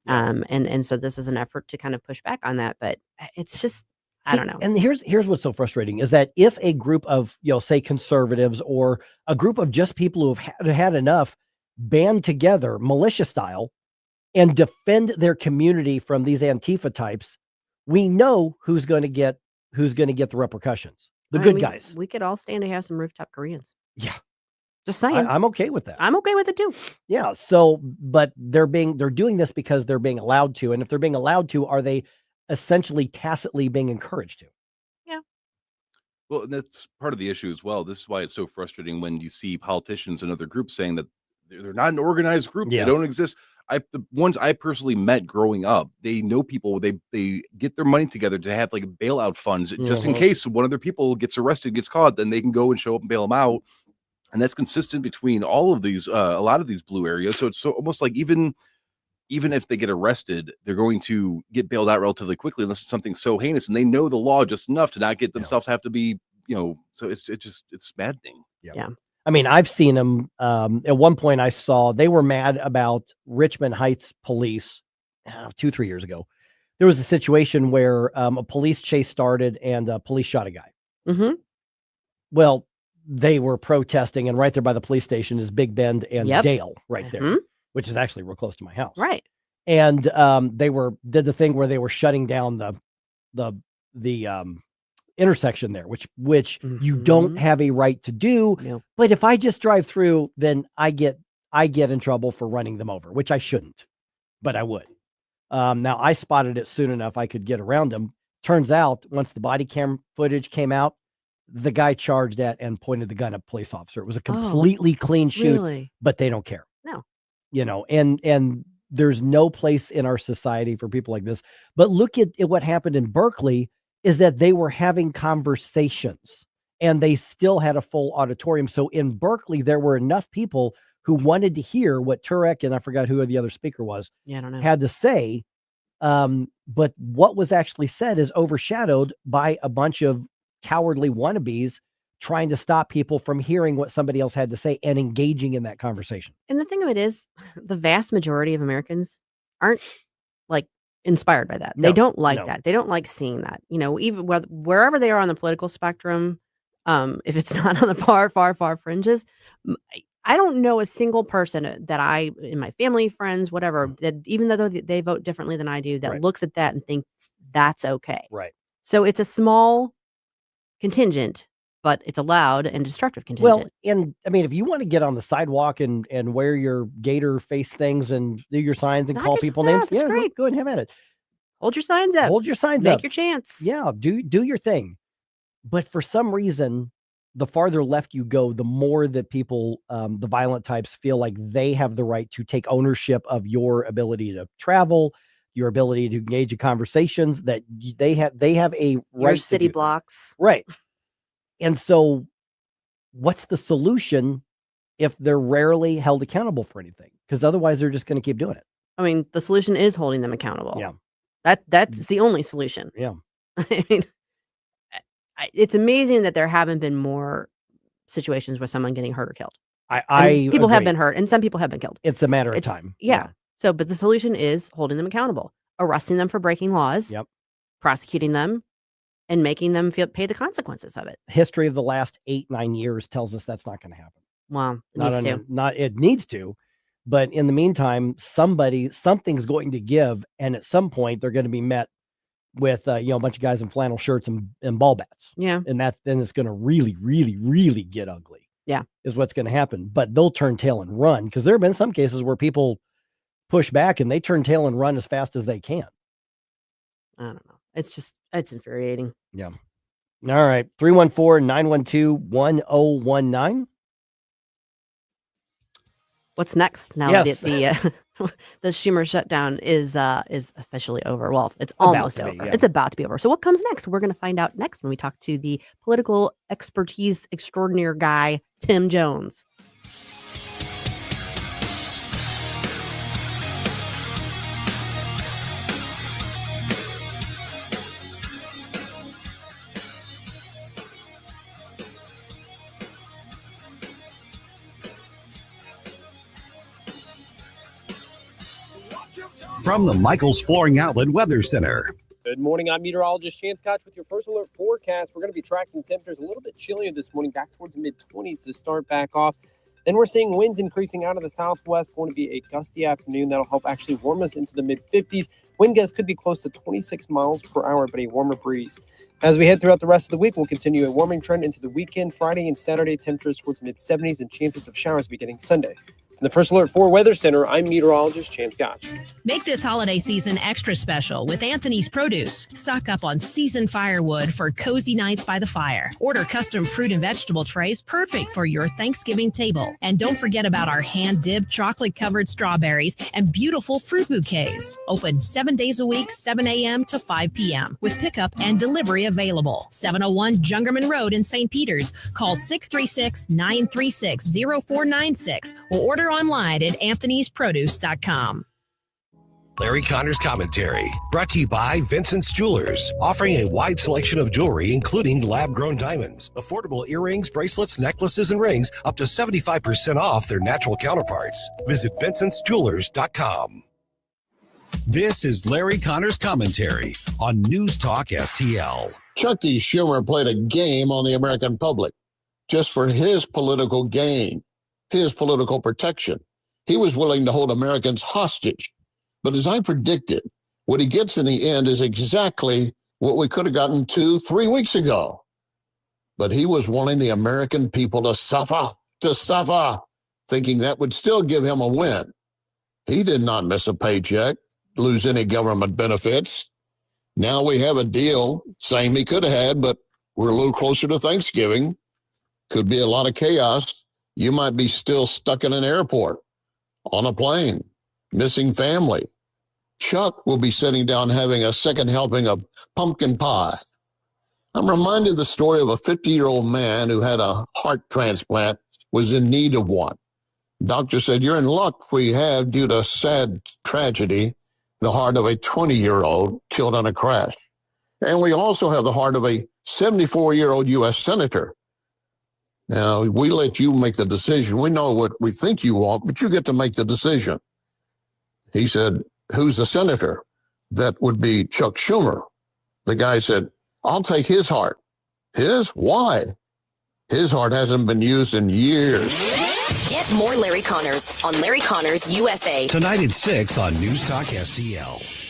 And so this is an effort to kind of push back on that. But it's just, I don't know. And here's what's so frustrating is that if a group of, say conservatives or a group of just people who have had enough band together militia style and defend their community from these Antifa types, we know who's going to get the repercussions. The good guys. We could all stand to have some rooftop Koreans. Yeah. Just saying. I'm okay with that. I'm okay with it too. Yeah. So, but they're doing this because they're being allowed to. And if they're being allowed to, are they essentially tacitly being encouraged to? Yeah. Well, and that's part of the issue as well. This is why it's so frustrating when you see politicians and other groups saying that they're not an organized group. Yeah. They don't exist. The ones I personally met growing up, they know people, they get their money together to have like bailout funds just in case one of their people gets arrested, gets caught, then they can go and show up and bail them out. And that's consistent between all of these, a lot of these blue areas. So it's so almost like even if they get arrested, they're going to get bailed out relatively quickly unless it's something so heinous, and they know the law just enough to not get themselves have to be, so it's maddening. Yeah. I mean, I've seen them. At one point I saw they were mad about Richmond Heights police 2-3 years ago. There was a situation where a police chase started and police shot a guy. Mm-hmm. Well, they were protesting, and right there by the police station is Big Bend and Dale right there, which is actually real close to my house. Right. And they did the thing where they were shutting down the intersection there, which you don't have a right to do. No. But if I just drive through, then I get in trouble for running them over, which I shouldn't, but I would. Now I spotted it soon enough I could get around them. Turns out once the body cam footage came out, the guy charged at and pointed the gun at a police officer. It was a completely clean shoot, but they don't care. No. And there's no place in our society for people like this. But look at what happened in Berkeley is that they were having conversations and they still had a full auditorium. So in Berkeley, there were enough people who wanted to hear what Turek, and I forgot who the other speaker was, I don't know, had to say. But what was actually said is overshadowed by a bunch of cowardly wannabes trying to stop people from hearing what somebody else had to say and engaging in that conversation. And the thing of it is, the vast majority of Americans aren't like inspired by that. They don't like that. They don't like seeing that. Even wherever they are on the political spectrum, if it's not on the far, far, far fringes, I don't know a single person that in my family, friends, whatever, that even though they vote differently than I do, that looks at that and thinks that's okay. Right. So it's a small contingent, but it's a loud and destructive contingent. Well, and I mean, if you want to get on the sidewalk and wear your gator face things and do your signs and call people names, that's great. Go ahead and have at it. Hold your signs up. Hold your signs up. up. Make your chance. Yeah, do your thing. But for some reason, the farther left you go, the more that people, the violent types, feel like they have the right to take ownership of your ability to travel, your ability to engage in conversations, that they have a right. Your city blocks. Right. And so what's the solution if they're rarely held accountable for anything? Because otherwise they're just going to keep doing it. I mean, the solution is holding them accountable. Yeah. That's the only solution. Yeah. I mean, it's amazing that there haven't been more situations where someone getting hurt or killed. People have been hurt and some people have been killed. It's a matter of time. Yeah. So, but the solution is holding them accountable, arresting them for breaking laws, prosecuting them, and making them pay the consequences of it. History of the last 8-9 years tells us that's not going to happen. Well, it needs to, but in the meantime, something's going to give, and at some point they're going to be met with a bunch of guys in flannel shirts and ball bats. Yeah, and then it's going to really, really, really get ugly. Yeah, is what's going to happen. But they'll turn tail and run, because there have been some cases where people push back and they turn tail and run as fast as they can. I don't know. It's infuriating. Yeah. All right. 314-912-1019. What's next now Yes. that the Schumer shutdown is officially over? Well, it's About almost to be, over. yeah. It's about to be over. So what comes next? We're going to find out next when we talk to the political expertise extraordinaire guy, Tim Jones. From the Michaels Flooring Outlet Weather Center. Good morning. I'm meteorologist Chance Koch with your first alert forecast. We're going to be tracking temperatures a little bit chillier this morning, back towards the mid-20s to start back off. Then we're seeing winds increasing out of the southwest. Going to be a gusty afternoon. That'll help actually warm us into the mid-50s. Wind gusts could be close to 26 miles per hour, but a warmer breeze. As we head throughout the rest of the week, we'll continue a warming trend into the weekend. Friday and Saturday, temperatures towards mid-70s and chances of showers beginning Sunday. In the First Alert 4 Weather Center, I'm meteorologist Chance Koch. Make this holiday season extra special with Anthony's Produce. Stock up on seasoned firewood for cozy nights by the fire. Order custom fruit and vegetable trays perfect for your Thanksgiving table. And don't forget about our hand-dipped chocolate-covered strawberries and beautiful fruit bouquets. Open 7 days a week, 7 a.m. to 5 p.m. with pickup and delivery available. 701 Jungerman Road in St. Peters. Call 636-936-0496 or order online at anthonysproduce.com. Larry Connor's Commentary, brought to you by Vincent's Jewelers, offering a wide selection of jewelry, including lab-grown diamonds, affordable earrings, bracelets, necklaces, and rings, up to 75% off their natural counterparts. Visit vincentsjewelers.com. This is Larry Connor's Commentary on News Talk STL. Chucky Schumer played a game on the American public just for his political gain, his political protection. He was willing to hold Americans hostage. But as I predicted, what he gets in the end is exactly what we could have gotten 2-3 weeks ago. But he was wanting the American people to suffer, thinking that would still give him a win. He did not miss a paycheck, lose any government benefits. Now we have a deal, same he could have had, but we're a little closer to Thanksgiving. Could be a lot of chaos. You might be still stuck in an airport, on a plane, missing family. Chuck will be sitting down having a second helping of pumpkin pie. I'm reminded of the story of a 50-year-old man who had a heart transplant, was in need of one. Doctor said, you're in luck. We have, due to sad tragedy, the heart of a 20-year-old killed in a crash. And we also have the heart of a 74-year-old U.S. senator. Now, we let you make the decision. We know what we think you want, but you get to make the decision. He said, who's the senator? That would be Chuck Schumer. The guy said, I'll take his heart. His? Why? His heart hasn't been used in years. Get more Larry Connors on Larry Connors USA. Tonight at 6 on News Talk STL.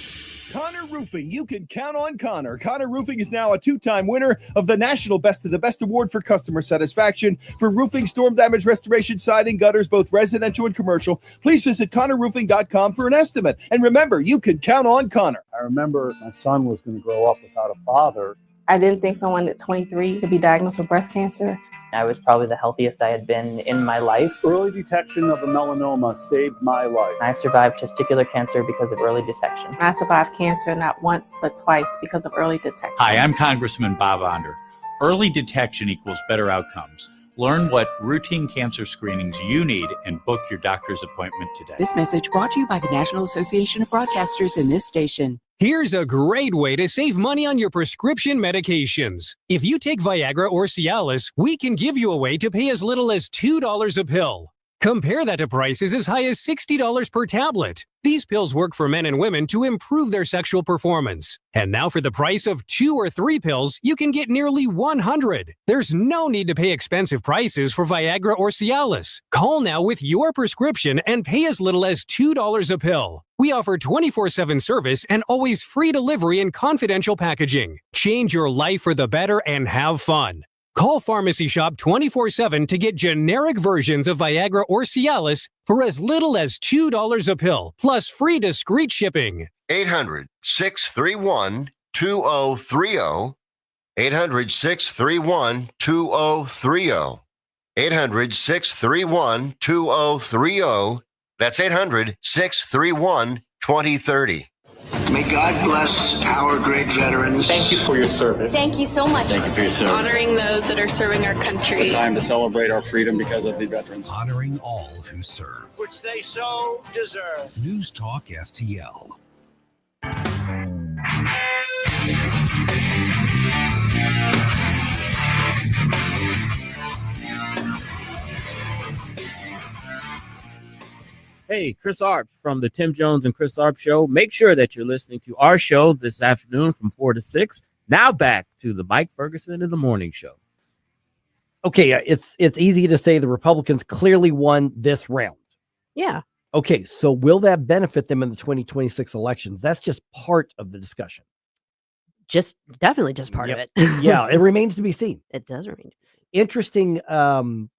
Connor Roofing. You can count on Connor. Connor Roofing is now a 2-time winner of the National Best of the Best Award for customer satisfaction for roofing, storm damage restoration, siding, gutters, both residential and commercial. Please visit ConnorRoofing.com for an estimate. And remember, you can count on Connor. I remember my son was going to grow up without a father. I didn't think someone at 23 could be diagnosed with breast cancer. I was probably the healthiest I had been in my life. Early detection of a melanoma saved my life. I survived testicular cancer because of early detection. I survived cancer not once, but twice because of early detection. Hi, I'm Congressman Bob Onder. Early detection equals better outcomes. Learn what routine cancer screenings you need and book your doctor's appointment today. This message brought to you by the National Association of Broadcasters and this station. Here's a great way to save money on your prescription medications. If you take Viagra or Cialis, we can give you a way to pay as little as $2 a pill. Compare that to prices as high as $60 per tablet. These pills work for men and women to improve their sexual performance. And now for the price of 2 or 3 pills, you can get nearly 100. There's no need to pay expensive prices for Viagra or Cialis. Call now with your prescription and pay as little as $2 a pill. We offer 24/7 service and always free delivery and confidential packaging. Change your life for the better and have fun. Call Pharmacy Shop 24/7 to get generic versions of Viagra or Cialis for as little as $2 a pill, plus free discreet shipping. 800-631-2030. 800-631-2030. 800-631-2030. That's 800-631-2030. May God bless our great veterans. Thank you for your service. Thank you so much. Thank you for your service. Honoring those that are serving our country. It's a time to celebrate our freedom because of the veterans. Honoring all who serve. Which they so deserve. News Talk STL. Hey, Chris Arp from the Tim Jones and Chris Arp Show. Make sure that you're listening to our show this afternoon from 4 to 6. Now back to the Mike Ferguson in the Morning Show. Okay, it's easy to say the Republicans clearly won this round. Yeah. Okay, so will that benefit them in the 2026 elections? That's just part of the discussion. Definitely just part of it. Yeah, it remains to be seen. It does remain to be seen.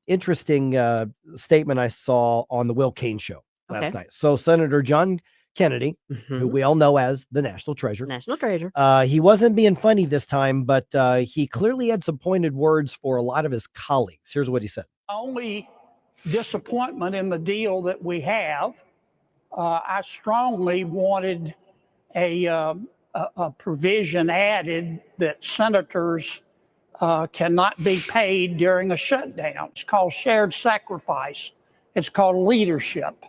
Interesting statement I saw on the Will Cain show last night. So Senator John Kennedy, who we all know as the National Treasure. He wasn't being funny this time, but he clearly had some pointed words for a lot of his colleagues. Here's what he said. Only disappointment in the deal that we have, I strongly wanted a provision added that senators cannot be paid during a shutdown. It's called shared sacrifice. It's called leadership.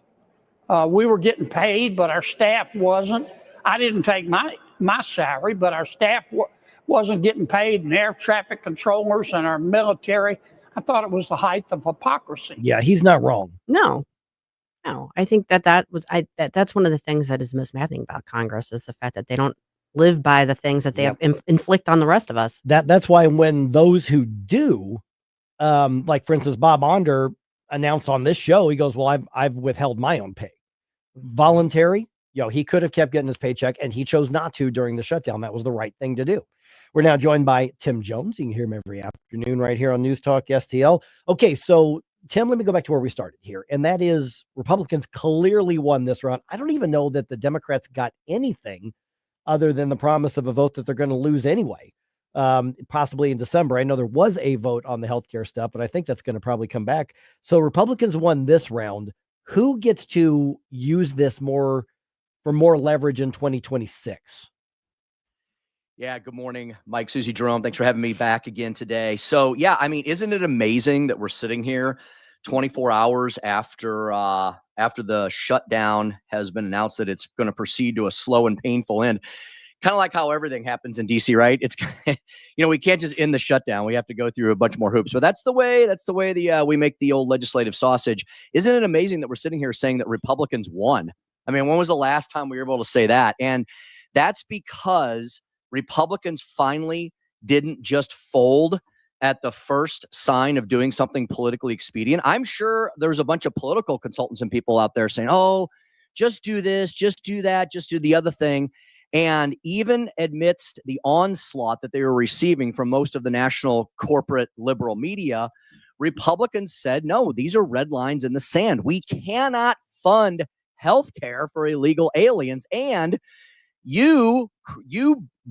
We were getting paid, but our staff wasn't. I didn't take my salary, but our staff wasn't getting paid, and air traffic controllers and our military. I thought it was the height of hypocrisy. Yeah, he's not wrong. No, I think that's one of the things that is most maddening about Congress is the fact that they don't live by the things that they inflict on the rest of us. That's why when those who do, like for instance, Bob Onder announced on this show, he goes, well, I've withheld my own pay. Voluntary, he could have kept getting his paycheck and he chose not to during the shutdown. That was the right thing to do. We're now joined by Tim Jones. You can hear him every afternoon right here on News Talk STL. Okay, so Tim, let me go back to where we started here. And that is Republicans clearly won this round. I don't even know that the Democrats got anything other than the promise of a vote that they're going to lose anyway, possibly in December. I know there was a vote on the healthcare stuff, but I think that's going to probably come back. So Republicans won this round. Who gets to use this for more leverage in 2026? Yeah, good morning, Mike, Susie, Jerome. Thanks for having me back again today. So, yeah, I mean, isn't it amazing that we're sitting here 24 hours after the shutdown has been announced that it's going to proceed to a slow and painful end? Kind of like how everything happens in DC, right? It's, we can't just end the shutdown. We have to go through a bunch more hoops. But that's the way we make the old legislative sausage. Isn't it amazing that we're sitting here saying that Republicans won? I mean, when was the last time we were able to say that? And that's because Republicans finally didn't just fold at the first sign of doing something politically expedient. I'm sure there's a bunch of political consultants and people out there saying, oh, just do this, just do that, just do the other thing. And even amidst the onslaught that they were receiving from most of the national corporate liberal media, Republicans said, no, these are red lines in the sand. We cannot fund health care for illegal aliens. And you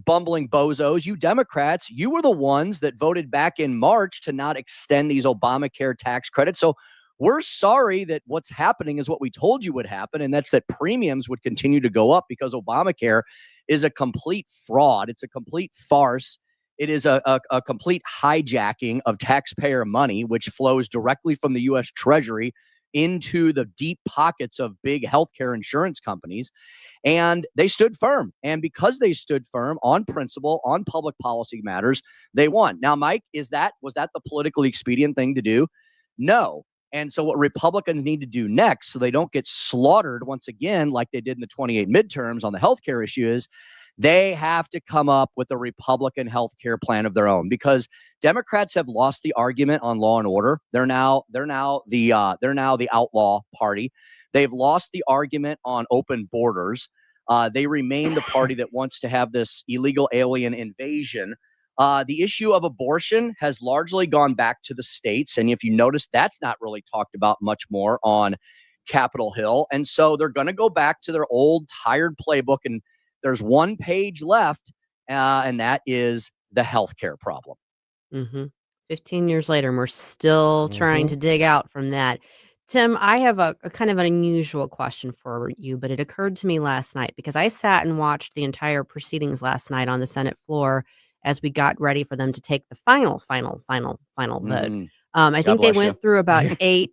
bumbling bozos, you Democrats, you were the ones that voted back in March to not extend these Obamacare tax credits. So we're sorry that what's happening is what we told you would happen, and that's that premiums would continue to go up because Obamacare is a complete fraud. It's a complete farce. It is a complete hijacking of taxpayer money, which flows directly from the U.S. Treasury into the deep pockets of big healthcare insurance companies. And they stood firm. And because they stood firm on principle, on public policy matters, they won. Now, Mike, was that the politically expedient thing to do? No. And so what Republicans need to do next, so they don't get slaughtered once again, like they did in the 28 midterms on the healthcare issue, is they have to come up with a Republican healthcare plan of their own, because Democrats have lost the argument on law and order. They're now the outlaw party. They've lost the argument on open borders. They remain the party that wants to have this illegal alien invasion. The issue of abortion has largely gone back to the states. And if you notice, that's not really talked about much more on Capitol Hill. And so they're going to go back to their old tired playbook. And there's one page left, and that is the healthcare problem. 15 years later, and we're still trying to dig out from that. Tim, I have a kind of an unusual question for you, but it occurred to me last night because I sat and watched the entire proceedings last night on the Senate floor as we got ready for them to take the final vote. I think they went through about eight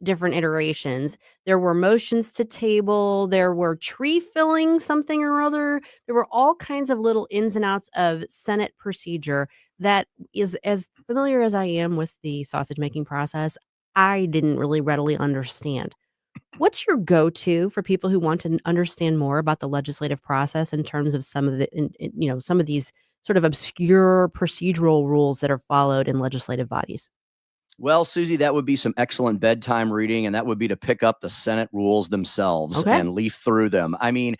different iterations. There were motions to table. There were tree filling something or other. There were all kinds of little ins and outs of Senate procedure that is, as familiar as I am with the sausage making process, I didn't really readily understand. What's your go-to for people who want to understand more about the legislative process in terms of some of the, some of these sort of obscure procedural rules that are followed in legislative bodies? Well, Susie, that would be some excellent bedtime reading, and that would be to pick up the Senate rules themselves and leaf through them. I mean,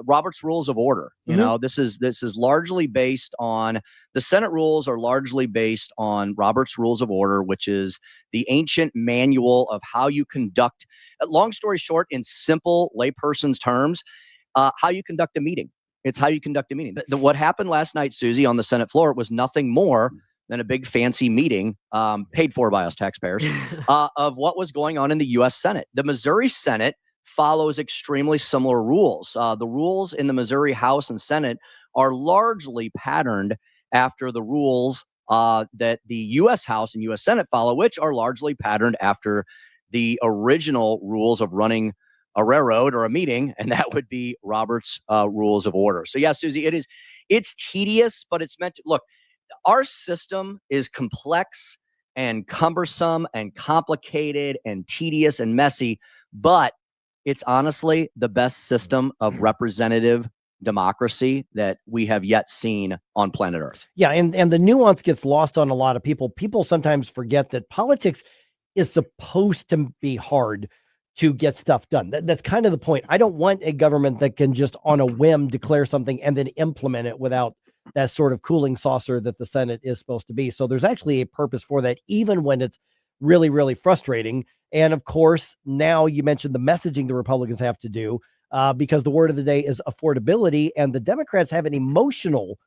Robert's Rules of Order. You know, this is largely based on the Senate rules are largely based on Robert's Rules of Order, which is the ancient manual of how you conduct. Long story short, in simple layperson's terms, how you conduct a meeting. It's how you conduct a meeting. What happened last night, Susie, on the Senate floor was nothing more than a big fancy meeting paid for by us taxpayers of what was going on in the U.S. Senate. The Missouri Senate follows extremely similar rules. The rules in the Missouri House and Senate are largely patterned after the rules that the U.S. House and U.S. Senate follow, which are largely patterned after the original rules of running a railroad or a meeting, and that would be Robert's Rules of Order. So, yeah, Susie, it's tedious, but it's meant to look. Our system is complex and cumbersome and complicated and tedious and messy, but it's honestly the best system of representative democracy that we have yet seen on planet Earth. Yeah, and the nuance gets lost on a lot of people. People sometimes forget that politics is supposed to be hard to get stuff done. That's kind of the point. I don't want a government that can just on a whim declare something and then implement it without that sort of cooling saucer that the Senate is supposed to be. So there's actually a purpose for that, even when it's really, really frustrating. And of course, now you mentioned the messaging the Republicans have to do because the word of the day is affordability, and the Democrats have an emotional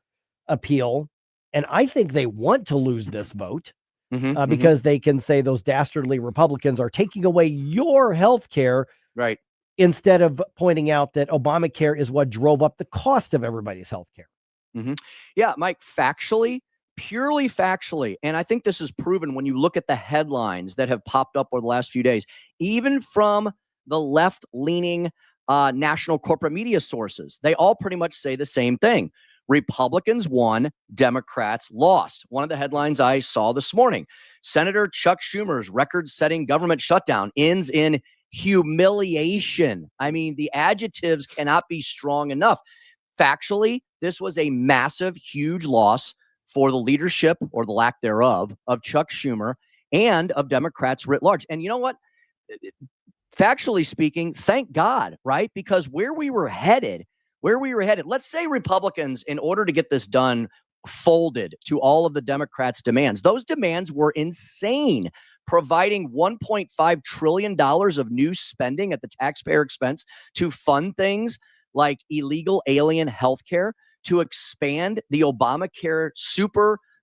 appeal. And I think they want to lose this vote. Because they can say those dastardly Republicans are taking away your health care, right? Instead of pointing out that Obamacare is what drove up the cost of everybody's health care. Yeah, Mike, purely factually, and I think this is proven when you look at the headlines that have popped up over the last few days, even from the left-leaning national corporate media sources, they all pretty much say the same thing. Republicans won, Democrats lost. One of the headlines I saw this morning, Senator Chuck Schumer's record-setting government shutdown ends in humiliation. I mean, the adjectives cannot be strong enough. Factually, this was a massive, huge loss for the leadership, or the lack thereof, of Chuck Schumer and of Democrats writ large. And you know what? Factually speaking, thank God, right? Because where we were headed, let's say Republicans, in order to get this done, folded to all of the Democrats' demands. Those demands were insane, providing $1.5 trillion of new spending at the taxpayer expense to fund things like illegal alien health care, to expand the Obamacare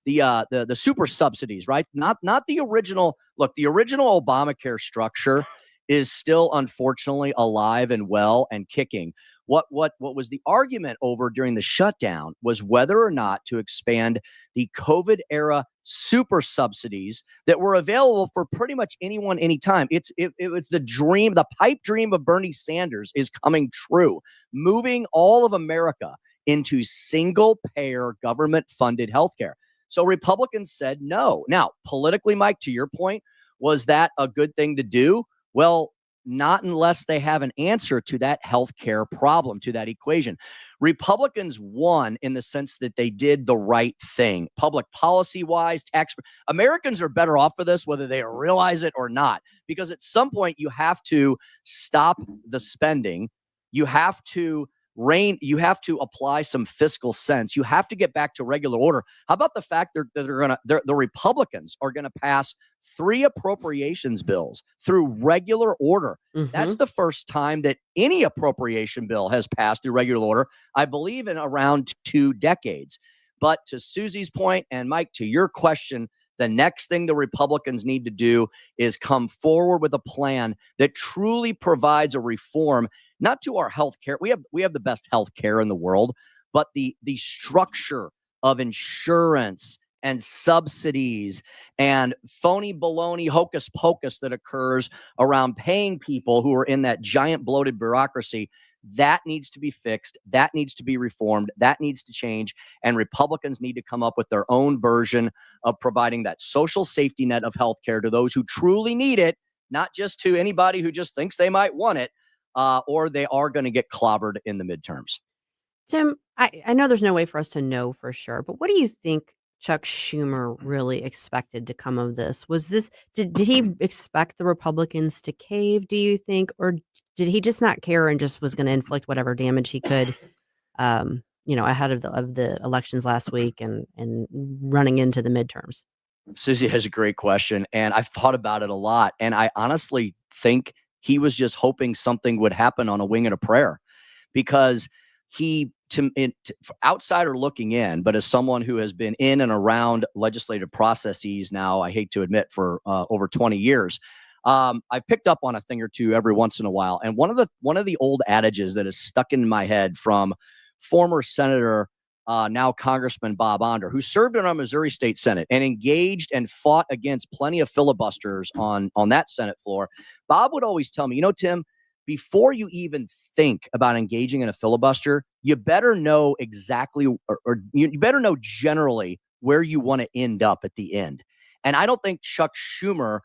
the super subsidies, right? Not the original. Look, the original Obamacare structure is still unfortunately alive and well and kicking. What was the argument over during the shutdown was whether or not to expand the COVID era super subsidies that were available for pretty much anyone, anytime. It's the dream, the pipe dream of Bernie Sanders is coming true, moving all of America into single payer government funded healthcare. So Republicans said no. Now, politically, Mike, to your point, was that a good thing to do? Well, not unless they have an answer to that healthcare problem, to that equation. Republicans won in the sense that they did the right thing. Public policy-wise, Americans are better off for this, whether they realize it or not, because at some point you have to stop the spending. You have to you have to apply some fiscal sense. You have to get back to regular order. How about the fact that the Republicans are going to pass 3 appropriations bills through regular order? That's the first time that any appropriation bill has passed through regular order, I believe, in around 2 decades. But to Susie's point, and Mike, to your question, the next thing the Republicans need to do is come forward with a plan that truly provides a reform, not to our health care. We have the best health care in the world, but the structure of insurance and subsidies and phony baloney hocus pocus that occurs around paying people who are in that giant bloated bureaucracy. That needs to be fixed. That needs to be reformed. That needs to change. And Republicans need to come up with their own version of providing that social safety net of healthcare to those who truly need it, not just to anybody who just thinks they might want it, or they are going to get clobbered in the midterms. Tim, I know there's no way for us to know for sure, but what do you think Chuck Schumer really expected to come of this? Was this, did he expect the Republicans to cave, do you think, or did he just not care and just was going to inflict whatever damage he could, ahead of the elections last week and running into the midterms? Susie has a great question, and I've thought about it a lot, and I honestly think he was just hoping something would happen on a wing and a prayer, because outsider looking in, but as someone who has been in and around legislative processes now, I hate to admit, for over 20 years, I picked up on a thing or two every once in a while. And one of the old adages that is stuck in my head from former Senator, now Congressman Bob Onder, who served in our Missouri State Senate and engaged and fought against plenty of filibusters on that Senate floor. Bob would always tell me, Tim, before you even think about engaging in a filibuster, you better know exactly, or you better know generally where you want to end up at the end. And I don't think Chuck Schumer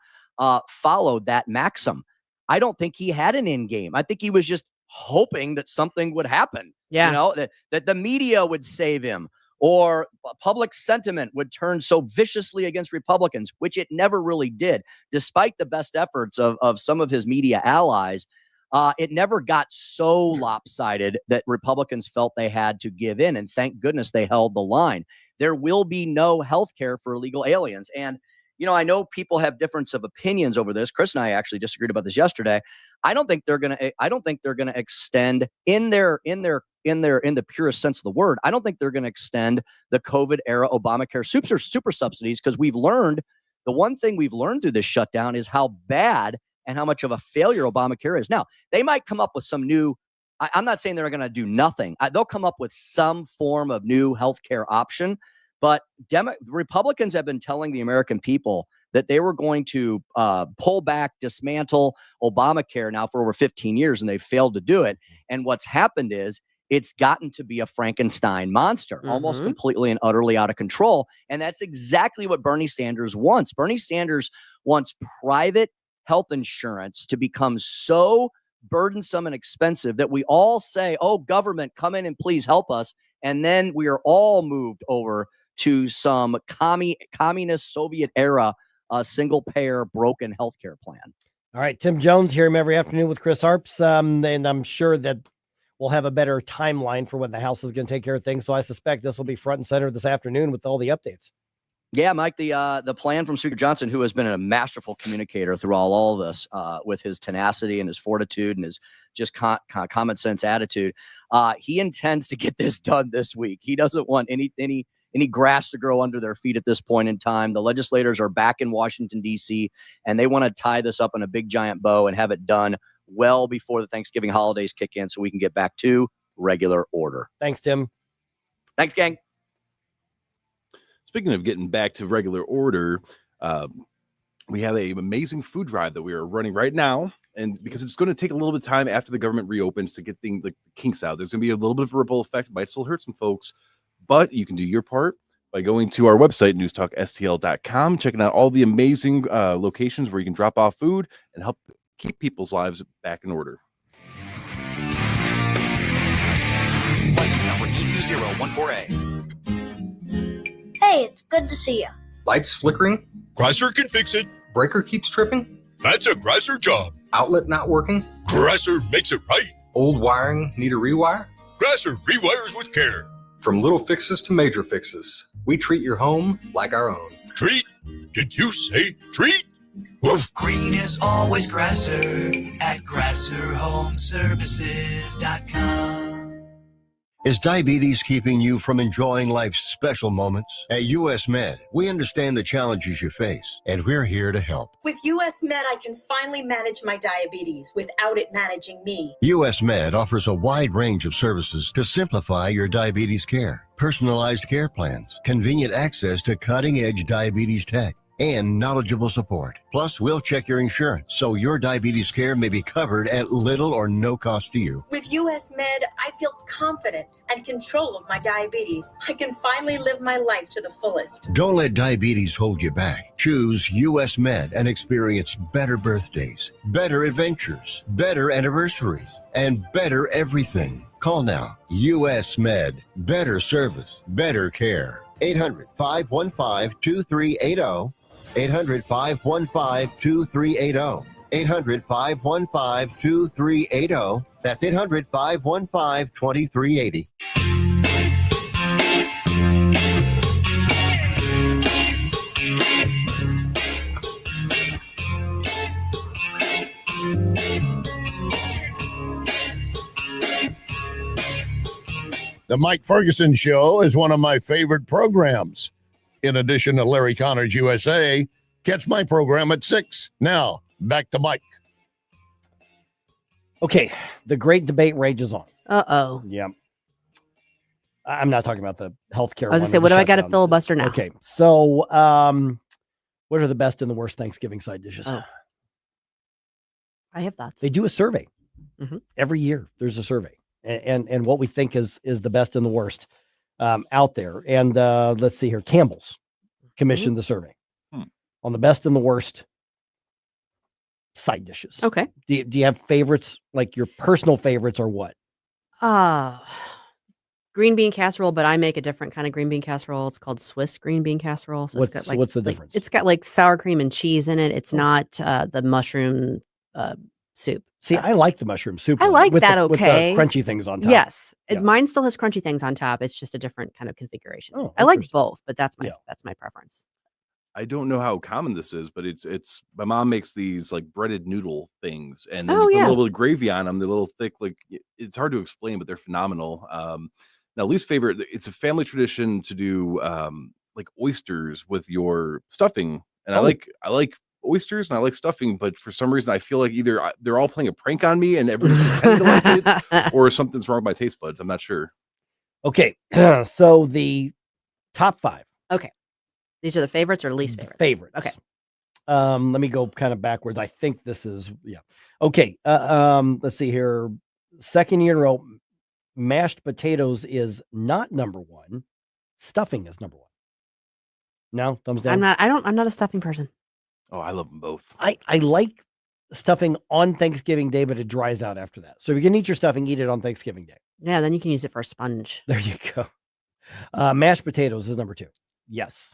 followed that maxim. I don't think he had an end game. I think he was just hoping that something would happen. Yeah. That the media would save him, or public sentiment would turn so viciously against Republicans, which it never really did. Despite the best efforts of some of his media allies, it never got so lopsided that Republicans felt they had to give in. And thank goodness they held the line. There will be no health care for illegal aliens. And, I know people have difference of opinions over this. Chris and I actually disagreed about this yesterday. I don't think they're going to extend in the purest sense of the word. I don't think they're going to extend the COVID era Obamacare super subsidies, because the one thing we've learned through this shutdown is how bad and how much of a failure Obamacare is. Now, they might come up with some new, I'm not saying they're going to do nothing. They'll come up with some form of new healthcare option, but Republicans have been telling the American people that they were going to pull back, dismantle Obamacare now for over 15 years, and they've failed to do it. And what's happened is it's gotten to be a Frankenstein monster, almost completely and utterly out of control. And that's exactly what Bernie Sanders wants. Bernie Sanders wants private health insurance to become so burdensome and expensive that we all say, oh, government, come in and please help us. And then we are all moved over to some communist Soviet era single payer broken healthcare plan. All right. Tim Jones, hear him every afternoon with Chris Harps. And I'm sure that we'll have a better timeline for when the House is going to take care of things. So I suspect this will be front and center this afternoon with all the updates. Yeah, Mike, the plan from Speaker Johnson, who has been a masterful communicator through all of this, with his tenacity and his fortitude and his just common sense attitude, he intends to get this done this week. He doesn't want any grass to grow under their feet at this point in time. The legislators are back in Washington, D.C., and they want to tie this up in a big giant bow and have it done well before the Thanksgiving holidays kick in so we can get back to regular order. Thanks, Tim. Thanks, gang. Speaking of getting back to regular order, we have an amazing food drive that we are running right now. And because it's going to take a little bit of time after the government reopens to get things like the kinks out, there's going to be a little bit of a ripple effect. It might still hurt some folks, but you can do your part by going to our website, NewsTalkSTL.com, checking out all the amazing locations where you can drop off food and help keep people's lives back in order. License number E2014A. Hey, it's good to see you. Lights flickering? Chrysler can fix it. Breaker keeps tripping? That's a Chrysler job. Outlet not working? Chrysler makes it right. Old wiring need a rewire? Grasser rewires with care. From little fixes to major fixes, we treat your home like our own. Treat? Did you say treat? Woof. Green is always Grasser at GrasserHomeservices.com. Is diabetes keeping you from enjoying life's special moments? At US Med, we understand the challenges you face, and we're here to help. With US Med, I can finally manage my diabetes without it managing me. US Med offers a wide range of services to simplify your diabetes care. Personalized care plans, convenient access to cutting-edge diabetes tech, and knowledgeable support. Plus, we'll check your insurance so your diabetes care may be covered at little or no cost to you. With US Med, I feel confident and control of my diabetes. I can finally live my life to the fullest. Don't let diabetes hold you back. Choose US Med and experience better birthdays, better adventures, better anniversaries, and better everything. Call now. US Med. Better service, better care. 800-515-2380. 800-515-2380. 800-515-2380. That's 800-515-2380. The Mike Ferguson Show is one of my favorite programs. In addition to Larry Connor's USA, catch my program at 6. Now, back to Mike. Okay, the great debate rages on. Uh-oh. Yeah. I'm not talking about the healthcare. I was going to say, what do I got to filibuster now? Okay, so what are the best and the worst Thanksgiving side dishes? Oh. I have thoughts. They do a survey. Mm-hmm. Every year there's a survey. And what we think is the best and the worst out there. And let's see here. Campbell's commissioned the survey on the best and the worst side dishes. Okay. Do you have favorites, like your personal favorites, or what? Green bean casserole, but I make a different kind of green bean casserole. It's called Swiss green bean casserole. So what's the difference? It's got like sour cream and cheese in it. It's not the mushroom soup. See, I like the mushroom soup. I like with that. With the crunchy things on top. Yes, Yeah. mine still has crunchy things on top. It's just a different kind of configuration. Oh, I like both, but that's my preference. I don't know how common this is, but it's my mom makes these like breaded noodle things, and then Oh, you put yeah. a little bit of gravy on them. They're a little thick, like it's hard to explain, but they're phenomenal. Now, least favorite, it's a family tradition to do like oysters with your stuffing, and I like oysters and I like stuffing, but for some reason I feel like either they're all playing a prank on me and everyone's pretending to like it, or something's wrong with my taste buds. I'm not sure. Okay, so the top 5. Okay, these are the favorites or least favorites? Favorites. Okay. Let me go kind of backwards. I think this is Okay. Let's see here. Second year in a row, mashed potatoes is not number 1. Stuffing is number 1. No, thumbs down. I'm not a stuffing person. Oh, I love them both. I like stuffing on Thanksgiving Day, but it dries out after that. So if you're gonna eat your stuffing, eat it on Thanksgiving Day. Yeah, then you can use it for a sponge. There you go. Mashed potatoes is number 2. Yes.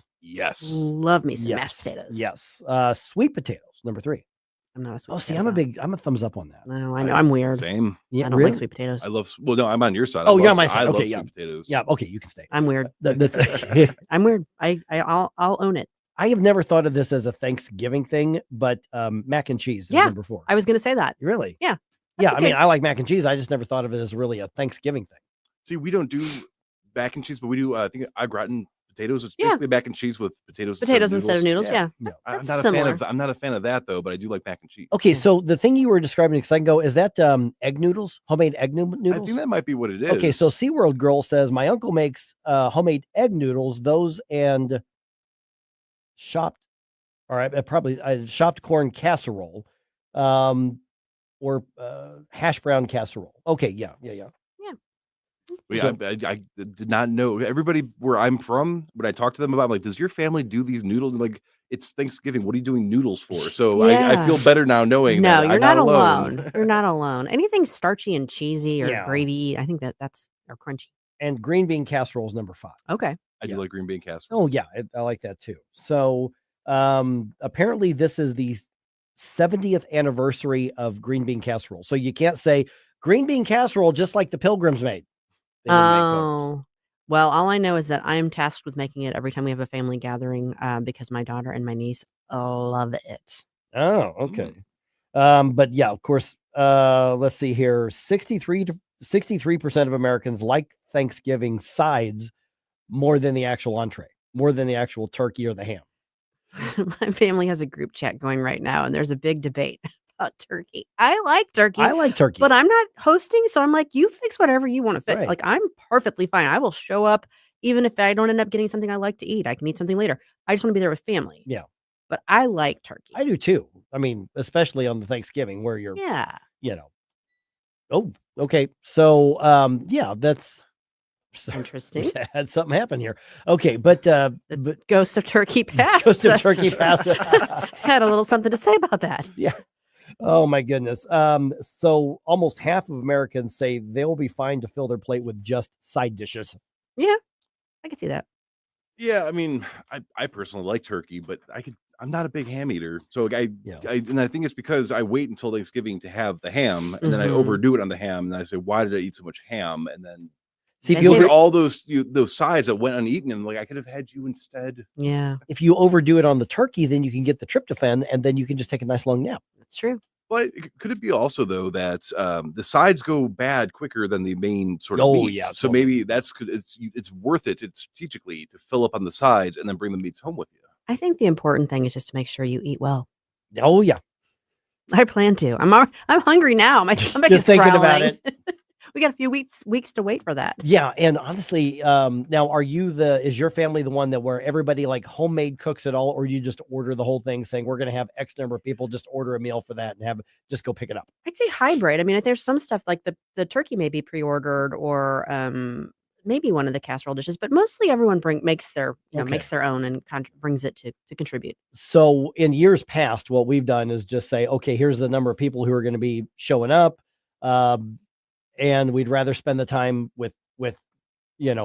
Love me some mashed potatoes. Yes. Sweet potatoes, number 3. I'm not a sweet. Oh, see, potato I'm a thumbs up on that. No, I know I'm weird. Same. Yeah, I don't really? like sweet potatoes. I love. Well, no, I'm on your side. Oh, you're on my I side. love Okay, sweet yeah. potatoes. Yeah. Okay, you can stay. I'm weird. That's I'm weird. I'll own it. I have never thought of this as a Thanksgiving thing, but mac and cheese is number 4. I was going to say that. Really? Yeah. Yeah. okay. I mean, I like mac and cheese. I just never thought of it as really a Thanksgiving thing. See, we don't do mac and cheese, but we do. I think au gratin potatoes. It's Yeah. basically mac and cheese with potatoes. Instead of noodles. Yeah. I'm That's not similar. a fan of. I'm not a fan of that though, but I do like mac and cheese. Okay, so the thing you were describing a second ago, is that egg noodles, homemade egg noodles? I think that might be what it is. Okay, so SeaWorld Girl says, my uncle makes homemade egg noodles, those and chopped, all right, probably chopped corn casserole, or hash brown casserole. Okay, yeah. Yeah, I did not know. Everybody where I'm from, when I talk to them about, I'm like, does your family do these noodles? And like, it's Thanksgiving. What are you doing noodles for? So I feel better now knowing. No, that you're I'm not alone. You're not alone. Anything starchy and cheesy or Yeah. gravy, I think that's or crunchy. And green bean casserole is number 5. Okay. I do like green bean casserole. Oh yeah, I like that too. So apparently this is the 70th anniversary of green bean casserole. So you can't say green bean casserole just like the Pilgrims made. They didn't make those. Well, all I know is that I'm tasked with making it every time we have a family gathering because my daughter and my niece love it. Oh, okay. But yeah, of course, let's see here. 63% of Americans like Thanksgiving sides more than the actual entree, more than the actual turkey or the ham. My family has a group chat going right now, and there's a big debate about turkey. I like turkey. I like turkey. But I'm not hosting, so I'm like, you fix whatever you want to fix. Right. Like, I'm perfectly fine. I will show up even if I don't end up getting something I like to eat. I can eat something later. I just want to be there with family. Yeah. But I like turkey. I do too. I mean, especially on the Thanksgiving where you're, Oh, okay. So, yeah, that's interesting. Had something happen here. Okay, but ghost of turkey passed. Ghost of turkey passed. Had a little something to say about that. Yeah. Oh my goodness. So almost half of Americans say they'll be fine to fill their plate with just side dishes. Yeah, I can see that. Yeah, I mean, I personally like turkey, but I'm not a big ham eater. So and I think it's because I wait until Thanksgiving to have the ham, and then I overdo it on the ham, and then I say, why did I eat so much ham? And then see, if you look at all those sides that went uneaten, and like I could have had you instead. Yeah. If you overdo it on the turkey, then you can get the tryptophan, and then you can just take a nice long nap. That's true. But could it be also though that the sides go bad quicker than the main sort of meats? Yeah. So maybe it's worth it strategically to fill up on the sides and then bring the meats home with you. I think the important thing is just to make sure you eat well. Oh yeah. I plan to. I'm hungry now. My stomach Just is thinking growling. about it. We got a few weeks to wait for that. Yeah, and honestly, now is your family the one that where everybody like homemade cooks it all, or you just order the whole thing saying we're gonna have X number of people, just order a meal for that and just go pick it up? I'd say hybrid. I mean, there's some stuff like the turkey may be pre-ordered or maybe one of the casserole dishes, but mostly everyone makes their own and brings it to contribute. So in years past, what we've done is just say, okay, here's the number of people who are going to be showing up. And we'd rather spend the time with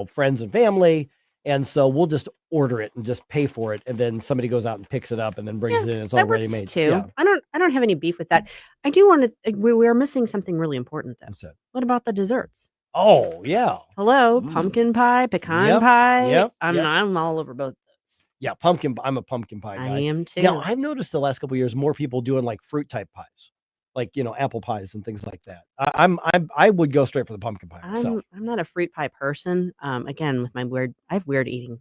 friends and family, and so we'll just order it and just pay for it, and then somebody goes out and picks it up and then brings it in. It's already made too. Yeah. I don't have any beef with that. I do want to. We are missing something really important though. What about the desserts? Oh yeah. Hello, pumpkin pie, pecan pie. Yep. I'm all over both those. Yeah, I'm a pumpkin pie guy. I am too. Now I've noticed the last couple of years more people doing like fruit type pies, like apple pies and things like that. I would go straight for the pumpkin pie myself. I'm not a fruit pie person. Again, with I have weird eating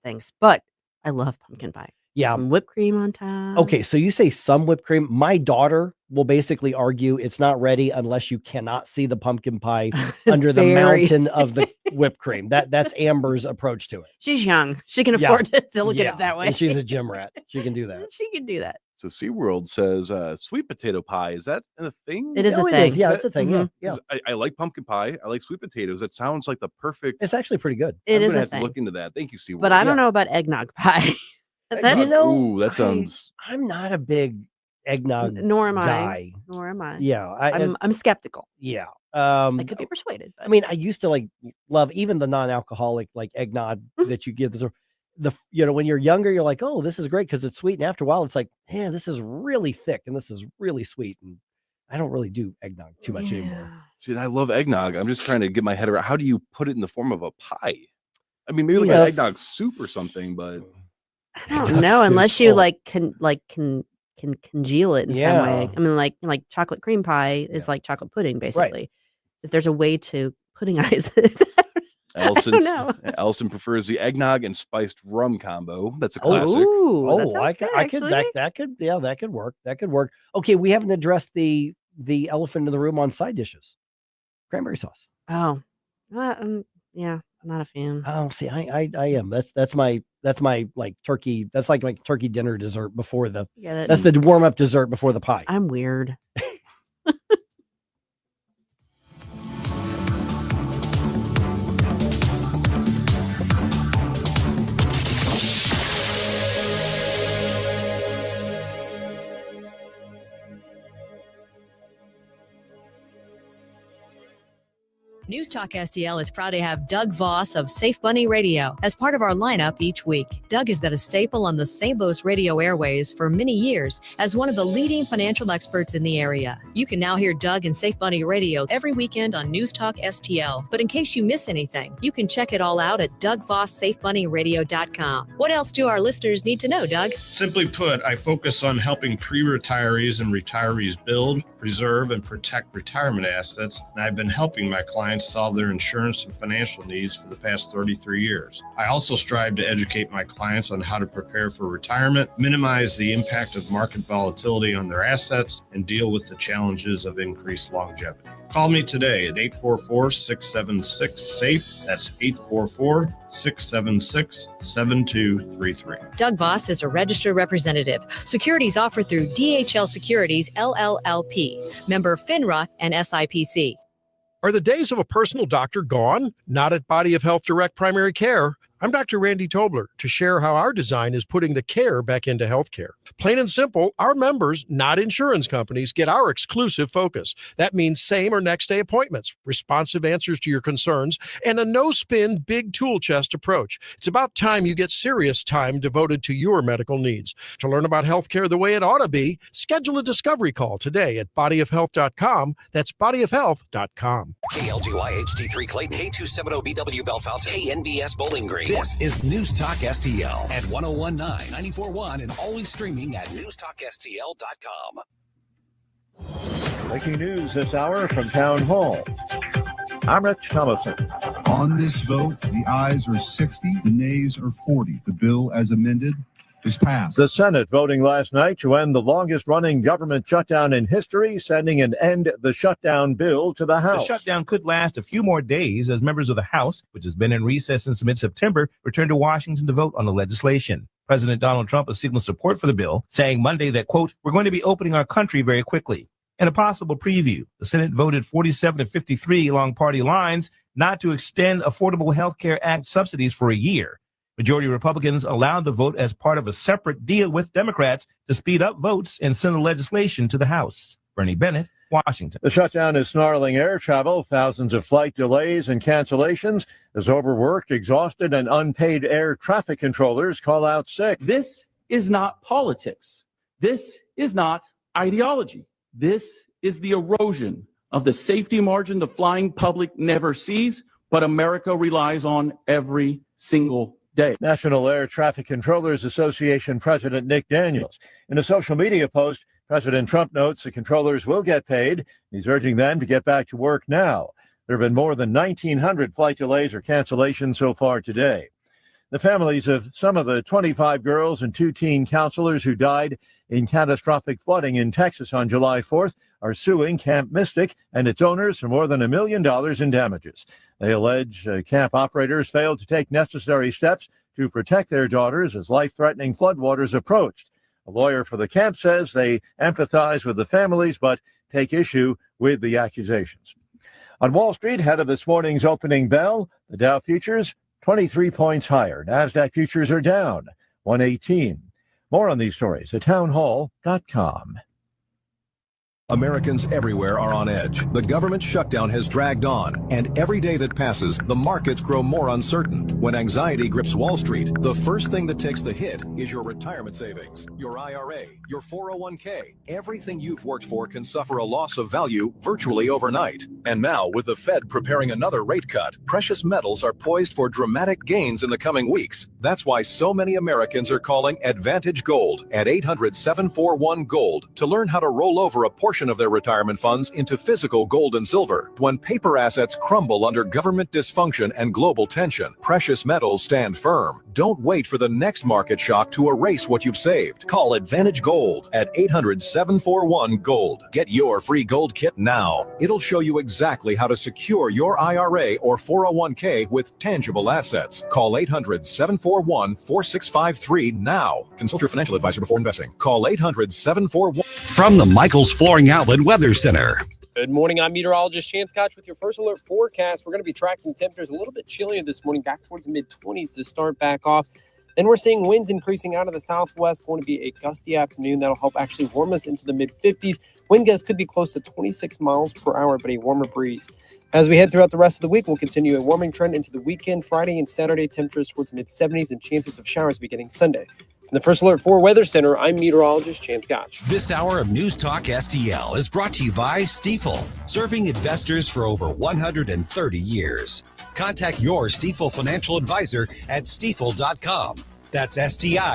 things, but I love pumpkin pie. Yeah. Some whipped cream on top. Okay, so you say some whipped cream. My daughter will basically argue it's not ready unless you cannot see the pumpkin pie under the mountain of the whipped cream. That's Amber's approach to it. She's young. She can afford to look at it that way. And she's a gym rat. She can do that. She can do that. So SeaWorld says sweet potato pie. Is that a thing? It is a thing. It is. Yeah, it's a thing. Yeah. I like pumpkin pie. I like sweet potatoes. That sounds like the perfect. It's actually pretty good. It is I'm a gonna have thing. to look into that. Thank you, SeaWorld. But I don't know about eggnog pie. Ooh, that sounds. I'm not a big eggnog Nor am guy. I. Nor am I. Yeah, I'm skeptical. Yeah. I could be persuaded. But. I mean, I used to love even the non-alcoholic eggnog that you get. When you're younger, you're like, oh, this is great because it's sweet, and after a while, it's like, yeah, this is really thick and this is really sweet, and I don't really do eggnog too much anymore. See, and I love eggnog. I'm just trying to get my head around how do you put it in the form of a pie? I mean, maybe like an eggnog soup or something, but I don't know unless you can congeal it in some way. I mean, like chocolate cream pie is like chocolate pudding, basically. Right. If there's a way to puddingize it, I don't know. Allison prefers the eggnog and spiced rum combo. That's a classic. That could work. That could work. Okay, we haven't addressed the elephant in the room on side dishes. Cranberry sauce. Oh, yeah, I'm not a fan. Oh, see, I am. That's my turkey. That's like my turkey dinner dessert before that's the warm up dessert before the pie. I'm weird. News Talk STL is proud to have Doug Voss of Safe Bunny Radio as part of our lineup each week. Doug has been a staple on the St. Louis radio airways for many years as one of the leading financial experts in the area. You can now hear Doug and Safe Bunny Radio every weekend on News Talk STL. But in case you miss anything, you can check it all out at DougVossSafeBunnyRadio.com. What else do our listeners need to know, Doug? Simply put, I focus on helping pre-retirees and retirees build, preserve, and protect retirement assets, and I've been helping my clients solve their insurance and financial needs for the past 33 years. I also strive to educate my clients on how to prepare for retirement, minimize the impact of market volatility on their assets, and deal with the challenges of increased longevity. Call me today at 844-676-SAFE. That's 844-676-7233. Doug Voss is a registered representative. Securities offered through DHL Securities, LLLP. Member FINRA and SIPC. Are the days of a personal doctor gone? Not at Body of Health Direct Primary Care. I'm Dr. Randy Tobler to share how our design is putting the care back into healthcare. Plain and simple, our members, not insurance companies, get our exclusive focus. That means same or next day appointments, responsive answers to your concerns, and a no-spin, big tool chest approach. It's about time you get serious time devoted to your medical needs. To learn about healthcare the way it ought to be, schedule a discovery call today at bodyofhealth.com. That's bodyofhealth.com. KLGY HD3 Clayton, K270BW Bellefontaine, KNBS Bowling Green. This is News Talk STL at 1019, 94.1, and always streaming at NewsTalkSTL.com. Breaking news this hour from Town Hall. I'm Rich Thomason. On this vote, the ayes are 60, the nays are 40. The bill as amended is passed. The Senate voting last night to end the longest-running government shutdown in history, sending an end the shutdown bill to the House. The shutdown could last a few more days as members of the House, which has been in recess since mid-September, return to Washington to vote on the legislation. President Donald Trump has signaled support for the bill, saying Monday that, quote, we're going to be opening our country very quickly. In a possible preview, the Senate voted 47 to 53 along party lines not to extend Affordable Health Care Act subsidies for a year. Majority Republicans allowed the vote as part of a separate deal with Democrats to speed up votes and send the legislation to the House. Bernie Bennett, Washington. The shutdown is snarling air travel, thousands of flight delays and cancellations as overworked, exhausted, and unpaid air traffic controllers call out sick. This is not politics. This is not ideology. This is the erosion of the safety margin the flying public never sees, but America relies on every single day. National Air Traffic Controllers Association President Nick Daniels. In a social media post, President Trump notes the controllers will get paid. He's urging them to get back to work now. There have been more than 1,900 flight delays or cancellations so far today. The families of some of the 25 girls and 2 teen counselors who died in catastrophic flooding in Texas on July 4th are suing Camp Mystic and its owners for more than $1 million in damages. They allege camp operators failed to take necessary steps to protect their daughters as life-threatening floodwaters approached. A lawyer for the camp says they empathize with the families but take issue with the accusations. On Wall Street, ahead of this morning's opening bell, the Dow futures 23 points higher. NASDAQ futures are down 118. More on these stories at townhall.com. Americans everywhere are on edge. The government shutdown has dragged on, and every day that passes, the markets grow more uncertain. When anxiety grips Wall Street, the first thing that takes the hit is your retirement savings, your IRA, your 401k. Everything you've worked for can suffer a loss of value virtually overnight. And now, with the Fed preparing another rate cut, precious metals are poised for dramatic gains in the coming weeks. That's why so many Americans are calling Advantage Gold at 800-741-GOLD to learn how to roll over a portion of their retirement funds into physical gold and silver. When paper assets crumble under government dysfunction and global tension, precious metals stand firm. Don't wait for the next market shock to erase what you've saved. Call Advantage Gold at 800-741-GOLD. Get your free gold kit now. It'll show you exactly how to secure your IRA or 401k with tangible assets. Call 800-741-4653 now. Consult your financial advisor before investing. Call 800-741. From the Michaels Flooring Outlet Weather Center. Good morning. I'm meteorologist Chance Koch with your first alert forecast. We're going to be tracking temperatures a little bit chillier this morning, back towards the mid-20s to start back off. Then we're seeing winds increasing out of the southwest. Going to be a gusty afternoon. That'll help actually warm us into the mid-50s. Wind gusts could be close to 26 miles per hour, but a warmer breeze. As we head throughout the rest of the week, we'll continue a warming trend into the weekend. Friday and Saturday, temperatures towards mid-70s and chances of showers beginning Sunday. From the First Alert 4 Weather Center, I'm meteorologist Chance Gotch. This hour of News Talk STL is brought to you by Stifel, serving investors for over 130 years. Contact your Stifel financial advisor at stifel.com. That's STIFEL.com.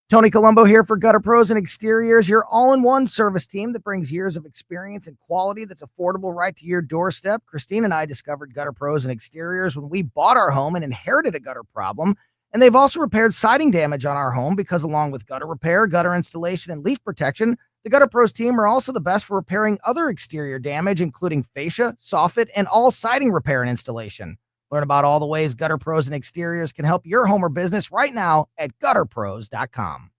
Tony Colombo here for Gutter Pros and Exteriors, your all-in-one service team that brings years of experience and quality that's affordable right to your doorstep. Christine and I discovered Gutter Pros and Exteriors when we bought our home and inherited a gutter problem. And they've also repaired siding damage on our home because along with gutter repair, gutter installation, and leaf protection, the Gutter Pros team are also the best for repairing other exterior damage, including fascia, soffit, and all siding repair and installation. Learn about all the ways Gutter Pros and Exteriors can help your home or business right now at gutterpros.com.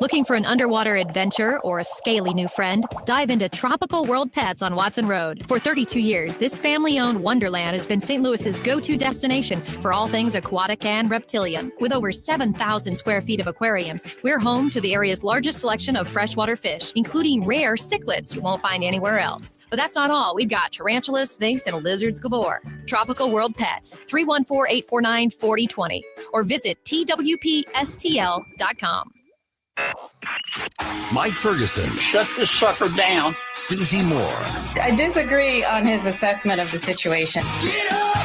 Looking for an underwater adventure or a scaly new friend? Dive into Tropical World Pets on Watson Road. For 32 years, this family-owned wonderland has been St. Louis's go-to destination for all things aquatic and reptilian. With over 7,000 square feet of aquariums, we're home to the area's largest selection of freshwater fish, including rare cichlids you won't find anywhere else. But that's not all. We've got tarantulas, snakes, and lizards galore. Tropical World Pets, 314-849-4020, or visit twpstl.com. Mike Ferguson. Shut this sucker down. Susie Moore. I disagree on his assessment of the situation. Get up!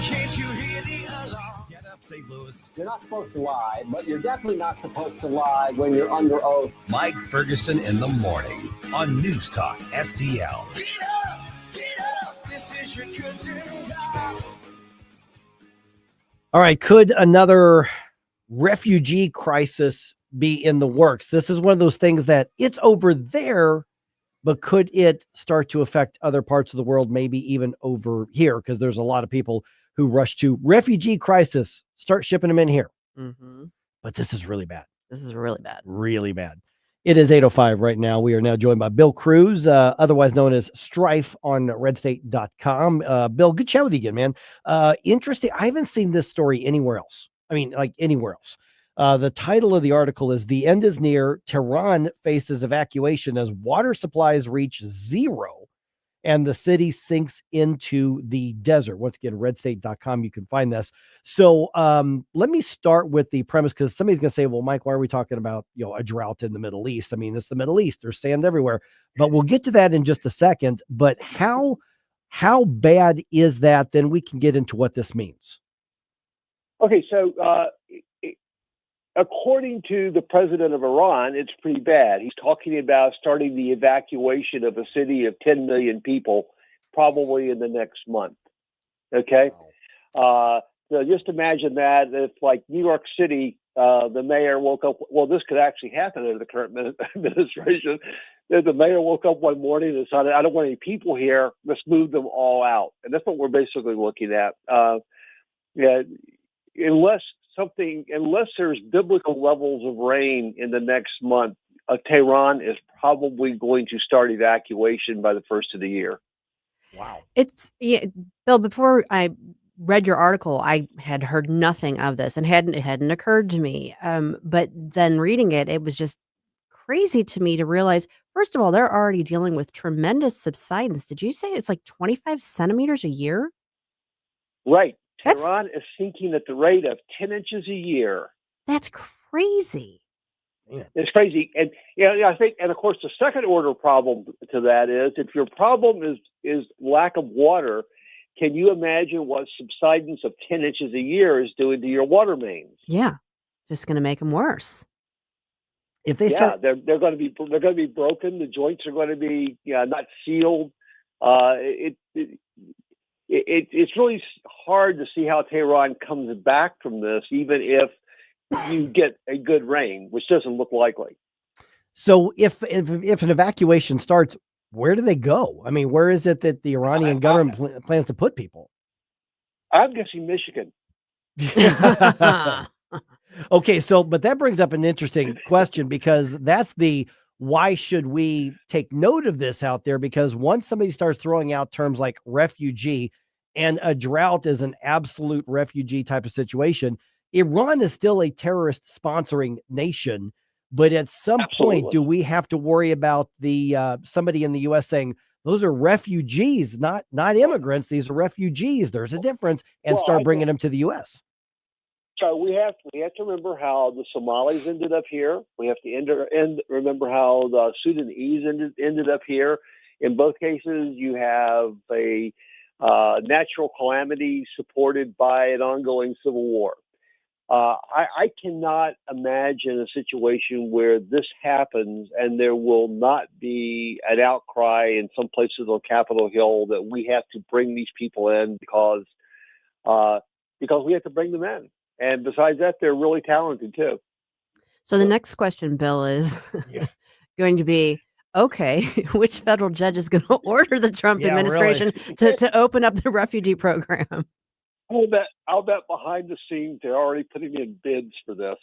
Can't you hear the alarm? Get up, St. Louis. You're not supposed to lie, but you're definitely not supposed to lie when you're under oath. Mike Ferguson in the morning on News Talk STL. Get up! This is your cousin. All right. Could another refugee crisis be in the works? This is one of those things that it's over there, but could it start to affect other parts of the world, maybe even over here? Because there's a lot of people who rush to refugee crisis, start shipping them in here. Mm-hmm. But this is really bad. This is really bad. Really bad. It is 8:05 right now. We are now joined by Bill Cruz, otherwise known as Streiff on RedState.com. Bill, good chat with you again, man. Interesting. I haven't seen this story anywhere else. I mean, like anywhere else. The title of the article is "The End is Near. Tehran faces evacuation as water supplies reach zero and the city sinks into the desert." Once again, redstate.com, you can find this. So let me start with the premise, because somebody's going to say, well, Mike, why are we talking about, a drought in the Middle East? I mean, it's the Middle East. There's sand everywhere. But we'll get to that in just a second. But how bad is that? Then we can get into what this means. Okay, so according to the president of Iran, it's pretty bad. He's talking about starting the evacuation of a city of 10 million people probably in the next month. Okay? So just imagine that if, like, New York City, the mayor woke up. Well, this could actually happen in the current administration. The mayor woke up one morning and decided, I don't want any people here. Let's move them all out. And that's what we're basically looking at. Unless there's biblical levels of rain in the next month, Tehran is probably going to start evacuation by the first of the year. Wow. Bill, before I read your article, I had heard nothing of this and it hadn't occurred to me. But then reading it, it was just crazy to me to realize, first of all, they're already dealing with tremendous subsidence. Did you say it's like 25 centimeters a year? Right. Tehran is sinking at the rate of 10 inches a year. That's crazy. Yeah. It's crazy. And I think, and of course, the second order problem to that is, if your problem is lack of water, can you imagine what subsidence of 10 inches a year is doing to your water mains? Yeah. Just going to make them worse. If they start, they're going to be broken. The joints are going to be not sealed. It's really hard to see how Tehran comes back from this, even if you get a good rain, which doesn't look likely. So if an evacuation starts, where do they go? I mean, where is it that the Iranian government plans to put people? I'm guessing Michigan. Okay, but that brings up an interesting question, because that's why should we take note of this out there? Because once somebody starts throwing out terms like refugee, and a drought is an absolute refugee type of situation. Iran is still a terrorist sponsoring nation, but at some point, do we have to worry about the somebody in the U.S. saying those are refugees, not immigrants? These are refugees. There's a difference, and start bringing them to the U.S. So we have to remember how the Somalis ended up here. We have to remember how the Sudanese ended up here. In both cases, you have a natural calamity supported by an ongoing civil war. I cannot imagine a situation where this happens and there will not be an outcry in some places on Capitol Hill that we have to bring these people in because we have to bring them in. And besides that, they're really talented too. So the next question, Bill, is going to be, okay, which federal judge is going to order the Trump administration to open up the refugee program? I'll bet behind the scenes they're already putting in bids for this.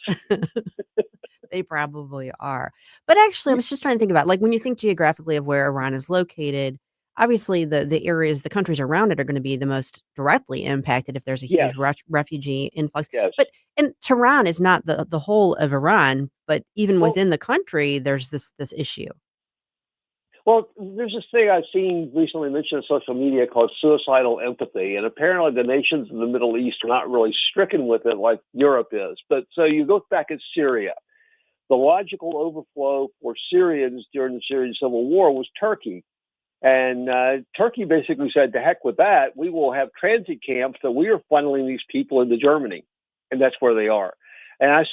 They probably are. But actually, I was just trying to think about, like, when you think geographically of where Iran is located, obviously the areas, the countries around it are going to be the most directly impacted if there's a huge refugee influx. But and Tehran is not the whole of Iran, but even within the country, there's this issue. Well, there's this thing I've seen recently mentioned on social media called suicidal empathy, and apparently the nations in the Middle East are not really stricken with it like Europe is. But so you look back at Syria. The logical overflow for Syrians during the Syrian civil war was Turkey. And Turkey basically said, to heck with that, we will have transit camps that we are funneling these people into Germany. And that's where they are. And I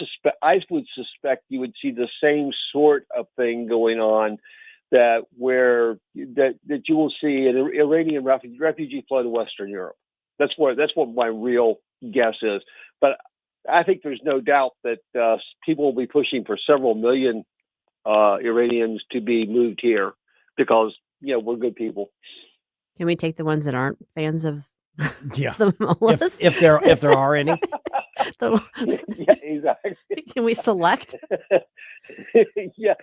would suspect you would see the same sort of thing going on, that you will see an Iranian refugee flow to Western Europe. That's what my real guess is. But I think there's no doubt that people will be pushing for several million Iranians to be moved here because we're good people. Can we take the ones that aren't fans of the mullahs? if there are any? Yeah, exactly. Can we select? Yeah.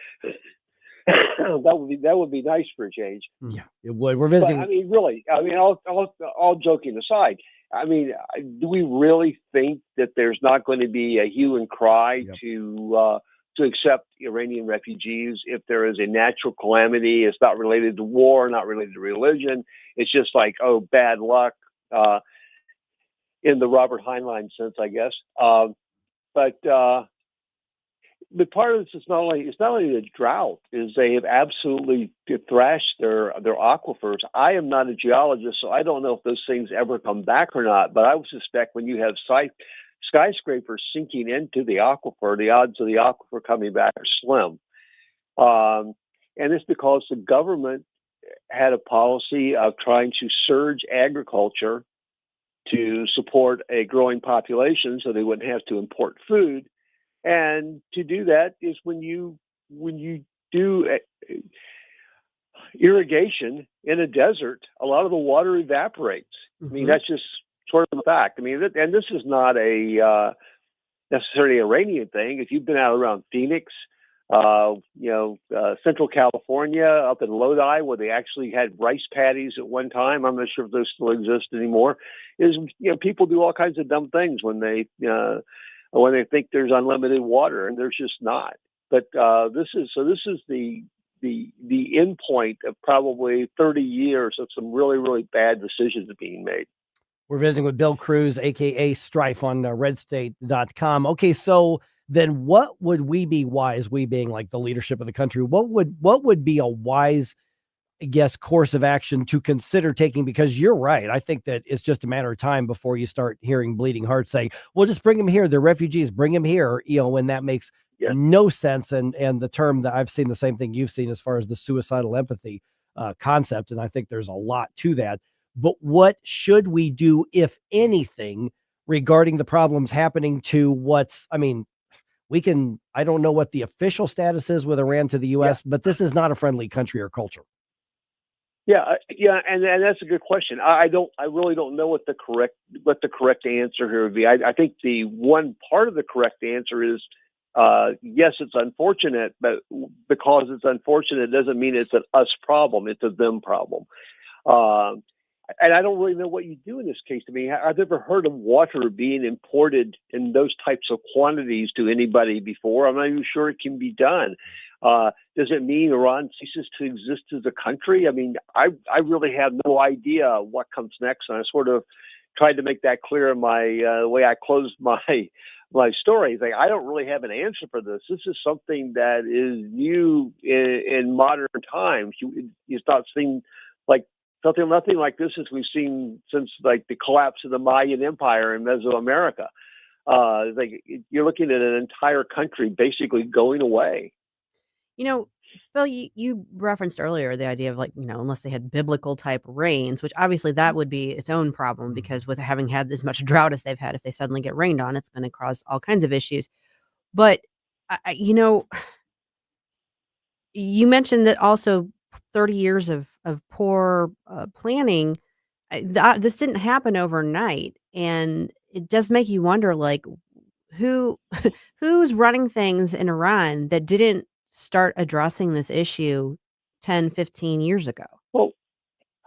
That would be nice for a change. Yeah, it would. We're visiting. But, I mean, really. I mean, all joking aside. I mean, do we really think that there's not going to be a hue and cry to accept Iranian refugees if there is a natural calamity? It's not related to war, not related to religion. It's just like, oh, bad luck, in the Robert Heinlein sense, I guess. But part of this is not only the drought, is they have absolutely thrashed their aquifers. I am not a geologist, so I don't know if those things ever come back or not. But I would suspect when you have skyscrapers sinking into the aquifer, the odds of the aquifer coming back are slim. And it's because the government had a policy of trying to surge agriculture to support a growing population so they wouldn't have to import food. And to do that is when you do irrigation in a desert, a lot of the water evaporates. I mean, that's just sort of the fact. I mean, and this is not a necessarily Iranian thing. If you've been out around Phoenix, Central California, up in Lodi, where they actually had rice paddies at one time, I'm not sure if those still exist anymore, is, people do all kinds of dumb things when they think there's unlimited water, and there's just not. But this is the end point of probably 30 years of some really, really bad decisions being made. We're visiting with Bill Cruz, aka Streiff, on RedState.com. Okay, so then what would we be wise, we being like the leadership of the country, what would be a wise, I guess, course of action to consider taking? Because you're right. I think that it's just a matter of time before you start hearing bleeding hearts say, well, just bring them here. They're refugees, bring them here. When that makes no sense. And the term that I've seen the same thing you've seen as far as the suicidal empathy concept. And I think there's a lot to that. But what should we do, if anything, regarding the problems happening to I don't know what the official status is with Iran to the U.S., but this is not a friendly country or culture. Yeah, and that's a good question. I really don't know what the correct answer here would be. I think the one part of the correct answer is yes, it's unfortunate, but because it's unfortunate doesn't mean it's an us problem. It's a them problem. and I don't really know what you do in this case. I mean, I've never heard of water being imported in those types of quantities to anybody before. I'm not even sure it can be done. Does it mean Iran ceases to exist as a country? I mean, I really have no idea what comes next. And I sort of tried to make that clear in my the way I closed my story. Like, I don't really have an answer for this. This is something that is new in modern times. It's not seen like nothing like this as we've seen since like the collapse of the Mayan Empire in Mesoamerica. Like, you're looking at an entire country basically going away. You know, Phil, you referenced earlier the idea of, like, you know, unless they had biblical type rains, which obviously that would be its own problem, because with having had as much drought as they've had, if they suddenly get rained on, it's going to cause all kinds of issues. But, you know, you mentioned that also 30 years of poor planning. This didn't happen overnight. And it does make you wonder, like, who's running things in Iran that didn't start addressing this issue 10, 15 years ago? Well,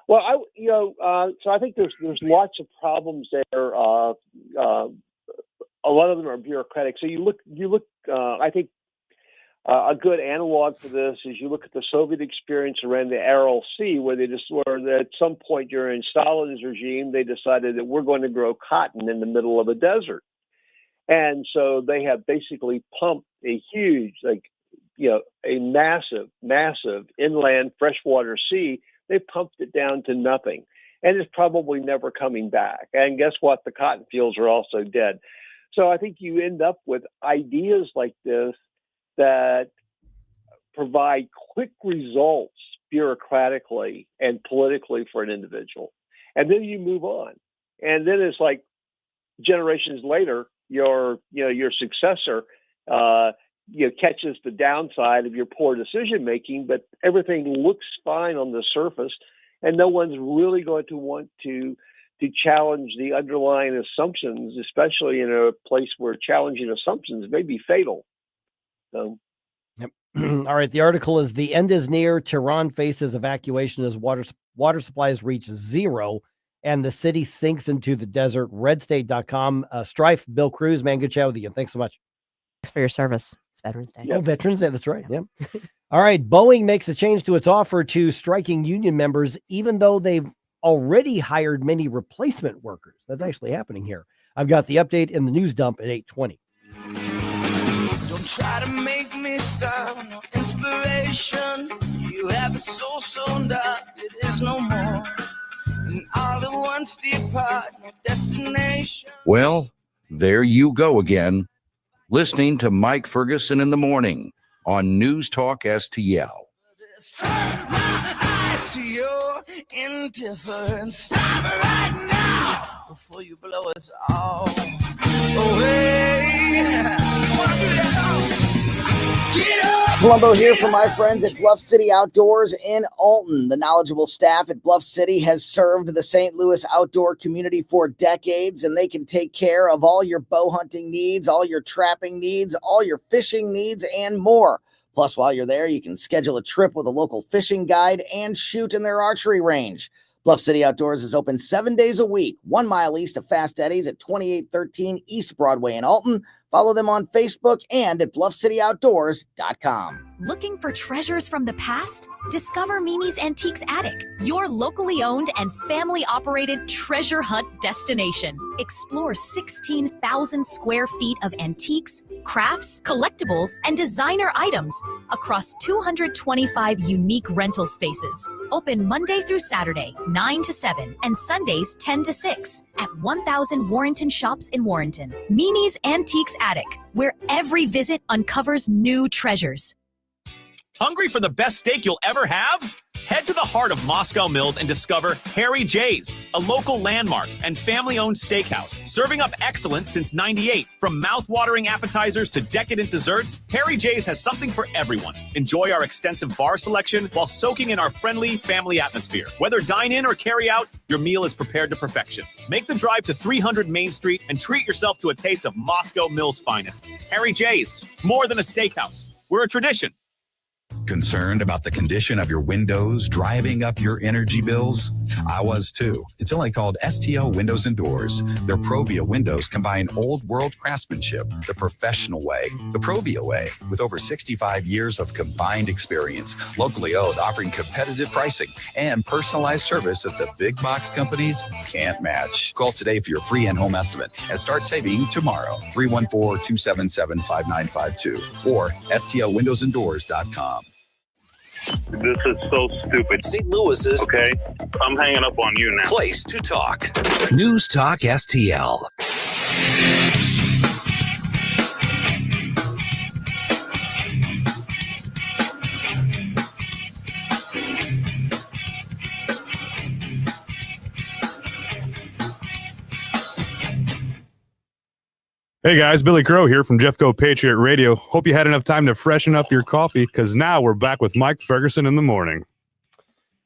so I think there's lots of problems there. A lot of them are bureaucratic. So you look. I think a good analog for this is you look at the Soviet experience around the Aral Sea, where at some point during Stalin's regime, they decided that we're going to grow cotton in the middle of a desert, and so they have basically pumped a huge, a massive inland freshwater sea. They pumped it down to nothing, and it's probably never coming back. And guess what? The cotton fields are also dead. So I think you end up with ideas like this that provide quick results bureaucratically and politically for an individual. And then you move on. And then it's like generations later, your successor catches the downside of your poor decision making, but everything looks fine on the surface, and no one's really going to want to challenge the underlying assumptions, especially in a place where challenging assumptions may be fatal. So. Yep. All right. The article is "The End is Near. Tehran faces evacuation as water supplies reach zero and the city sinks into the desert." RedState.com. Streiff, Bill Cruz, man, good chat with you. Thanks so much. Thanks for your service. It's Veterans Day. Oh, Veterans Day. That's right. Yeah. All right. Boeing makes a change to its offer to striking union members, even though they've already hired many replacement workers. That's actually happening here. I've got the update in the news dump at 8:20. Don't try to make me stop, no inspiration. You have a soul so dark, it is no more. And all at once depart, no destination. Well, there you go again. Listening to Mike Ferguson in the morning on News Talk STL. I see your indifference. Stop it right now before you blow us all away. Columbo here for my friends at Bluff City Outdoors in Alton. The knowledgeable staff at Bluff City has served the St. Louis outdoor community for decades, and they can take care of all your bow hunting needs, all your trapping needs, all your fishing needs, and more. Plus, while you're there, you can schedule a trip with a local fishing guide and shoot in their archery range. Bluff City Outdoors is open 7 days a week, 1 mile east of Fast Eddie's at 2813 East Broadway in Alton. Follow them on Facebook and at BluffCityOutdoors.com. Looking for treasures from the past? Discover Mimi's Antiques Attic, your locally owned and family-operated treasure hunt destination. Explore 16,000 square feet of antiques, crafts, collectibles, and designer items across 225 unique rental spaces. Open Monday through Saturday, 9 to 7, and Sundays, 10 to 6 at 1000 Warrenton Shops in Warrenton. Mimi's Antiques Attic, where every visit uncovers new treasures. Hungry for the best steak you'll ever have? Head to the heart of Moscow Mills and discover Harry J's, a local landmark and family-owned steakhouse, serving up excellence since '98. From mouth-watering appetizers to decadent desserts, Harry J's has something for everyone. Enjoy our extensive bar selection while soaking in our friendly family atmosphere. Whether dine-in or carry-out, your meal is prepared to perfection. Make the drive to 300 Main Street and treat yourself to a taste of Moscow Mills' finest. Harry J's, more than a steakhouse. We're a tradition. Concerned about the condition of your windows driving up your energy bills? I was too, until I called STL Windows and Doors. Their Provia windows combine old world craftsmanship, the professional way, the Provia way, with over 65 years of combined experience, locally owned, offering competitive pricing and personalized service that the big box companies can't match. Call today for your free in-home estimate and start saving tomorrow. 314-277-5952 or stlwindowsanddoors.com. This is so stupid. St. Louis's. Okay, I'm hanging up on you now. Place to talk. News Talk STL. Hey guys, Billy Crow here from Jeffco Patriot Radio. Hope you had enough time to freshen up your coffee, because now we're back with Mike Ferguson in the morning.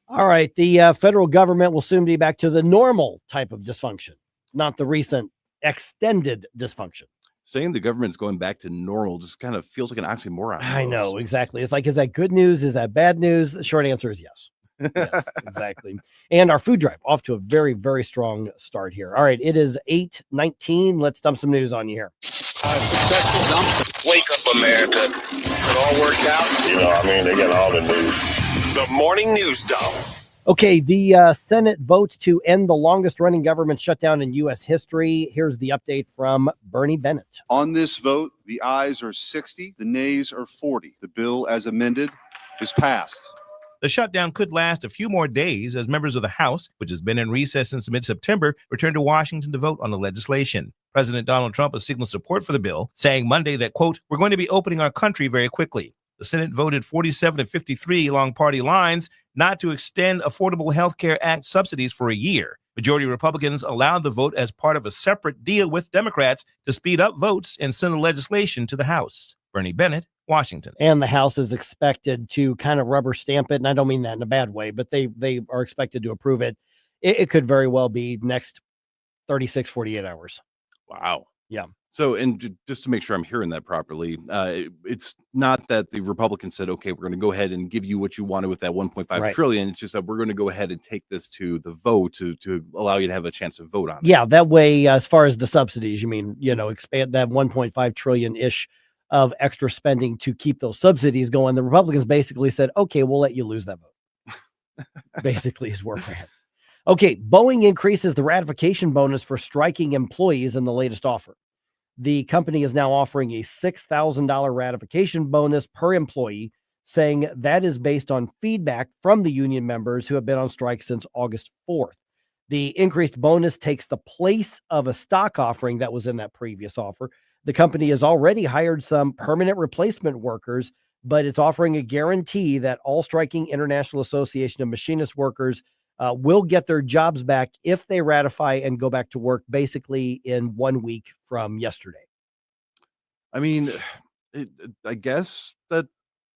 All right, the federal government will soon be back to the normal type of dysfunction, not the recent extended dysfunction. Saying the government's going back to normal just kind of feels like an oxymoron. I know, exactly. It's like, is that good news? Is that bad news? The short answer is yes. Yes, exactly. And our food drive off to a very, very strong start here. All right, it is 8:19. Let's dump some news on you here. Successful dump. Wake up, America. It all worked out. You know, I mean, they got all the news. The morning news dump. Okay, the Senate votes to end the longest running government shutdown in U.S. history. Here's the update from Bernie Bennett. On this vote, the ayes are 60, the nays are 40. The bill as amended is passed. The shutdown could last a few more days as members of the House, which has been in recess since mid-September, return to Washington to vote on the legislation. President Donald Trump has signaled support for the bill, saying Monday that, quote, we're going to be opening our country very quickly. The Senate voted 47-53 along party lines not to extend Affordable Health Care Act subsidies for a year. Majority Republicans allowed the vote as part of a separate deal with Democrats to speed up votes and send the legislation to the House. Bernie Bennett, Washington. And the House is expected to kind of rubber stamp it. And I don't mean that in a bad way, but they are expected to approve it. It could very well be next 36, 48 hours. Wow. Yeah. So, and just to make sure I'm hearing that properly, it's not that the Republicans said, okay, we're going to go ahead and give you what you wanted with that 1.5 trillion. It's just that we're going to go ahead and take this to the vote to allow you to have a chance to vote on it. Yeah. That way, as far as the subsidies, you mean, expand that 1.5 trillion-ish of extra spending to keep those subsidies going. The Republicans basically said, okay, we'll let you lose that vote. Basically is where we're at. Okay. Boeing increases the ratification bonus for striking employees in the latest offer. The company is now offering a $6,000 ratification bonus per employee, saying that is based on feedback from the union members who have been on strike since August 4th. The increased bonus takes the place of a stock offering that was in that previous offer. The company has already hired some permanent replacement workers, but it's offering a guarantee that all striking International Association of Machinist Workers will get their jobs back if they ratify and go back to work basically in 1 week from yesterday. I mean, I guess that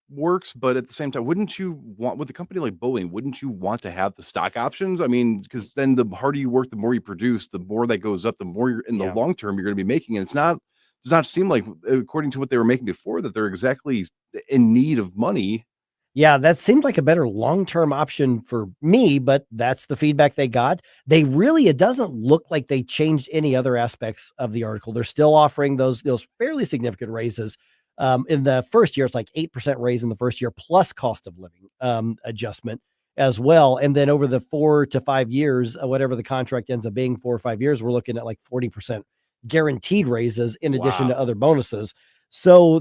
works, but at the same time, wouldn't you want, with a company like Boeing, wouldn't you want to have the stock options? I mean, because then the harder you work, the more you produce, the more that goes up, the more you're in the long term you're going to be making. And does not seem like, according to what they were making before, that they're exactly in need of money. Yeah, that seemed like a better long-term option for me, but that's the feedback they got. It doesn't look like they changed any other aspects of the article. They're still offering those fairly significant raises. In the first year, it's like 8% raise in the first year plus cost of living adjustment as well. And then over the 4 to 5 years, whatever the contract ends up being, 4 or 5 years, we're looking at like 40% guaranteed raises in addition to other bonuses. So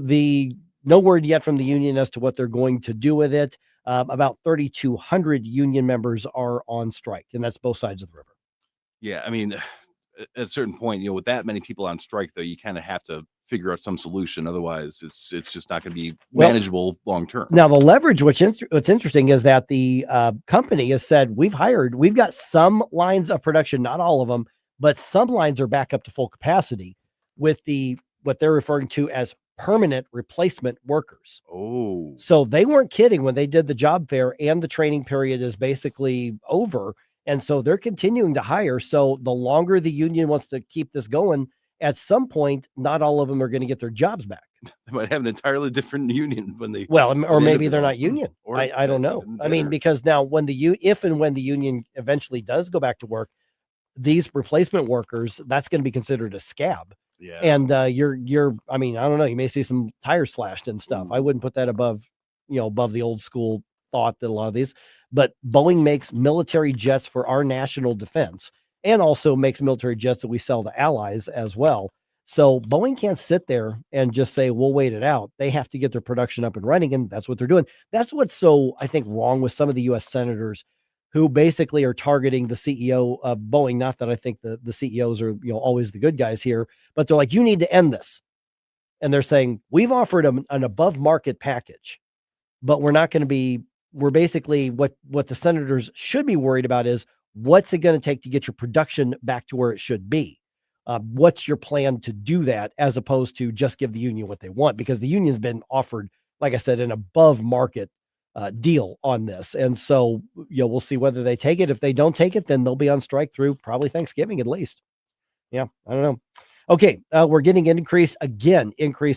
no word yet from the union as to what they're going to do with it. About 3,200 union members are on strike, and that's both sides of the river. Yeah, I mean, at a certain point, with that many people on strike, though, you kind of have to figure out some solution. Otherwise, it's just not going to be manageable long term. Now, the leverage, what's interesting is that the company has said, we've got some lines of production, not all of them, but some lines are back up to full capacity with what they're referring to as permanent replacement workers. Oh, so they weren't kidding when they did the job fair, and the training period is basically over. And so they're continuing to hire. So the longer the union wants to keep this going, at some point, not all of them are going to get their jobs back. they might have an entirely different union when they. Well, or maybe they're not it. union. Or I don't know. I mean, because now when if and when the union eventually does go back to work, these replacement workers, that's going to be considered a scab. Yeah. And I mean, I don't know. You may see some tires slashed and stuff. I wouldn't put that above the old school thought that a lot of these, but Boeing makes military jets for our national defense and also makes military jets that we sell to allies as well. So Boeing can't sit there and just say, we'll wait it out. They have to get their production up and running. And that's what they're doing. That's what's so, I think, wrong with some of the U.S. senators who basically are targeting the CEO of Boeing. Not that I think the CEOs are, always the good guys here, but they're like, you need to end this. And they're saying, we've offered an above market package, but we're basically what the senators should be worried about is what's it going to take to get your production back to where it should be? What's your plan to do that, as opposed to just give the union what they want? Because the union's been offered, like I said, an above market deal on this. And so, we'll see whether they take it. If they don't take it, then they'll be on strike through probably Thanksgiving at least. Yeah, I don't know. Okay, we're getting increased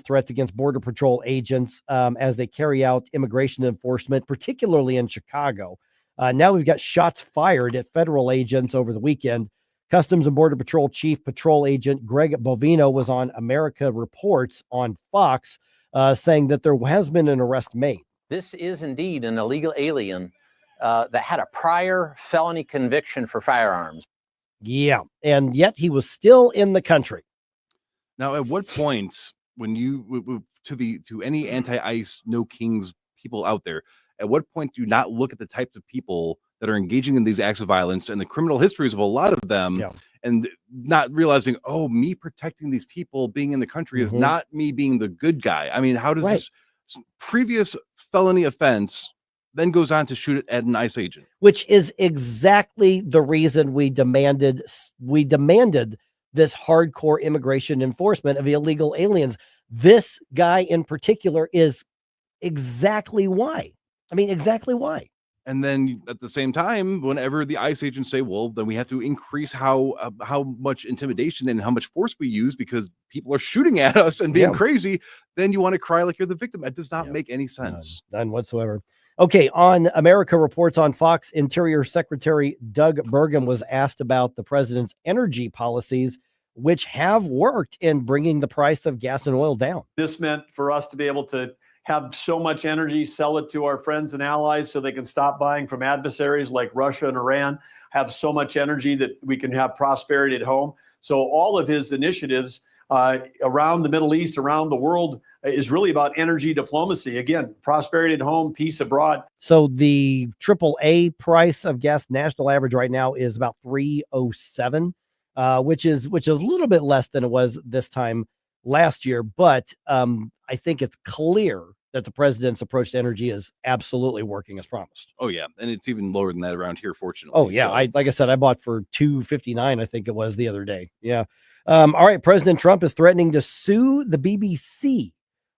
threats against Border Patrol agents as they carry out immigration enforcement, particularly in Chicago. Now we've got shots fired at federal agents over the weekend. Customs and Border Patrol Chief Patrol Agent Greg Bovino was on America Reports on Fox saying that there has been an arrest made. This is indeed an illegal alien that had a prior felony conviction for firearms. Yeah, and yet he was still in the country. Now, at what point, when you to any anti-ICE, no kings people out there, at what point do you not look at the types of people that are engaging in these acts of violence and the criminal histories of a lot of them, and not realizing, oh, me protecting these people being in the country is not me being the good guy? I mean, how does this previous felony offense then goes on to shoot it at an ICE agent? Which is exactly the reason we demanded this hardcore immigration enforcement of illegal aliens. This guy in particular is exactly why. I mean, exactly why. And then at the same time, whenever the ICE agents say, well, then we have to increase how much intimidation and how much force we use because people are shooting at us and being crazy, then you want to cry like you're the victim. It does not make any sense. None whatsoever. Okay, on America Reports on Fox, Interior Secretary Doug Burgum was asked about the president's energy policies, which have worked in bringing the price of gas and oil down. This meant for us to be able to have so much energy, sell it to our friends and allies so they can stop buying from adversaries like Russia and Iran, have so much energy that we can have prosperity at home. So all of his initiatives around the Middle East, around the world, is really about energy diplomacy. Again, prosperity at home, peace abroad. So the AAA price of gas national average right now is about $3.07, which is a little bit less than it was this time last year. But I think it's clear that the president's approach to energy is absolutely working as promised. Oh yeah, and it's even lower than that around here, fortunately. Oh yeah, so. Like I said, I bought for $2.59, I think it was the other day. Yeah. All right, President Trump is threatening to sue the BBC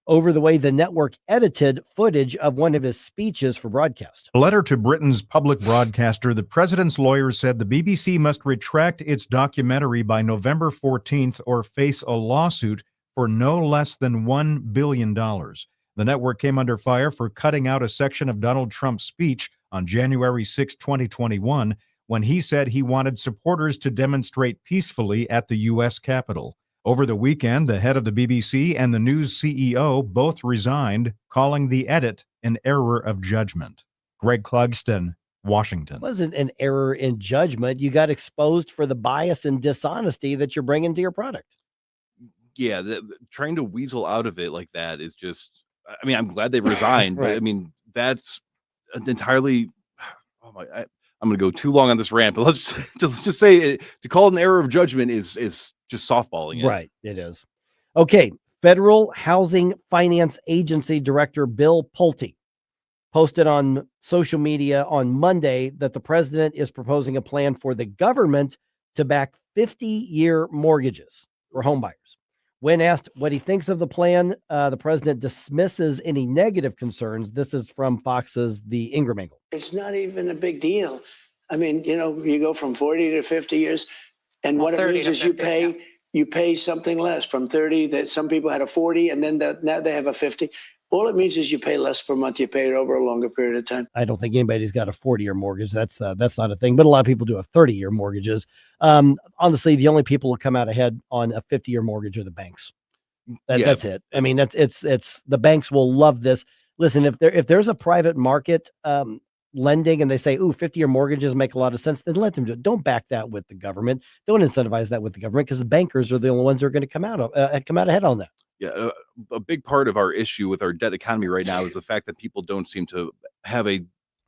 over the way the network edited footage of one of his speeches for broadcast. A letter to Britain's public broadcaster, the president's lawyers said the BBC must retract its documentary by November 14th or face a lawsuit for no less than $1 billion. The network came under fire for cutting out a section of Donald Trump's speech on January 6, 2021, when he said he wanted supporters to demonstrate peacefully at the U.S. Capitol. Over the weekend, the head of the BBC and the news CEO both resigned, calling the edit an error of judgment. Greg Clugston, Washington. It wasn't an error in judgment. You got exposed for the bias and dishonesty that you're bringing to your product. Yeah, trying to weasel out of it like that is just, I mean, I'm glad they resigned, Right. but I mean, that's an entirely, I'm going to go too long on this rant, but let's just say it, to call it an error of judgment is just softballing it. Right, it is. Okay, Federal Housing Finance Agency Director Bill Pulte posted on social media on Monday that the president is proposing a plan for the government to back 50-year mortgages for homebuyers. When asked what he thinks of the plan, the president dismisses any negative concerns. This is from Fox's The Ingram Angle. It's not even a big deal. I mean, you go from 40 to 50 years, and what it means is you pay something less from 30, that some people had a 40 and then now they have a 50. All it means is you pay less per month. You pay it over a longer period of time. I don't think anybody's got a 40-year mortgage. That's not a thing. But a lot of people do have 30-year mortgages. Honestly, the only people who come out ahead on a 50-year mortgage are the banks. That's it. I mean, it's the banks will love this. Listen, if there's a private market lending and they say, 50-year mortgages make a lot of sense, then let them do it. Don't back that with the government. Don't incentivize that with the government, because the bankers are the only ones who are going to come out ahead on that. Yeah, a big part of our issue with our debt economy right now is the fact that people don't seem to have a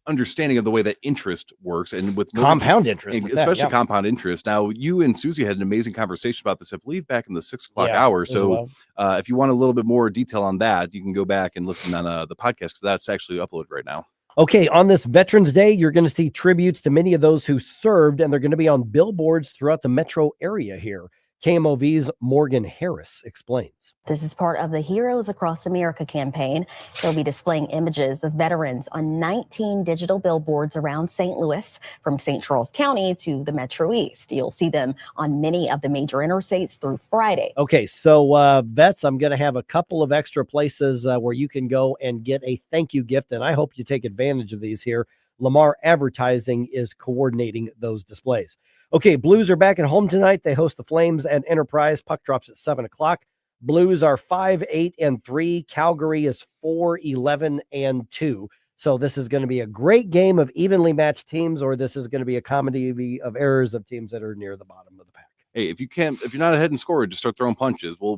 understanding of the way that interest works, and with compound interest, especially compound interest. Now, you and Susie had an amazing conversation about this, I believe, back in the 6 o'clock hour. So if you want a little bit more detail on that, you can go back and listen on the podcast, because that's actually uploaded right now. Okay, on this Veterans Day, you're going to see tributes to many of those who served, and they're going to be on billboards throughout the metro area here. KMOV's Morgan Harris explains. This is part of the Heroes Across America campaign. They'll be displaying images of veterans on 19 digital billboards around St. Louis, from St. Charles County to the Metro East. You'll see them on many of the major interstates through Friday. Okay, so vets, I'm going to have a couple of extra places where you can go and get a thank you gift, and I hope you take advantage of these here. Lamar Advertising is coordinating those displays. Okay, Blues are back at home tonight. They host the Flames at Enterprise. Puck drops at 7 o'clock. Blues are 5-8-3. Calgary is 4-11-2. So this is going to be a great game of evenly matched teams, or this is going to be a comedy of errors of teams that are near the bottom of the pack. Hey, if you're not ahead and scored, just start throwing punches. We'll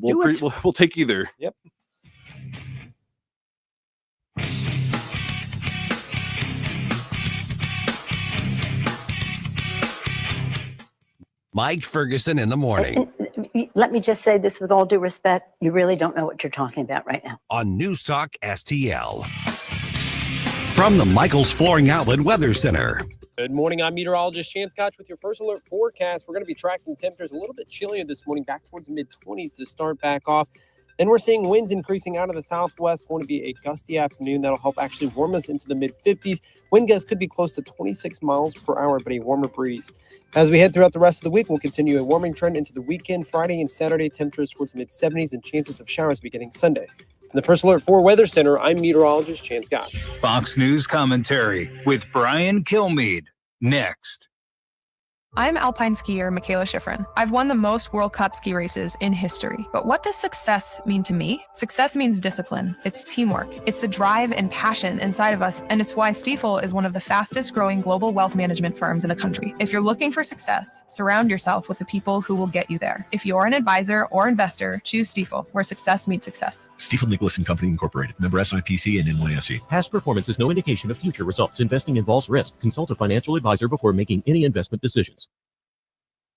take either. Yep. Mike Ferguson in the morning. Let me just say this with all due respect. You really don't know what you're talking about right now. On News Talk STL. From the Michaels Flooring Outlet Weather Center. Good morning. I'm meteorologist Shan Scotch with your first alert forecast. We're going to be tracking temperatures a little bit chillier this morning, back towards the mid-20s to start back off. Then we're seeing winds increasing out of the southwest. Going to be a gusty afternoon. That'll help actually warm us into the mid-50s. Wind gusts could be close to 26 miles per hour, but a warmer breeze. As we head throughout the rest of the week, we'll continue a warming trend into the weekend. Friday and Saturday, temperatures towards mid-70s and chances of showers beginning Sunday. In the First Alert 4 Weather Center, I'm meteorologist Shan Scott. Fox News commentary with Brian Kilmeade. Next. I'm alpine skier Michaela Schifrin. I've won the most World Cup ski races in history. But what does success mean to me? Success means discipline. It's teamwork. It's the drive and passion inside of us. And it's why Stifel is one of the fastest growing global wealth management firms in the country. If you're looking for success, surround yourself with the people who will get you there. If you're an advisor or investor, choose Stifel, where success meets success. Stifel Nicholas and Company Incorporated. Member SIPC and NYSE. Past performance is no indication of future results. Investing involves risk. Consult a financial advisor before making any investment decisions.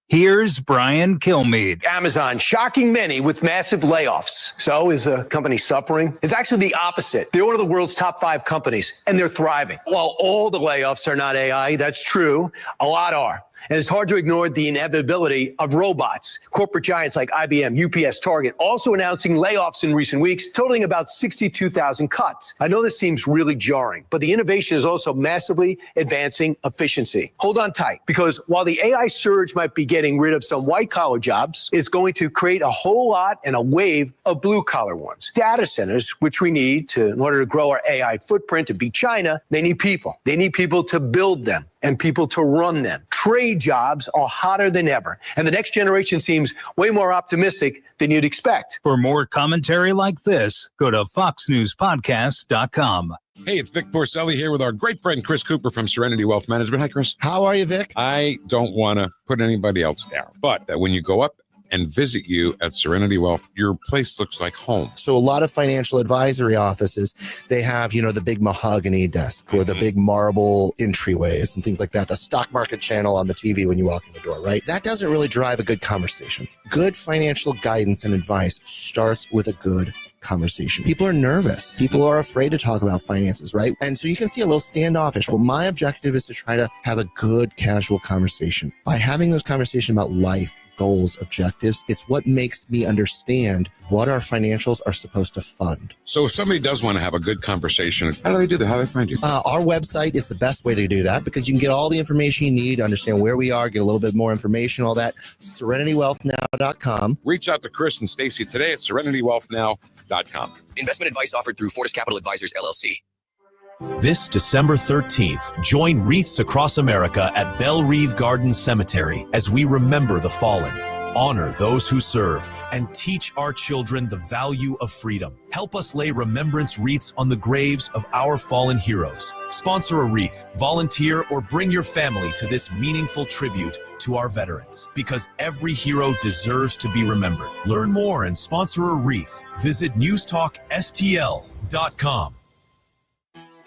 Here's Brian Kilmeade. Amazon shocking many with massive layoffs. So is the company suffering? It's actually the opposite. They're one of the world's top 5 companies, and they're thriving. While all the layoffs are not AI, that's true. A lot are. And it's hard to ignore the inevitability of robots. Corporate giants like IBM, UPS, Target also announcing layoffs in recent weeks, totaling about 62,000 cuts. I know this seems really jarring, but the innovation is also massively advancing efficiency. Hold on tight, because while the AI surge might be getting rid of some white-collar jobs, it's going to create a whole lot and a wave of blue-collar ones. Data centers, which we need in order to grow our AI footprint to beat China, they need people. They need people to build them and people to run them. Trade jobs are hotter than ever, and the next generation seems way more optimistic than you'd expect. For more commentary like this, go to foxnewspodcast.com. Hey, it's Vic Porcelli here with our great friend Chris Cooper from Serenity Wealth Management. Hi, Chris. How are you, Vic? I don't want to put anybody else down, but when you go up and visit you at Serenity Wealth, your place looks like home. So a lot of financial advisory offices, they have, the big mahogany desk or the big marble entryways and things like that, the stock market channel on the TV when you walk in the door, right? That doesn't really drive a good conversation. Good financial guidance and advice starts with a good conversation. People are nervous. People are afraid to talk about finances, right? And so you can see a little standoffish. Well, my objective is to try to have a good, casual conversation. By having those conversations about life, goals, objectives, it's what makes me understand what our financials are supposed to fund. So if somebody does want to have a good conversation, how do they do that? How do they find you? Our website is the best way to do that because you can get all the information you need, understand where we are, get a little bit more information, all that. SerenityWealthNow.com. Reach out to Chris and Stacy today at SerenityWealthNow.com. Investment advice offered through Fortis Capital Advisors, LLC. This December 13th, join wreaths across America at Belle Reve Gardens Cemetery as we remember the fallen, honor those who serve, and teach our children the value of freedom. Help us lay remembrance wreaths on the graves of our fallen heroes. Sponsor a wreath, volunteer, or bring your family to this meaningful tribute to our veterans, because every hero deserves to be remembered. Learn more and sponsor a wreath. Visit NewsTalkSTL.com.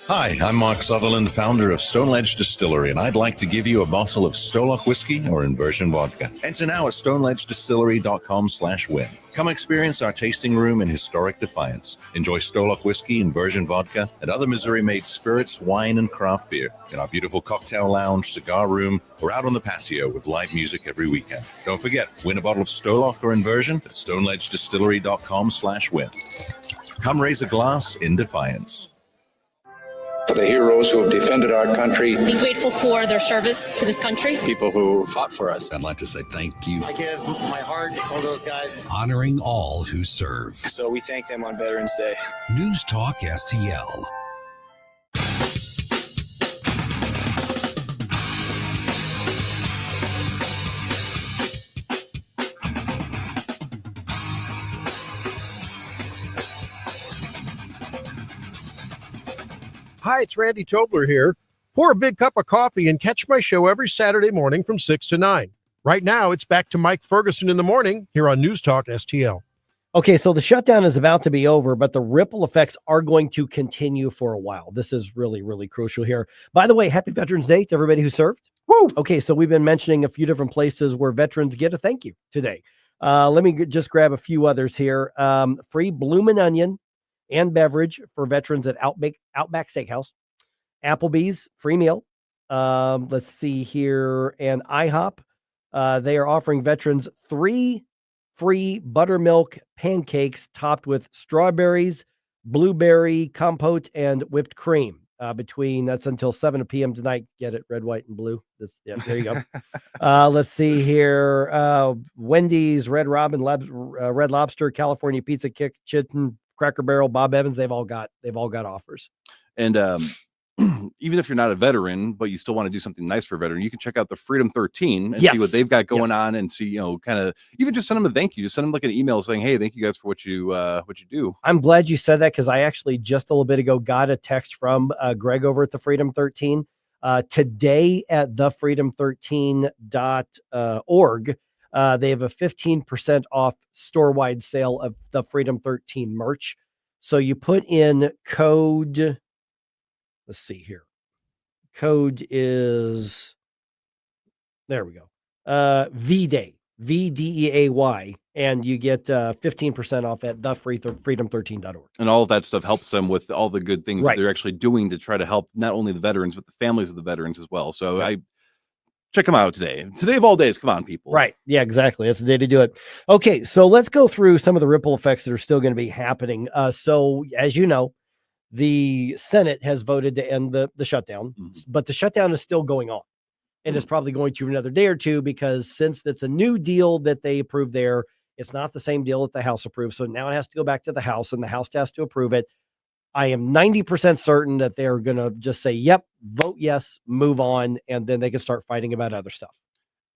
Hi, I'm Mark Sutherland, founder of Stone Ledge Distillery, and I'd like to give you a bottle of Stolock whiskey or Inversion vodka. Enter now at stoneledgedistillery.com/win. Come experience our tasting room in historic Defiance. Enjoy Stolock whiskey, Inversion vodka, and other Missouri-made spirits, wine, and craft beer in our beautiful cocktail lounge, cigar room, or out on the patio with live music every weekend. Don't forget, win a bottle of Stolock or Inversion at stoneledgedistillery.com/win. Come raise a glass in Defiance. For the heroes who have defended our country. Be grateful for their service to this country. People who fought for us. I'd like to say thank you. I give my heart to all those guys. Honoring all who serve. So we thank them on Veterans Day. News Talk STL. Hi, it's Randy Tobler here. Pour a big cup of coffee and catch my show every Saturday morning from 6 to 9. Right now, it's back to Mike Ferguson in the morning here on News Talk STL. Okay, so the shutdown is about to be over, but the ripple effects are going to continue for a while. This is really, really crucial here. By the way, happy Veterans Day to everybody who served. Woo! Okay, so we've been mentioning a few different places where veterans get a thank you today. Let me just grab a few others here. Free Bloomin' Onion and beverage for veterans at Outback Steakhouse, Applebee's free meal. Let's see here, and IHOP. They are offering veterans 3 free buttermilk pancakes topped with strawberries, blueberry compote, and whipped cream. That's until 7 p.m. tonight. Get it? Red, white, and blue. Yeah, there you go. Let's see here. Wendy's, Red Robin, Red Lobster, California Pizza Kitchen, Cracker Barrel, Bob Evans, they've all got offers. And even if you're not a veteran, but you still want to do something nice for a veteran, you can check out the Freedom 13 and see what they've got going on, and see, kind of even just send them a thank you. Just send them like an email saying, hey, thank you guys for what you do. I'm glad you said that, because I actually just a little bit ago got a text from Greg over at the Freedom 13 today at thefreedom13.org. They have a 15% off store-wide sale of the Freedom 13 merch. So you put in code, let's see here. Code is, there we go. VDAY, VDEAY, and you get 15% off at thefreedom13.org. And all of that stuff helps them with all the good things that they're actually doing to try to help not only the veterans, but the families of the veterans as well. So check them out today. Today of all days. Come on, people. Right. Yeah, exactly. That's the day to do it. Okay. So let's go through some of the ripple effects that are still going to be happening. So as you know, the Senate has voted to end the shutdown, but the shutdown is still going on. And it's probably going to another day or two, because since it's a new deal that they approved there, it's not the same deal that the House approved. So now it has to go back to the House, and the House has to approve it. I am 90% certain that they're going to just say, yep, vote yes, move on, and then they can start fighting about other stuff.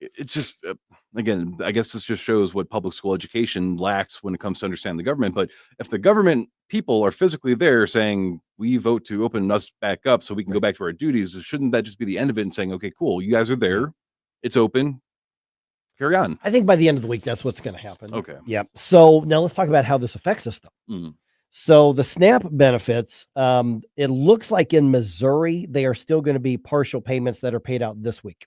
It's just, again, I guess this just shows what public school education lacks when it comes to understanding the government. But if the government people are physically there saying, we vote to open us back up so we can go back to our duties, shouldn't that just be the end of it and saying, okay, cool, you guys are there, it's open, carry on? I think by the end of the week, that's what's going to happen. Okay. Yeah. So now let's talk about how this affects us, though. So the SNAP benefits, it looks like in Missouri, they are still going to be partial payments that are paid out this week.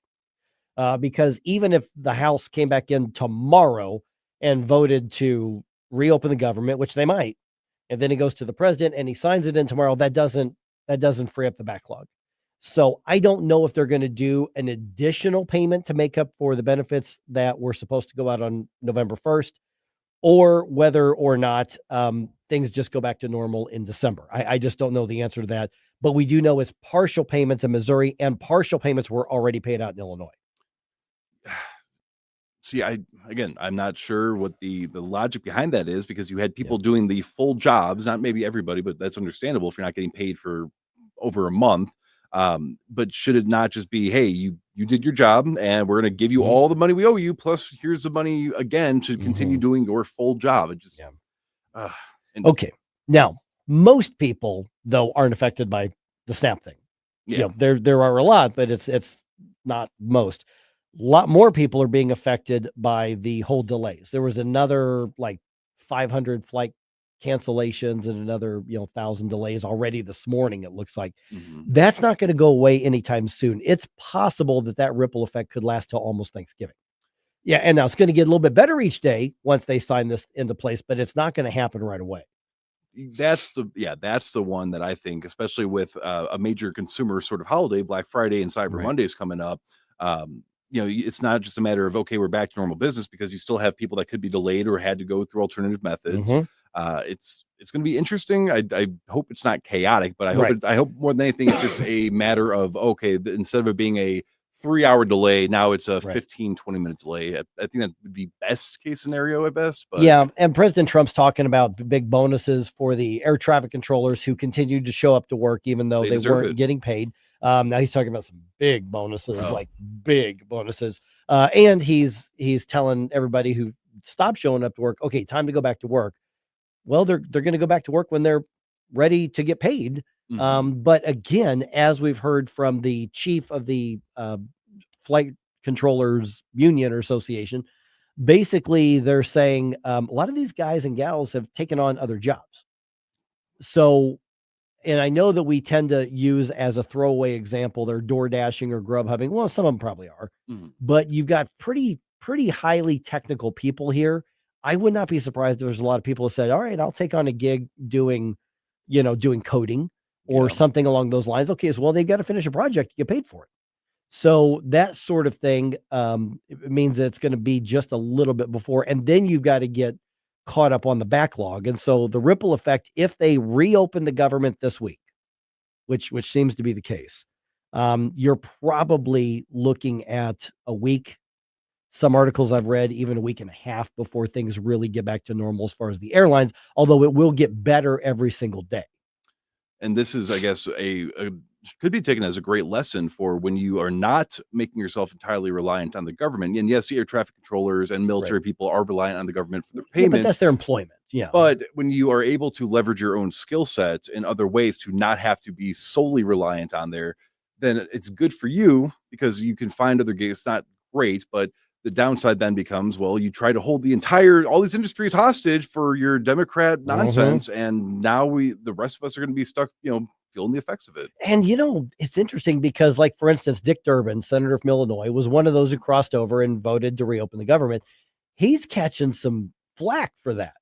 Because even if the House came back in tomorrow and voted to reopen the government, which they might, and then it goes to the president and he signs it in tomorrow, that doesn't free up the backlog. So I don't know if they're going to do an additional payment to make up for the benefits that were supposed to go out on November 1st, or whether or not things just go back to normal in December. I just don't know the answer to that. But we do know it's partial payments in Missouri, and partial payments were already paid out in Illinois. See, I'm not sure what the logic behind that is, because you had people doing the full jobs, not maybe everybody, but that's understandable if you're not getting paid for over a month. But should it not just be, hey, you did your job and we're going to give you all the money we owe you, plus here's the money again to continue doing your full job? It just, okay. Now, most people though aren't affected by the SNAP thing. Yeah. There are a lot, but it's not most. A lot more people are being affected by the whole delays. There was another like 500 flight cancellations and another 1,000 delays already this morning. It looks like that's not going to go away anytime soon. It's possible that ripple effect could last till almost Thanksgiving. Yeah, and now it's going to get a little bit better each day once they sign this into place, but it's not going to happen right away. That's the one that I think, especially with a major consumer sort of holiday, Black Friday and Cyber Mondays coming up. It's not just a matter of, okay, we're back to normal business, because you still have people that could be delayed or had to go through alternative methods. It's going to be interesting. I hope it's not chaotic, but I hope more than anything, it's just a matter of, okay, instead of it being a 3-hour delay, now it's a 15, 20-minute delay. I think that would be best case scenario at best. But yeah, and President Trump's talking about big bonuses for the air traffic controllers who continued to show up to work even though they weren't getting paid. Now he's talking about some big bonuses, and he's telling everybody who stopped showing up to work, okay, time to go back to work. Well, they're going to go back to work when they're ready to get paid. But again, as we've heard from the chief of the Flight Controllers Union or Association, basically they're saying a lot of these guys and gals have taken on other jobs. So, and I know that we tend to use as a throwaway example, they're door dashing or grub hubbing. Well, some of them probably are, but you've got pretty highly technical people here. I would not be surprised if there's a lot of people who said, all right, I'll take on a gig doing coding or something along those lines. Okay, so well, they've got to finish a project to get paid for it. So that sort of thing it means that it's going to be just a little bit before, and then you've got to get caught up on the backlog. And so the ripple effect, if they reopen the government this week, which seems to be the case, you're probably looking at a week. Some articles I've read, even a week and a half before things really get back to normal as far as the airlines, although it will get better every single day. And this is, I guess, could be taken as a great lesson for when you are not making yourself entirely reliant on the government. And yes, the air traffic controllers and military people are reliant on the government for their payments. But that's their employment. Yeah. But when you are able to leverage your own skill set in other ways to not have to be solely reliant on there, then it's good for you, because you can find other gigs. It's not great, but the downside then becomes, well, you try to hold all these industries hostage for your Democrat nonsense. And now the rest of us are going to be stuck, feeling the effects of it. And, it's interesting because, like, for instance, Dick Durbin, Senator from Illinois, was one of those who crossed over and voted to reopen the government. He's catching some flack for that.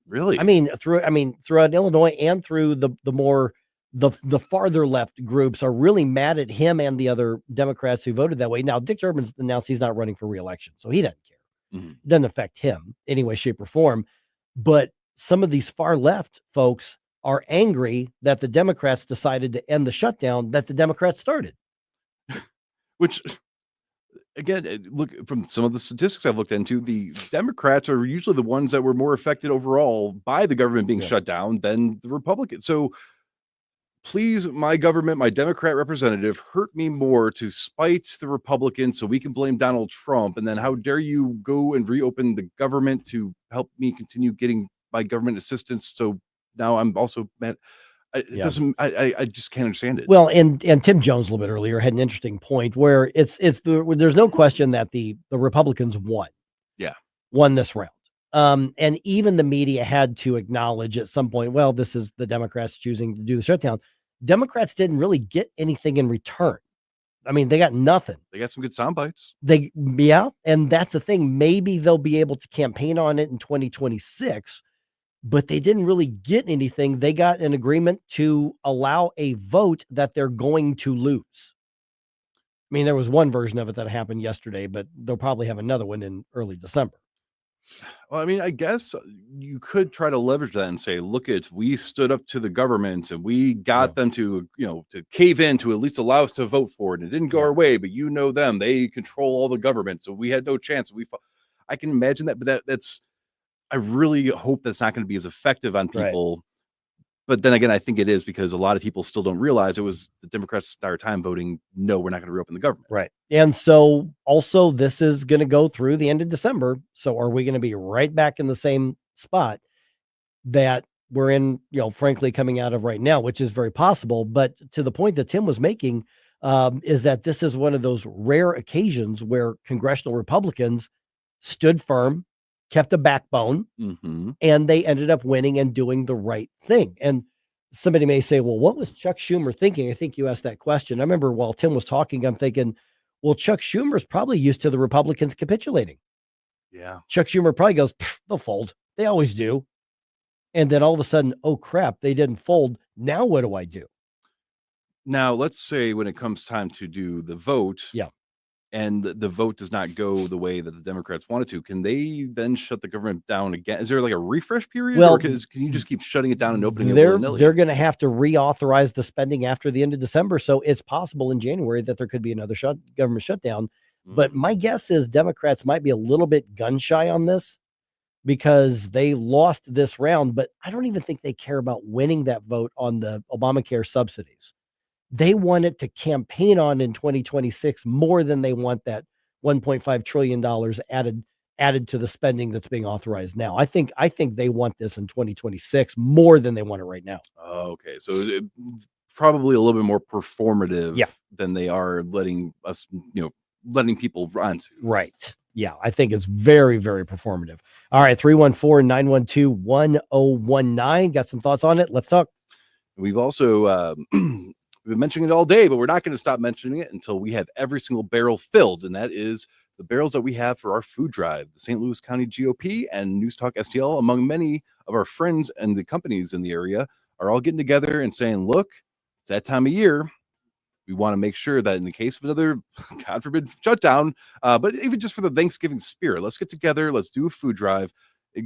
Really? Throughout Illinois and through the farther left groups are really mad at him and the other Democrats who voted that way. Now, Dick Durbin's announced he's not running for re-election, so he doesn't care. It doesn't affect him any way, shape, or form. But some of these far left folks are angry that the Democrats decided to end the shutdown that the Democrats started. Which, again, look, from some of the statistics I've looked into, the Democrats are usually the ones that were more affected overall by the government being shut down than the Republicans. So please, my government, my Democrat representative, hurt me more to spite the Republicans so we can blame Donald Trump. And then how dare you go and reopen the government to help me continue getting my government assistance. So now I'm also mad. I just can't understand it. Well, and Tim Jones a little bit earlier had an interesting point where there's no question that the Republicans won this round. And even the media had to acknowledge at some point, well, this is the Democrats choosing to do the shutdown. Democrats didn't really get anything in return. They got nothing. They got some good sound bites. And that's the thing. Maybe they'll be able to campaign on it in 2026, but they didn't really get anything. They got an agreement to allow a vote that they're going to lose. There was one version of it that happened yesterday, but they'll probably have another one in early December. Well, I mean, I guess you could try to leverage that and say, look, we stood up to the government and we got them to, to cave in to at least allow us to vote for it. And it didn't go our way, but them, they control all the government. So we had no chance. I can imagine that, but that's, I really hope that's not going to be as effective on people. Right. But then again, I think it is because a lot of people still don't realize it was the Democrats' entire time voting, no, we're not going to reopen the government. Right. And so also this is going to go through the end of December. So are we going to be right back in the same spot that we're in, frankly, coming out of right now, which is very possible. But to the point that Tim was making is that this is one of those rare occasions where congressional Republicans stood firm, kept a backbone, and they ended up winning and doing the right thing. And somebody may say, well, what was Chuck Schumer thinking? I think you asked that question. I remember while Tim was talking, I'm thinking, well, Chuck Schumer's probably used to the Republicans capitulating. Yeah. Chuck Schumer probably goes, they'll fold. They always do. And then all of a sudden, oh crap, they didn't fold. Now what do I do? Now, let's say when it comes time to do the vote, and the vote does not go the way that the Democrats wanted to, can they then shut the government down again? Is there like a refresh period? Well, or can you just keep shutting it down and opening it? They're going to have to reauthorize the spending after the end of December. So it's possible in January that there could be another government shutdown. But my guess is Democrats might be a little bit gun shy on this because they lost this round, but I don't even think they care about winning that vote on the Obamacare subsidies. They want it to campaign on in 2026 more than they want that $1.5 trillion added to the spending that's being authorized now. I think they want this in 2026 more than they want it right now. Okay. So probably a little bit more performative than they are letting us, letting people run to. Right. Yeah. I think it's very, very performative. All right. 314-912-1019. Got some thoughts on it. Let's talk. We've also, we've been mentioning it all day, but we're not going to stop mentioning it until we have every single barrel filled. And that is the barrels that we have for our food drive. The St. Louis County GOP and NewsTalkSTL, among many of our friends and the companies in the area, are all getting together and saying, look, it's that time of year. We want to make sure that in the case of another, God forbid, shutdown, but even just for the Thanksgiving spirit, let's get together. Let's do a food drive.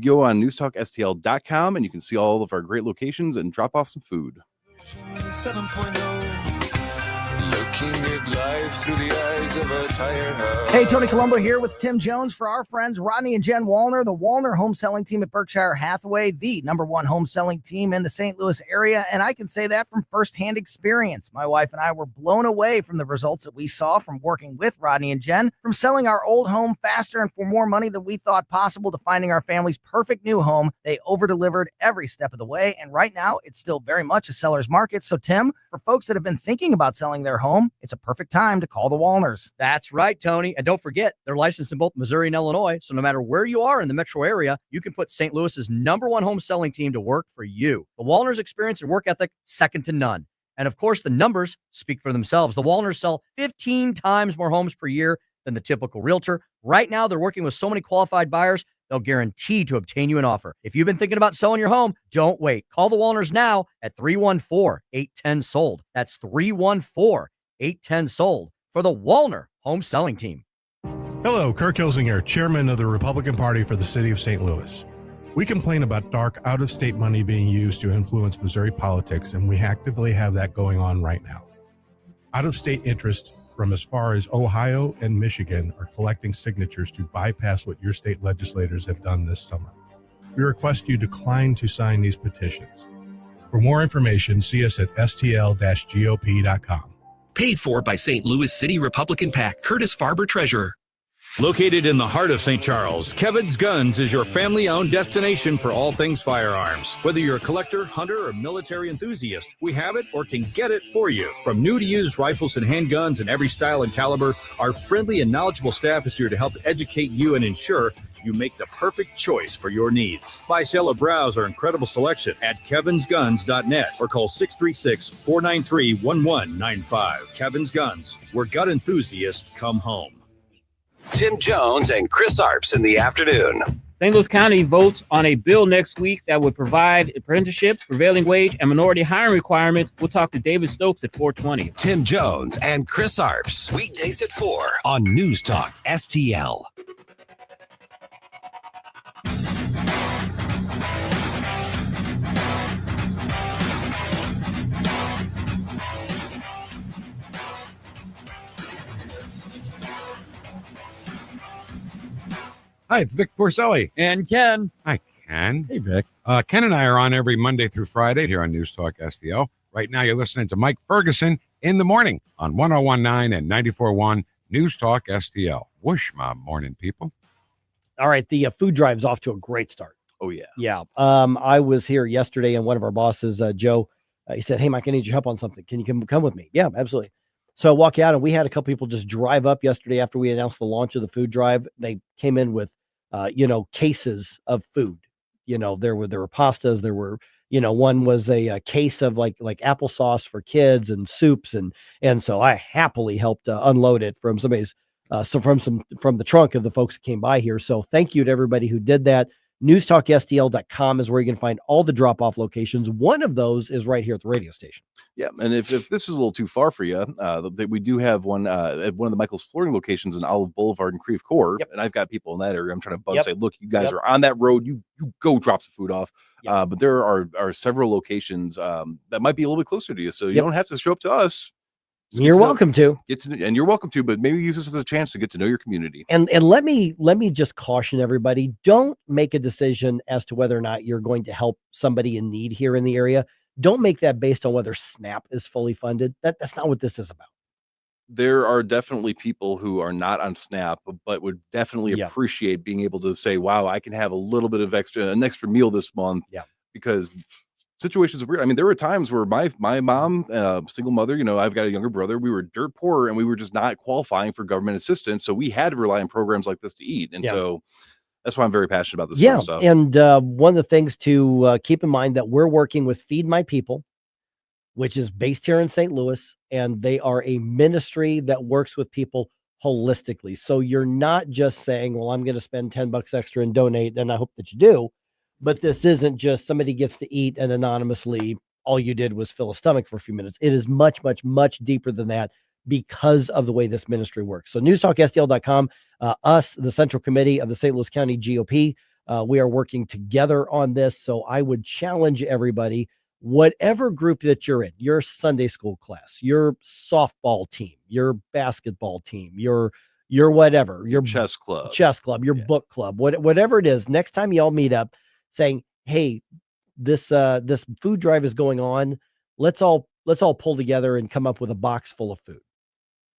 Go on NewsTalkSTL.com and you can see all of our great locations and drop off some food. 7.0, looking at life through the eyes of a tired heart. Hey, Tony Colombo here with Tim Jones for our friends Rodney and Jen Wallner, the Wallner home selling team at Berkshire Hathaway, the #1 home selling team in the St. Louis area. And I can say that from firsthand experience. My wife and I were blown away from the results that we saw from working with Rodney and Jen, from selling our old home faster and for more money than we thought possible to finding our family's perfect new home. They over-delivered every step of the way. And right now, it's still very much a seller's market. So, Tim, for folks that have been thinking about selling their home, it's a perfect time to call the Wallners. That's right, Tony. And don't forget, they're licensed in both Missouri and Illinois. So no matter where you are in the metro area, you can put St. Louis's #1 home selling team to work for you. The Wallners' experience and work ethic, second to none. And of course, the numbers speak for themselves. The Wallners sell 15 times more homes per year than the typical realtor. Right now, they're working with so many qualified buyers, they'll guarantee to obtain you an offer. If you've been thinking about selling your home, don't wait. Call the Wallners now at 314-810-SOLD. That's 314-810-SOLD for the Wallner Home Selling Team. Hello, Kirk Hilsinger, chairman of the Republican Party for the city of St. Louis. We complain about dark, out-of-state money being used to influence Missouri politics, and we actively have that going on right now. Out-of-state interests from as far as Ohio and Michigan are collecting signatures to bypass what your state legislators have done this summer. We request you decline to sign these petitions. For more information, see us at stl-gop.com. Paid for by St. Louis City Republican PAC, Curtis Farber, Treasurer. Located in the heart of St. Charles, Kevin's Guns is your family-owned destination for all things firearms. Whether you're a collector, hunter, or military enthusiast, we have it or can get it for you. From new to used rifles and handguns in every style and caliber, our friendly and knowledgeable staff is here to help educate you and ensure you make the perfect choice for your needs. Buy, sell, or browse our incredible selection at kevinsguns.net or call 636-493-1195. Kevin's Guns, where gun enthusiasts come home. Tim Jones and Chris Arps in the afternoon. St. Louis County votes on a bill next week that would provide apprenticeships, prevailing wage, and minority hiring requirements. We'll talk to David Stokes at 4:20. Tim Jones and Chris Arps, weekdays at 4 on News Talk STL. Hi, it's Vic Porcelli. And Ken. Hi, Ken. Hey, Vic. Ken and I are on every Monday through Friday here on News Talk STL. Right now, you're listening to Mike Ferguson in the morning on 101.9 and 94.1 News Talk STL. Whoosh, my morning people. All right, the food drive's off to a great start. Oh, yeah. Yeah. I was here yesterday, and one of our bosses, Joe, he said, hey, Mike, I need your help on something. Can you come with me? Yeah, absolutely. So I walk out, and we had a couple people just drive up yesterday after we announced the launch of the food drive. They came in with, cases of food. There were pastas. There were, one was a case of like applesauce for kids and soups. And so I happily helped unload it from somebody's, from the trunk of the folks that came by here. So thank you to everybody who did that. NewsTalkSTL.com is where you can find all the drop-off locations. One of those is right here at the radio station. Yeah, and if this is a little too far for you, we do have one at one of the Michael's Flooring locations in Olive Boulevard and Creve Coeur, and I've got people in that area. I'm trying to bug say, look, you guys are on that road. You go drop some food off. But there are several locations that might be a little bit closer to you, so you don't have to show up to us. You're welcome to. And you're welcome to, but maybe use this as a chance to get to know your community. And let me just caution everybody, don't make a decision as to whether or not you're going to help somebody in need here in the area. Don't make that based on whether SNAP is fully funded. That's not what this is about. There are definitely people who are not on SNAP, but would definitely appreciate being able to say, wow, I can have a little bit of an extra meal this month. Yeah. Because situations are weird. I mean, there were times where my mom, single mother, I've got a younger brother, we were dirt poor and we were just not qualifying for government assistance. So we had to rely on programs like this to eat. And so that's why I'm very passionate about this sort of stuff. And one of the things to keep in mind that we're working with Feed My People, which is based here in St. Louis, and they are a ministry that works with people holistically. So you're not just saying, well, I'm going to spend $10 extra and donate, and I hope that you do. But this isn't just somebody gets to eat and anonymously all you did was fill a stomach for a few minutes. It is much, much, much deeper than that because of the way this ministry works. So NewsTalkSTL.com, us, the Central Committee of the St. Louis County GOP, we are working together on this. So I would challenge everybody, whatever group that you're in, your Sunday school class, your softball team, your basketball team, your whatever, your chess club, your book club, whatever it is, next time y'all meet up, saying, hey, this food drive is going on. Let's all pull together and come up with a box full of food.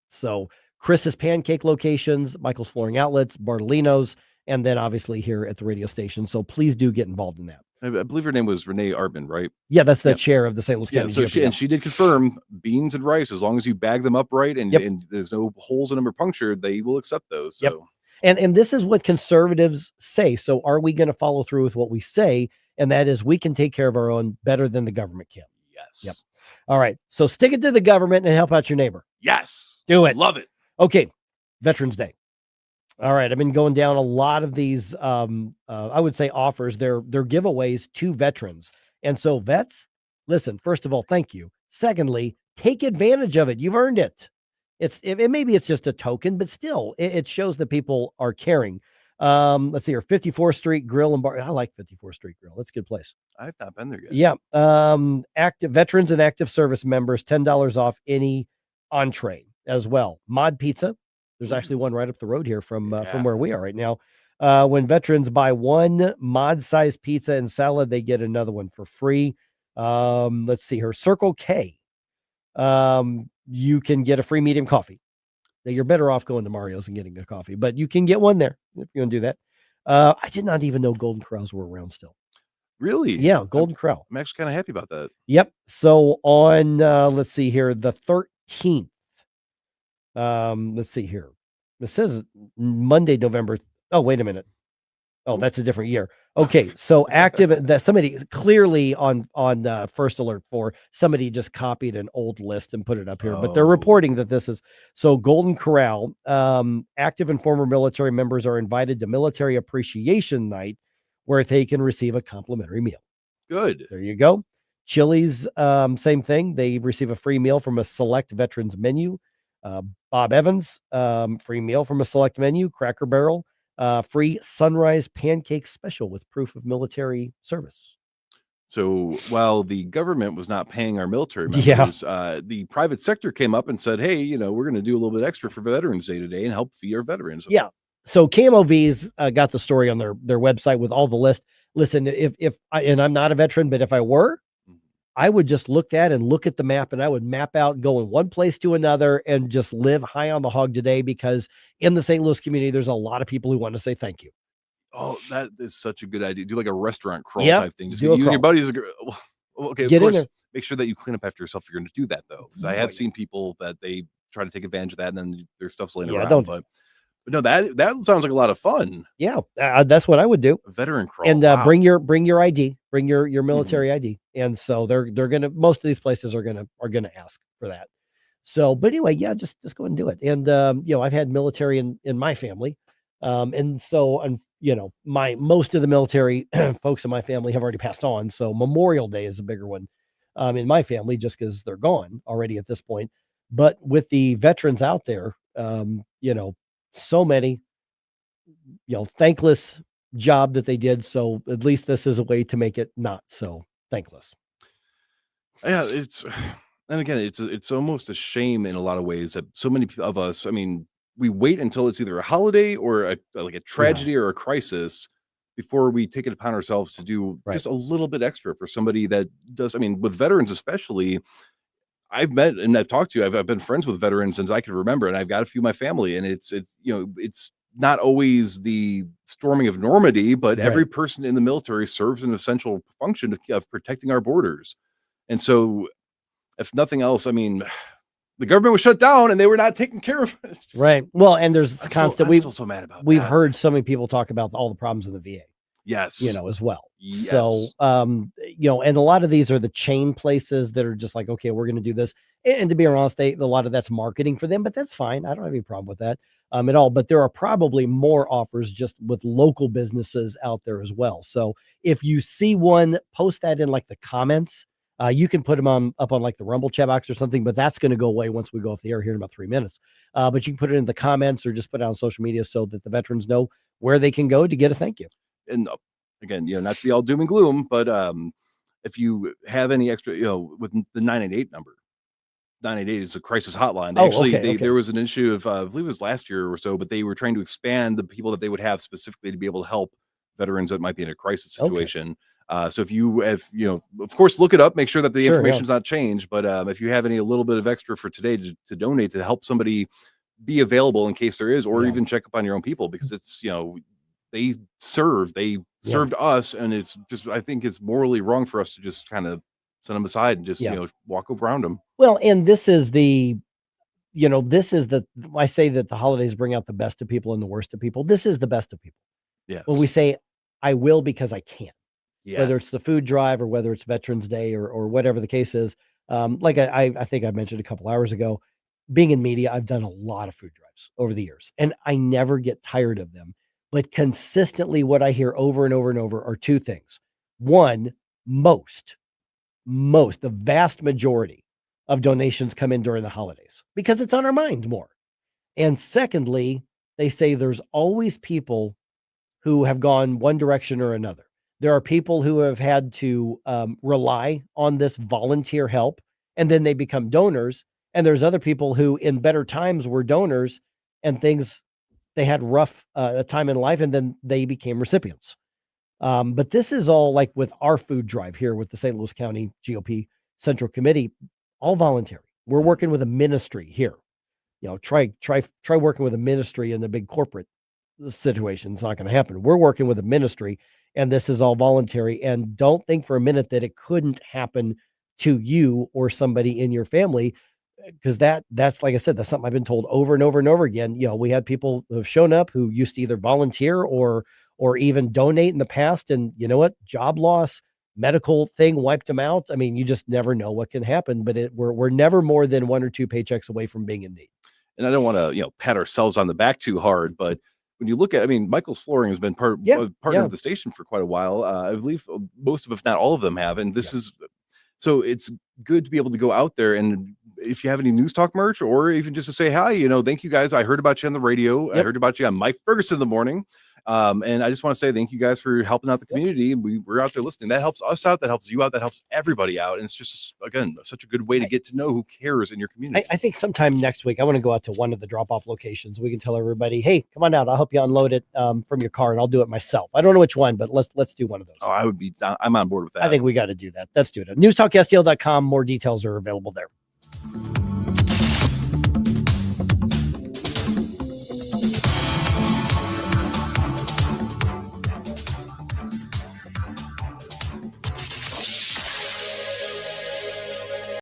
So Chris's Pancake locations, Michael's Flooring Outlets, Bartolino's, and then obviously here at the radio station. So please do get involved in that. I believe her name was Renee Artman, right? Yeah, that's the chair of the St. Louis County. So she did confirm beans and rice, as long as you bag them up right and there's no holes in them or punctured, they will accept those. So. And this is what conservatives say. So are we going to follow through with what we say? And that is we can take care of our own better than the government can. Yes. Yep. All right. So stick it to the government and help out your neighbor. Yes. Do it. Love it. Okay. Veterans Day. All right. I've been going down a lot of these, I would say offers. They're giveaways to veterans. And so vets, listen, first of all, thank you. Secondly, take advantage of it. You've earned it. Maybe it's just a token, but still it shows that people are caring. Let's see here. 54th Street Grill and Bar. I like 54th Street Grill. That's a good place. I've not been there yet. Yeah. Active veterans and active service members, $10 off any entree as well. Mod Pizza. There's actually one right up the road here from where we are right now. When veterans buy one mod size pizza and salad, they get another one for free. Let's see here. Circle K. You can get a free medium coffee. Now you're better off going to Mario's and getting a coffee, but you can get one there if you want to do that. I did not even know Golden Corrals were around still. Really? Yeah, Golden Corral. I'm actually kind of happy about that. Yep. So on, let's see here, the 13th. Let's see here. It says Monday, November. Oh, wait a minute. Oh, that's a different year. Okay, so active that somebody clearly on First Alert 4, somebody just copied an old list and put it up here, but they're reporting that this is so Golden Corral. Active and former military members are invited to Military Appreciation Night, where they can receive a complimentary meal. Good. There you go. Chili's, same thing. They receive a free meal from a select veterans menu. Bob Evans, free meal from a select menu. Cracker Barrel. Free sunrise pancake special with proof of military service. So while the government was not paying our military members, the private sector came up and said, hey, we're going to do a little bit extra for Veterans Day today and help feed our veterans. Yeah. So KMOV's got the story on their website with all the list. Listen, if and I'm not a veteran, but if I were, I would just look at the map, and I would map out going one place to another and just live high on the hog today, because in the St. Louis community, there's a lot of people who want to say thank you. Oh, that is such a good idea. Do like a restaurant crawl Yep, type thing. Just do you a and your crawl. buddies. Okay, Get of in course, there. make sure that you clean up after yourself if you're going to do that, though. Because I have seen people that they try to take advantage of that, and then their stuff's laying Yeah, around. don't. But no, that sounds like a lot of fun. Yeah, that's what I would do. A veteran crawl. And wow. bring your ID, bring your military ID. And so they're gonna, most of these places are gonna ask for that. So, but anyway, yeah, just go ahead and do it. And I've had military in my family, and so most of the military folks in my family have already passed on. So Memorial Day is a bigger one in my family, just because they're gone already at this point. But with the veterans out there, so many, thankless job that they did. So at least this is a way to make it not so thankless. Yeah, and again, it's almost a shame in a lot of ways that so many of us, I mean, we wait until it's either a holiday or a tragedy or a crisis before we take it upon ourselves to do just a little bit extra for somebody that does. I mean, with veterans especially, I've met and I've talked to, I've been friends with veterans since I can remember, and I've got a few in my family, and it's not always the storming of Normandy, but every person in the military serves an essential function of protecting our borders. And so, if nothing else, I mean, the government was shut down and they were not taking care of us. Right. Well, and there's constant. I'm still so mad about we've that. heard so many people talk about all the problems in the VA. Yes. As well. Yes. So, and a lot of these are the chain places that are just like, okay, we're going to do this. And to be honest, a lot of that's marketing for them, but that's fine. I don't have any problem with that at all. But there are probably more offers just with local businesses out there as well. So if you see one, post that in like the comments. You can put them up on like the Rumble chat box or something, but that's going to go away once we go off the air here in about 3 minutes. But you can put it in the comments or just put it on social media so that the veterans know where they can go to get a thank you. And again, not to be all doom and gloom, but if you have any extra, with the 988 number, 988 is a crisis hotline. There was an issue of, I believe it was last year or so, but they were trying to expand the people that they would have specifically to be able to help veterans that might be in a crisis situation. So if you have, of course, look it up, make sure that the information's not changed. But if you have a little bit of extra for today to donate to help somebody be available in case there is, or even check up on your own people, because it's, they served us, and it's just, I think it's morally wrong for us to just kind of send them aside and just, walk around them. Well, and this is I say that the holidays bring out the best of people and the worst of people. This is the best of people. Yes. When we say, I will because I can. Yes. Whether it's the food drive or whether it's Veterans Day or whatever the case is. Like I think I mentioned a couple hours ago, being in media, I've done a lot of food drives over the years, and I never get tired of them. But consistently, what I hear over and over and over are two things. One, the vast majority of donations come in during the holidays because it's on our mind more. And secondly, they say there's always people who have gone one direction or another. There are people who have had to rely on this volunteer help, and then they become donors. And there's other people who in better times were donors, and they had rough time in life, and then they became recipients. But this is all like with our food drive here with the St. Louis County GOP Central Committee, all voluntary. We're working with a ministry here. Try working with a ministry in the big corporate situation. It's not going to happen. We're working with a ministry, and this is all voluntary. And don't think for a minute that it couldn't happen to you or somebody in your family, because that's like I said, that's something I've been told over and over and over again. We had people who have shown up who used to either volunteer or even donate in the past, and you know what? Job loss, medical thing wiped them out. I mean, you just never know what can happen. But we're never more than one or two paychecks away from being in need. And I don't want to pat ourselves on the back too hard, but when you look at, Michael's Flooring has been partner of the station for quite a while. I believe most of, if not all of them have, and this is, so it's good to be able to go out there, and if you have any News Talk merch, or even just to say hi, thank you guys. I heard about you on the radio. I heard about you on Mike Ferguson in the morning. And I just want to say thank you guys for helping out the community. We're out there listening. That helps us out. That helps you out. That helps everybody out. And it's just, again, such a good way to get to know who cares in your community. I think sometime next week, I want to go out to one of the drop-off locations. We can tell everybody, hey, come on out. I'll help you unload it from your car, and I'll do it myself. I don't know which one, but let's do one of those. Oh, I'm on board with that. I think we got to do that. Let's do it. NewsTalkSTL.com. More details are available there.